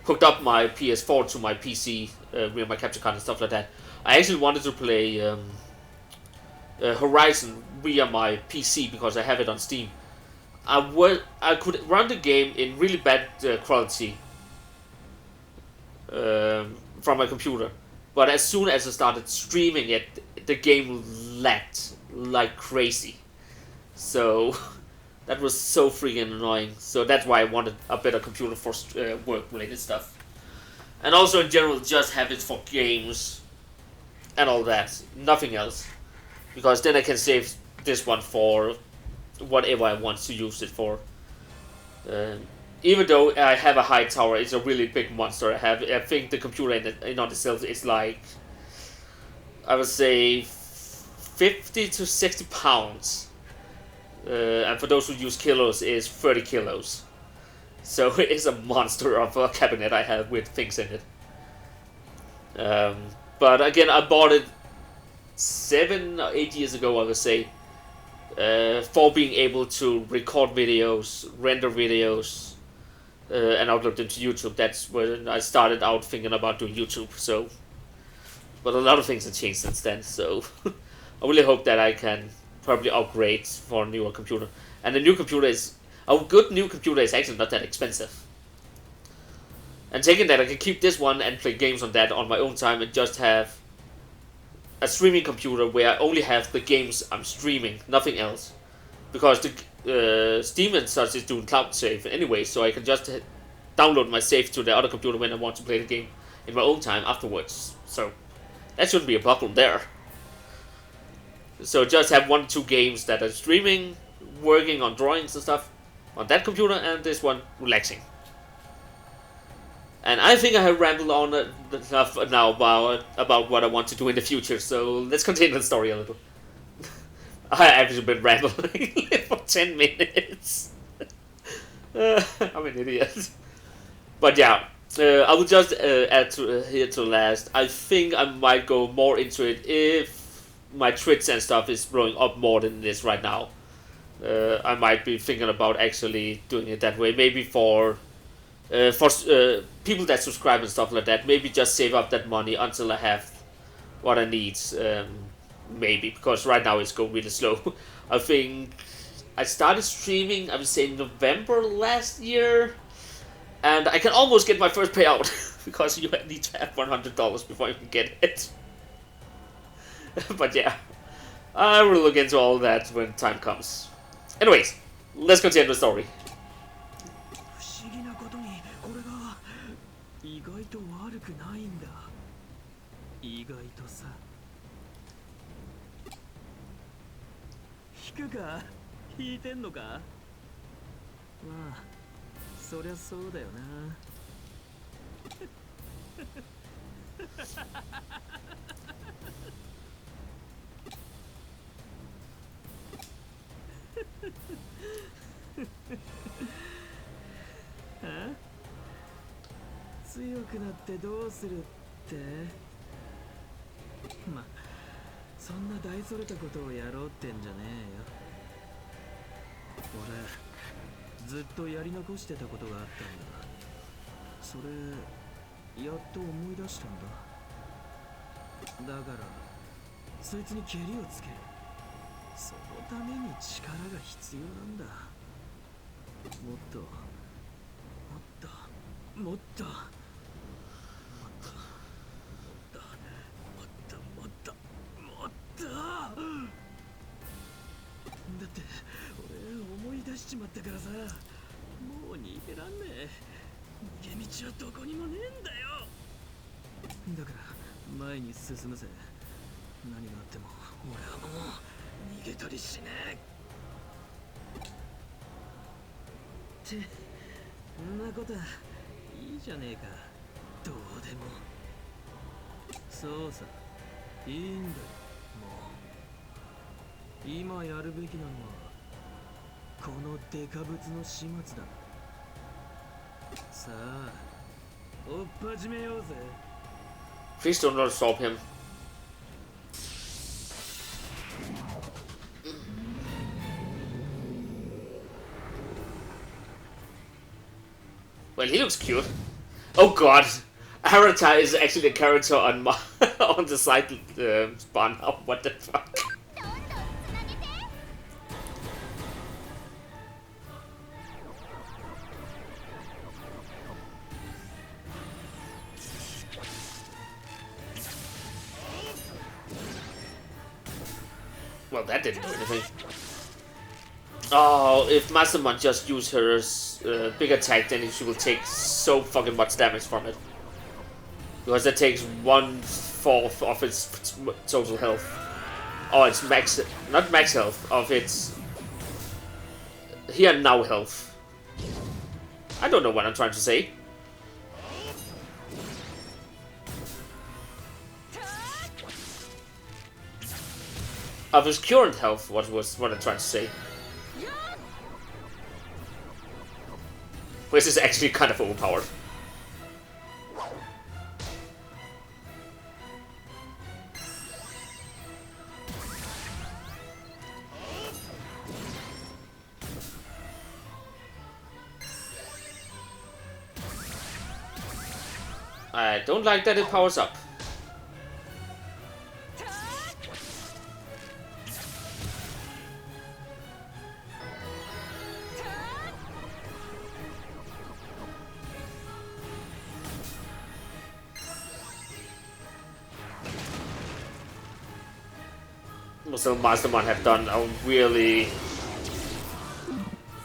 hooked up my PS4 to my PC with my capture card and stuff like that. I actually wanted to play Horizon via my PC because I have it on Steam. I could run the game in really bad quality from my computer, but as soon as I started streaming it, the game lagged like crazy. So that was so freaking annoying. So that's why I wanted a better computer for work-related stuff, and also in general just have it for games and all that, nothing else, because then I can save this one for whatever I want to use it for. Even though I have a high tower, it's a really big monster. I think the computer in on itself is like, I would say, 50 to 60 pounds. And for those who use kilos, is 30 kilos. So it is a monster of a cabinet I have with things in it. But again, I bought it 7 or 8 years ago, I would say, for being able to record videos, render videos, and upload them to YouTube. That's when I started out thinking about doing YouTube. So, but a lot of things have changed since then. So, I really hope that I can probably upgrade for a newer computer. And a good new computer is actually not that expensive. And taking that, I can keep this one and play games on that on my own time, and just have a streaming computer where I only have the games I'm streaming, nothing else. Because the Steam and such is doing cloud save anyway, so I can just download my save to the other computer when I want to play the game in my own time afterwards. So that shouldn't be a problem there. So just have 1-2 games that are streaming, working on drawings and stuff on that computer, and this one relaxing. And I think I have rambled on enough now about what I want to do in the future, so let's continue the story a little. I actually been rambling for 10 minutes. I'm an idiot. But yeah, I will just add to here to last. I think I might go more into it if my Twitch and stuff is blowing up more than this right now. I might be thinking about actually doing it that way. Maybe for people that subscribe and stuff like that. Maybe just save up that money until I have what I need. Maybe, because right now it's going really slow. I think I started streaming, I would say, November last year, and I can almost get my first payout because you need to have $100 before you can get it. But yeah, I will look into all that when time comes. Anyways, let's continue the story. 不思議なことにこれが意外と悪くないんだ。意外とさ。くか？引いてんのか？まあそりゃそうだよな。強くなってどうするって？ま、そんな大それたことをやろうってんじゃねえよ。俺ずっとやり残してたことがあったんだ。それやっと思い出したんだ。だからそいつにケリをつける。そのために力が必要なんだ。もっともっともっともっともっともっともっと。だって俺思い出しちまったからさ、もう逃げらんねえ。逃げ道はどこにもねえんだよ。だから前に進むぜ。何があっても俺はもう逃げたりしねえ。ってんなことはいいじゃねえか。どうでも。そうさ、いいんだよ。もう今やるべきなのはこのデカブツの始末だ。さあ追っ始めようぜ。 Please do not stop him. Well, he looks cute. Oh god, Arata is actually a character on my on the side spawn. Oh, what the fuck? Well, that didn't do anything. Oh, if Masamon just used her big attack, then she will take so fucking much damage from it. Because that takes 1/4 of its total health. Oh, it's max, not max health, of its here now health. I don't know what I'm trying to say. Of his current health, what was what I'm trying to say. Which is actually kind of overpowered. I don't like that it powers up. So Masterman have done a really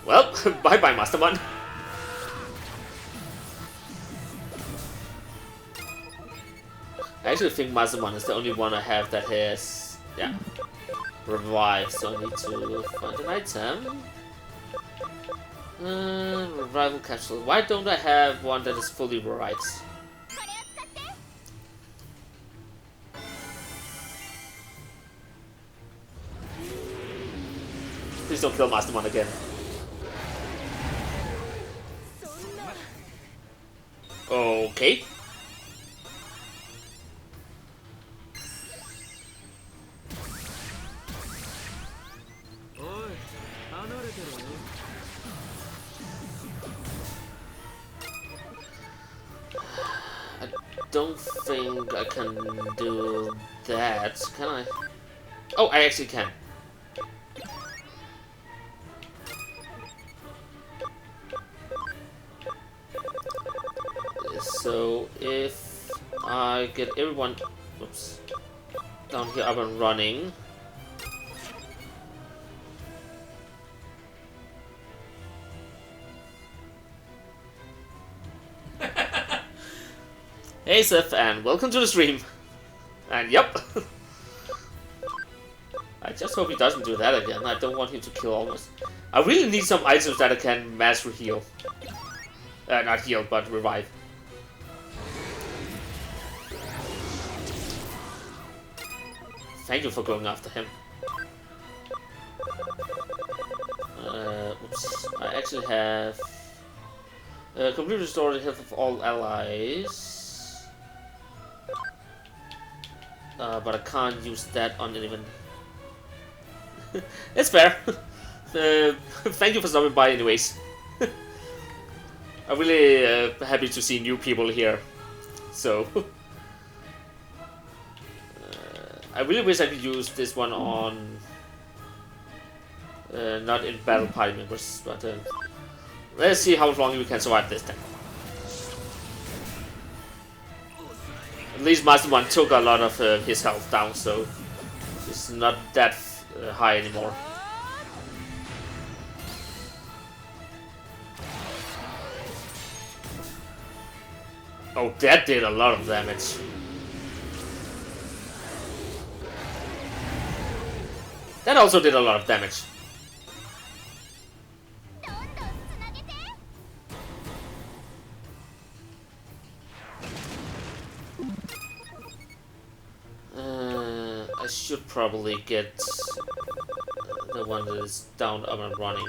well. Bye bye, Masterman. I actually think Masterman is the only one I have that has, yeah, revive. So I need to find an item. Revival capsule. Why don't I have one that is fully revived? Please don't kill Masterman again. Okay. I don't think I can do that. Can I? Oh, I actually can. So if I get everyone, oops, down here up and running. Hey Seth, and welcome to the stream. And yep, I I just hope he doesn't do that again. I don't want him to kill all of us. I really need some items that I can master heal. Not heal, but revive. Thank you for going after him. Oops. I actually have... complete restore the health of all allies. But I can't use that on anyone. It's fair. Thank you for stopping by anyways. I'm really happy to see new people here. So... I really wish I could use this one on... not in battle party members, but let's see how long we can survive this time. At least Master One took a lot of his health down, so it's not that high anymore. Oh, that did a lot of damage. That also did a lot of damage. I should probably get the one that is down, up and running.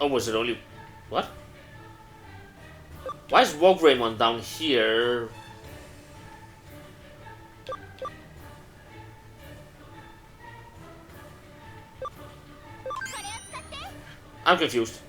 Oh, was it only... What? Why is Walgreymon down here? I'm confused.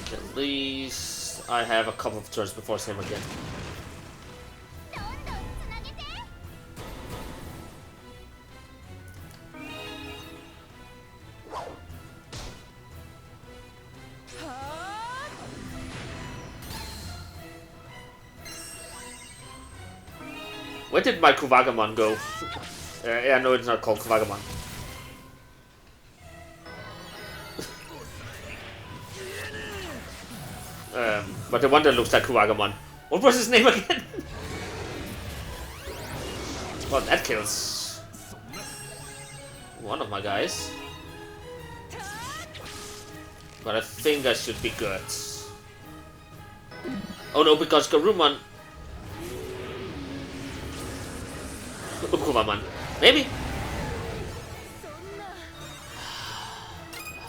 At least I have a couple of turns before same again. Where did my Kuwagamon go? Yeah, no, it's not called Kuwagamon. But the one that looks like Kuwagamon. What was his name again? Well, that kills one of my guys. But I think I should be good. Oh no, because Garurumon... Ukumaman. Maybe?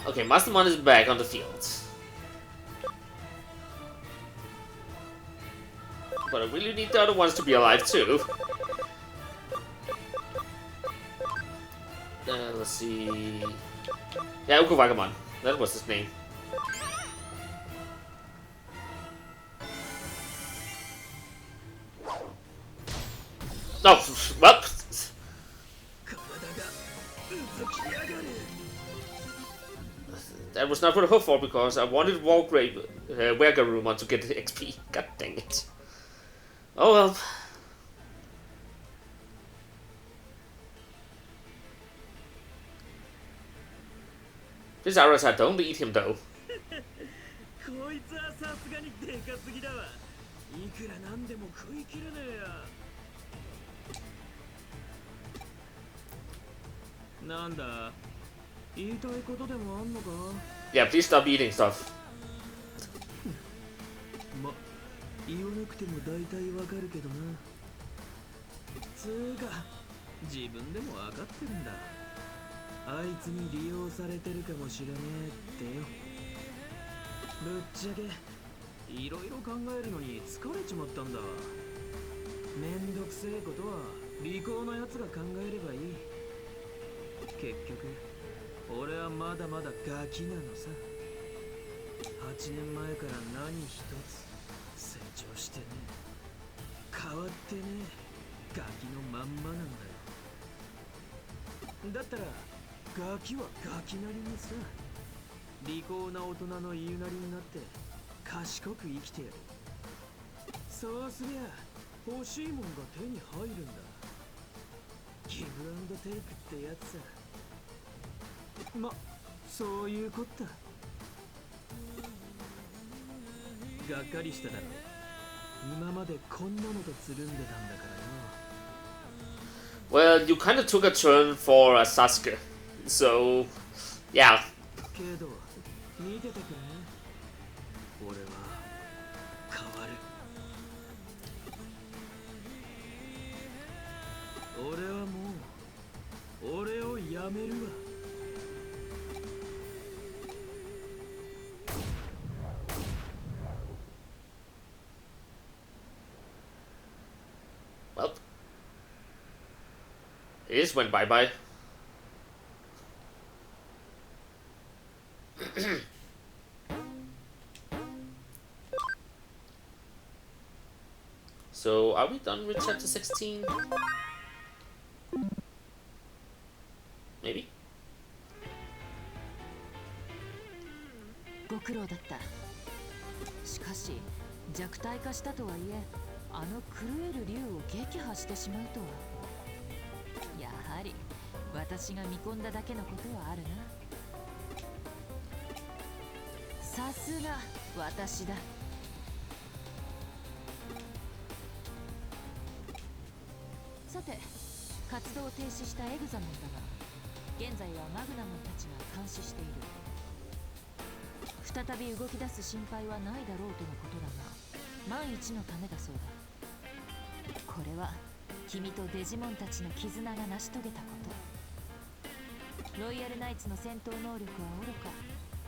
Okay, Mastermon is back on the field. But I really need the other ones to be alive too. Let's see... Yeah, Ukuwagamon. That was his name. Oh, well... That was not what I hoped for, because I wanted Garurumon to get the XP. God dang it. Oh well. This Arasat, don't eat him though. Yeah, please stop eating stuff. 言わなくても大体わかるけどな。つうか、自分でもわかってるんだ。あいつに利用されてるかもしれねえってよ。ぶっちゃけ、いろいろ考えるのに疲れちまったんだ。めんどくせえことは利口な奴が考えればいい。結局、俺はまだまだガキなのさ。8年前から何一つ。 成長してね変わってねガキのまんまなんだよだったらガキはガキなりにさ利口な大人の言うなりになって賢く生きてやるそうすりゃ欲しいもんが手に入るんだ。ギブアンドテイクってやつさ。ま、そういうこった。がっかりしただろう。今までこんなのとつるんでたんだからよ。 Well, you kind of took a turn for a Sasuke, so yeah. けど見ててくれ。俺は変わる。俺はもう俺をやめるわ。Well, it just went bye-bye. So, are we done with chapter 16? Maybe? ご苦労だった。しかし弱体化したとはいえ、あの狂える竜を撃破してしまうとは。やはり私が見込んだだけのことはあるな。さすが私だ。さて、活動を停止したエグザモンだが、現在はマグナモンたちが監視している。再び動き出す心配はないだろうとのことだが、万一のためだそうだ。これは君とデジモンたちの絆が成し遂げたこと。ロイヤルナイツの戦闘能力はおろか、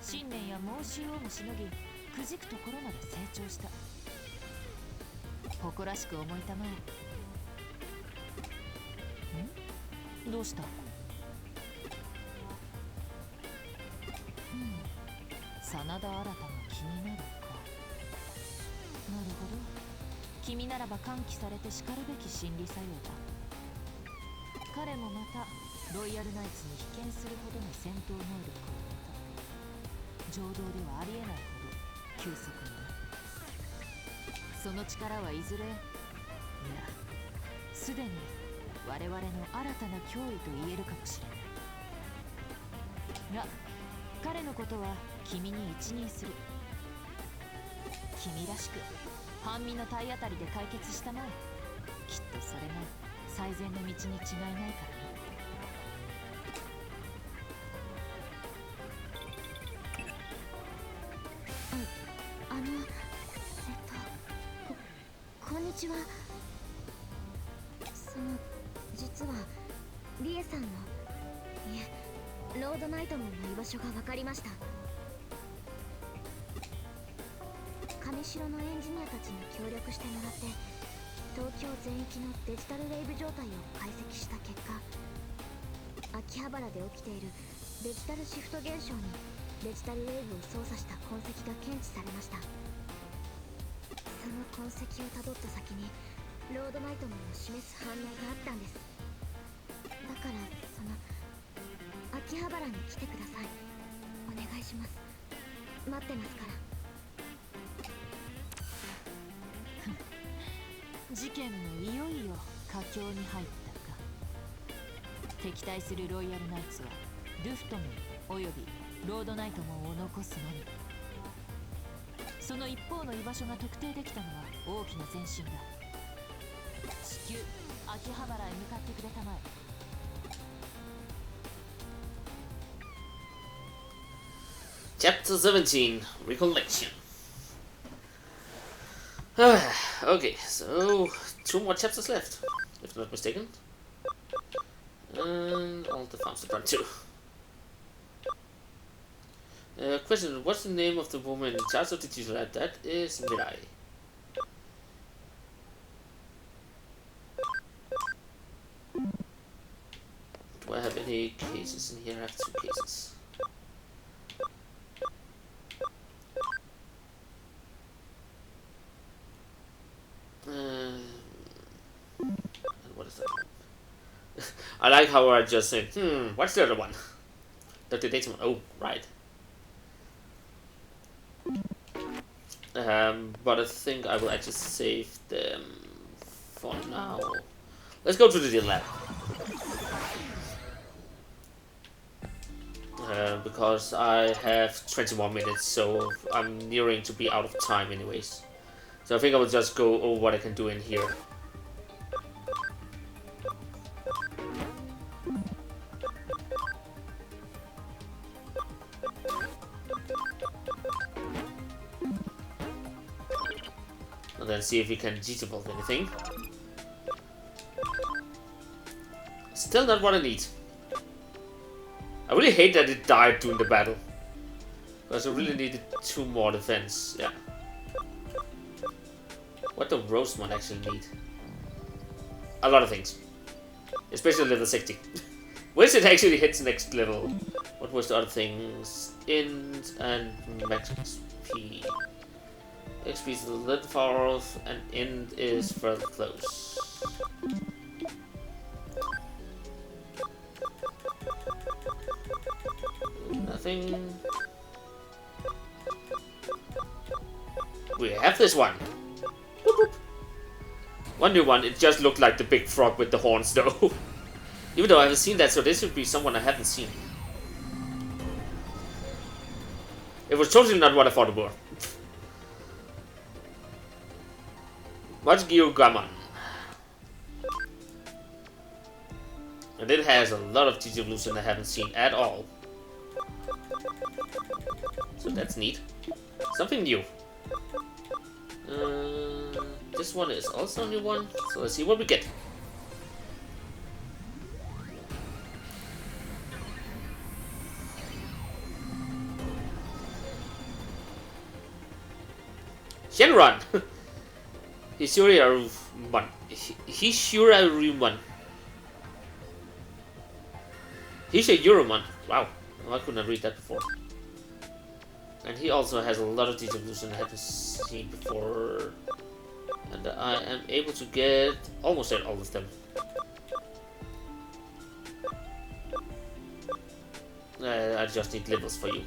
信念や猛襲をもしのぎ、くじくところまで成長した。誇らしく思いたまえ。ん？どうした？真田新が気になるか。なるほど。君ならば喚起されてしかるべき心理作用だ。彼もまたロイヤルナイツに被験するほどの戦闘能力を得た。情動ではありえないほど急速にな。その力はいずれ、いや、すでに我々の新たな脅威と言えるかもしれない。が、彼のことは君に一任する。君らしく半身の体当たりで解決したまえ。きっとそれが最善の道に違いないからね。こんにちは。実はリエさんの、いえ、ロードナイトモンの居場所が分かりました。上城のエンジニアたちに協力してもらって、東京全域のデジタルウェーブ状態を解析した結果、秋葉原で起きているデジタルシフト現象にデジタルウェーブを操作した痕跡が検知されました。その痕跡をたどった先にロードナイトモンの示す反応があったんです。だから秋葉原に来てください。お願いします。待ってますから。事件もいよいよ佳境に入ったか。敵対するロイヤルナイツはルフトモンおよびロードナイトモンを残すのみ。その一方の居場所が特定できたのは大きな前進だ。至急秋葉原へ向かってくれたまえ。Chapter 17, Recollection. Okay, so 2 more chapters left, if not mistaken. And all the farms are done too. Question, what's the name of the woman in charge of the digital lab? That is Mirai. Do I have any cases in here? I have 2 cases. And what is that one? I like how I just said, what's the other one? Dr. Data one. Oh, right. But I think I will actually save them for now. Let's go to the lab. Because I have 20 more minutes, so I'm nearing to be out of time anyways. So I think I will just go over what I can do in here. And then see if we can devolve anything. Still not what I need. I really hate that it died during the battle. Because I really needed 2 more defense. Yeah. What does Rosemon actually need? A lot of things. Especially level 60. Once it actually hits next level. What was the other things? Int and max XP. XP is a little far off and int is further close. Nothing. We have this one. Whoop, whoop. One new one, it just looked like the big frog with the horns though. Even though I haven't seen that, so this should be someone I haven't seen. It was totally not what I thought it were. What's Gyugamon? And it has a lot of Digimon I haven't seen at all. So that's neat. Something new. This one is also a new one. So let's see what we get. Shenron! Hishuraruman. Hishuraruman. Hishuraruman. Wow. I could not read that before. And he also has a lot of Digimon I haven't seen before. And I am able to get almost all of them. I just need levels for you.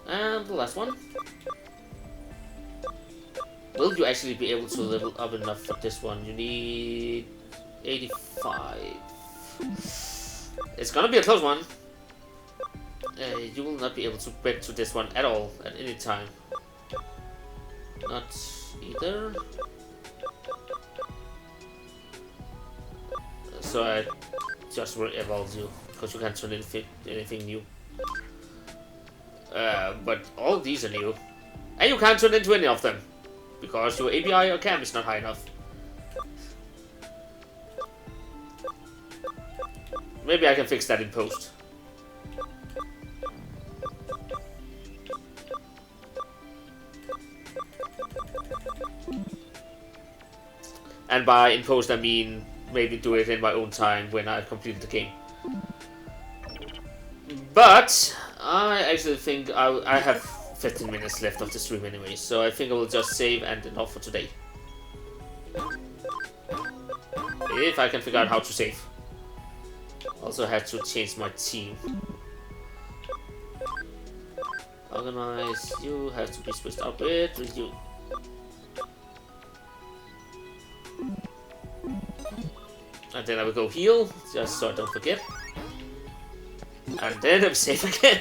And the last one. Will you actually be able to level up enough for this one? You need 85. It's gonna be a close one. You will not be able to bet to this one at all at any time. Not either. So I just will evolve you because you can't turn anything new. But all these are new, and you can't turn into any of them because your API or cam is not high enough. Maybe I can fix that in post. And by in post I mean maybe do it in my own time when I completed the game. But I actually think I have 15 minutes left of the stream anyway, so I think I will just save and end off for today. If I can figure out how to save. Also had to change my team. Organize, you have to be switched out with you. And then I will go heal, just so I don't forget. And then I'm safe again.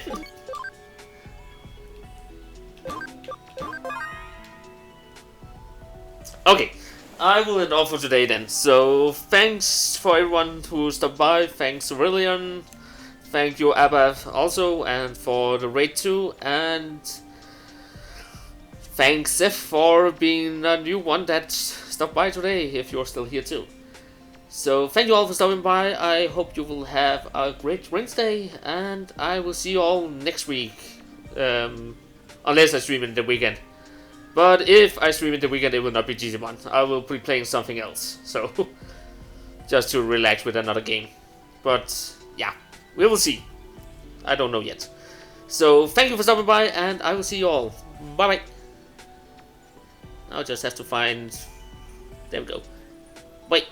Okay, I will end off for today then. So thanks for everyone who stopped by. Thanks Aurelian. Thank you Abath also, and for the raid too. And thanks Seth for being a new one that stopped by today, if you're still here too. So thank you all for stopping by. I hope you will have a great Wednesday, and I will see you all next week. Unless I stream in the weekend. But if I stream in the weekend, it will not be Digimon. I will be playing something else. So just to relax with another game. But yeah, we will see. I don't know yet. So thank you for stopping by, and I will see you all. Bye bye. I'll just have to find. There we go. Bye.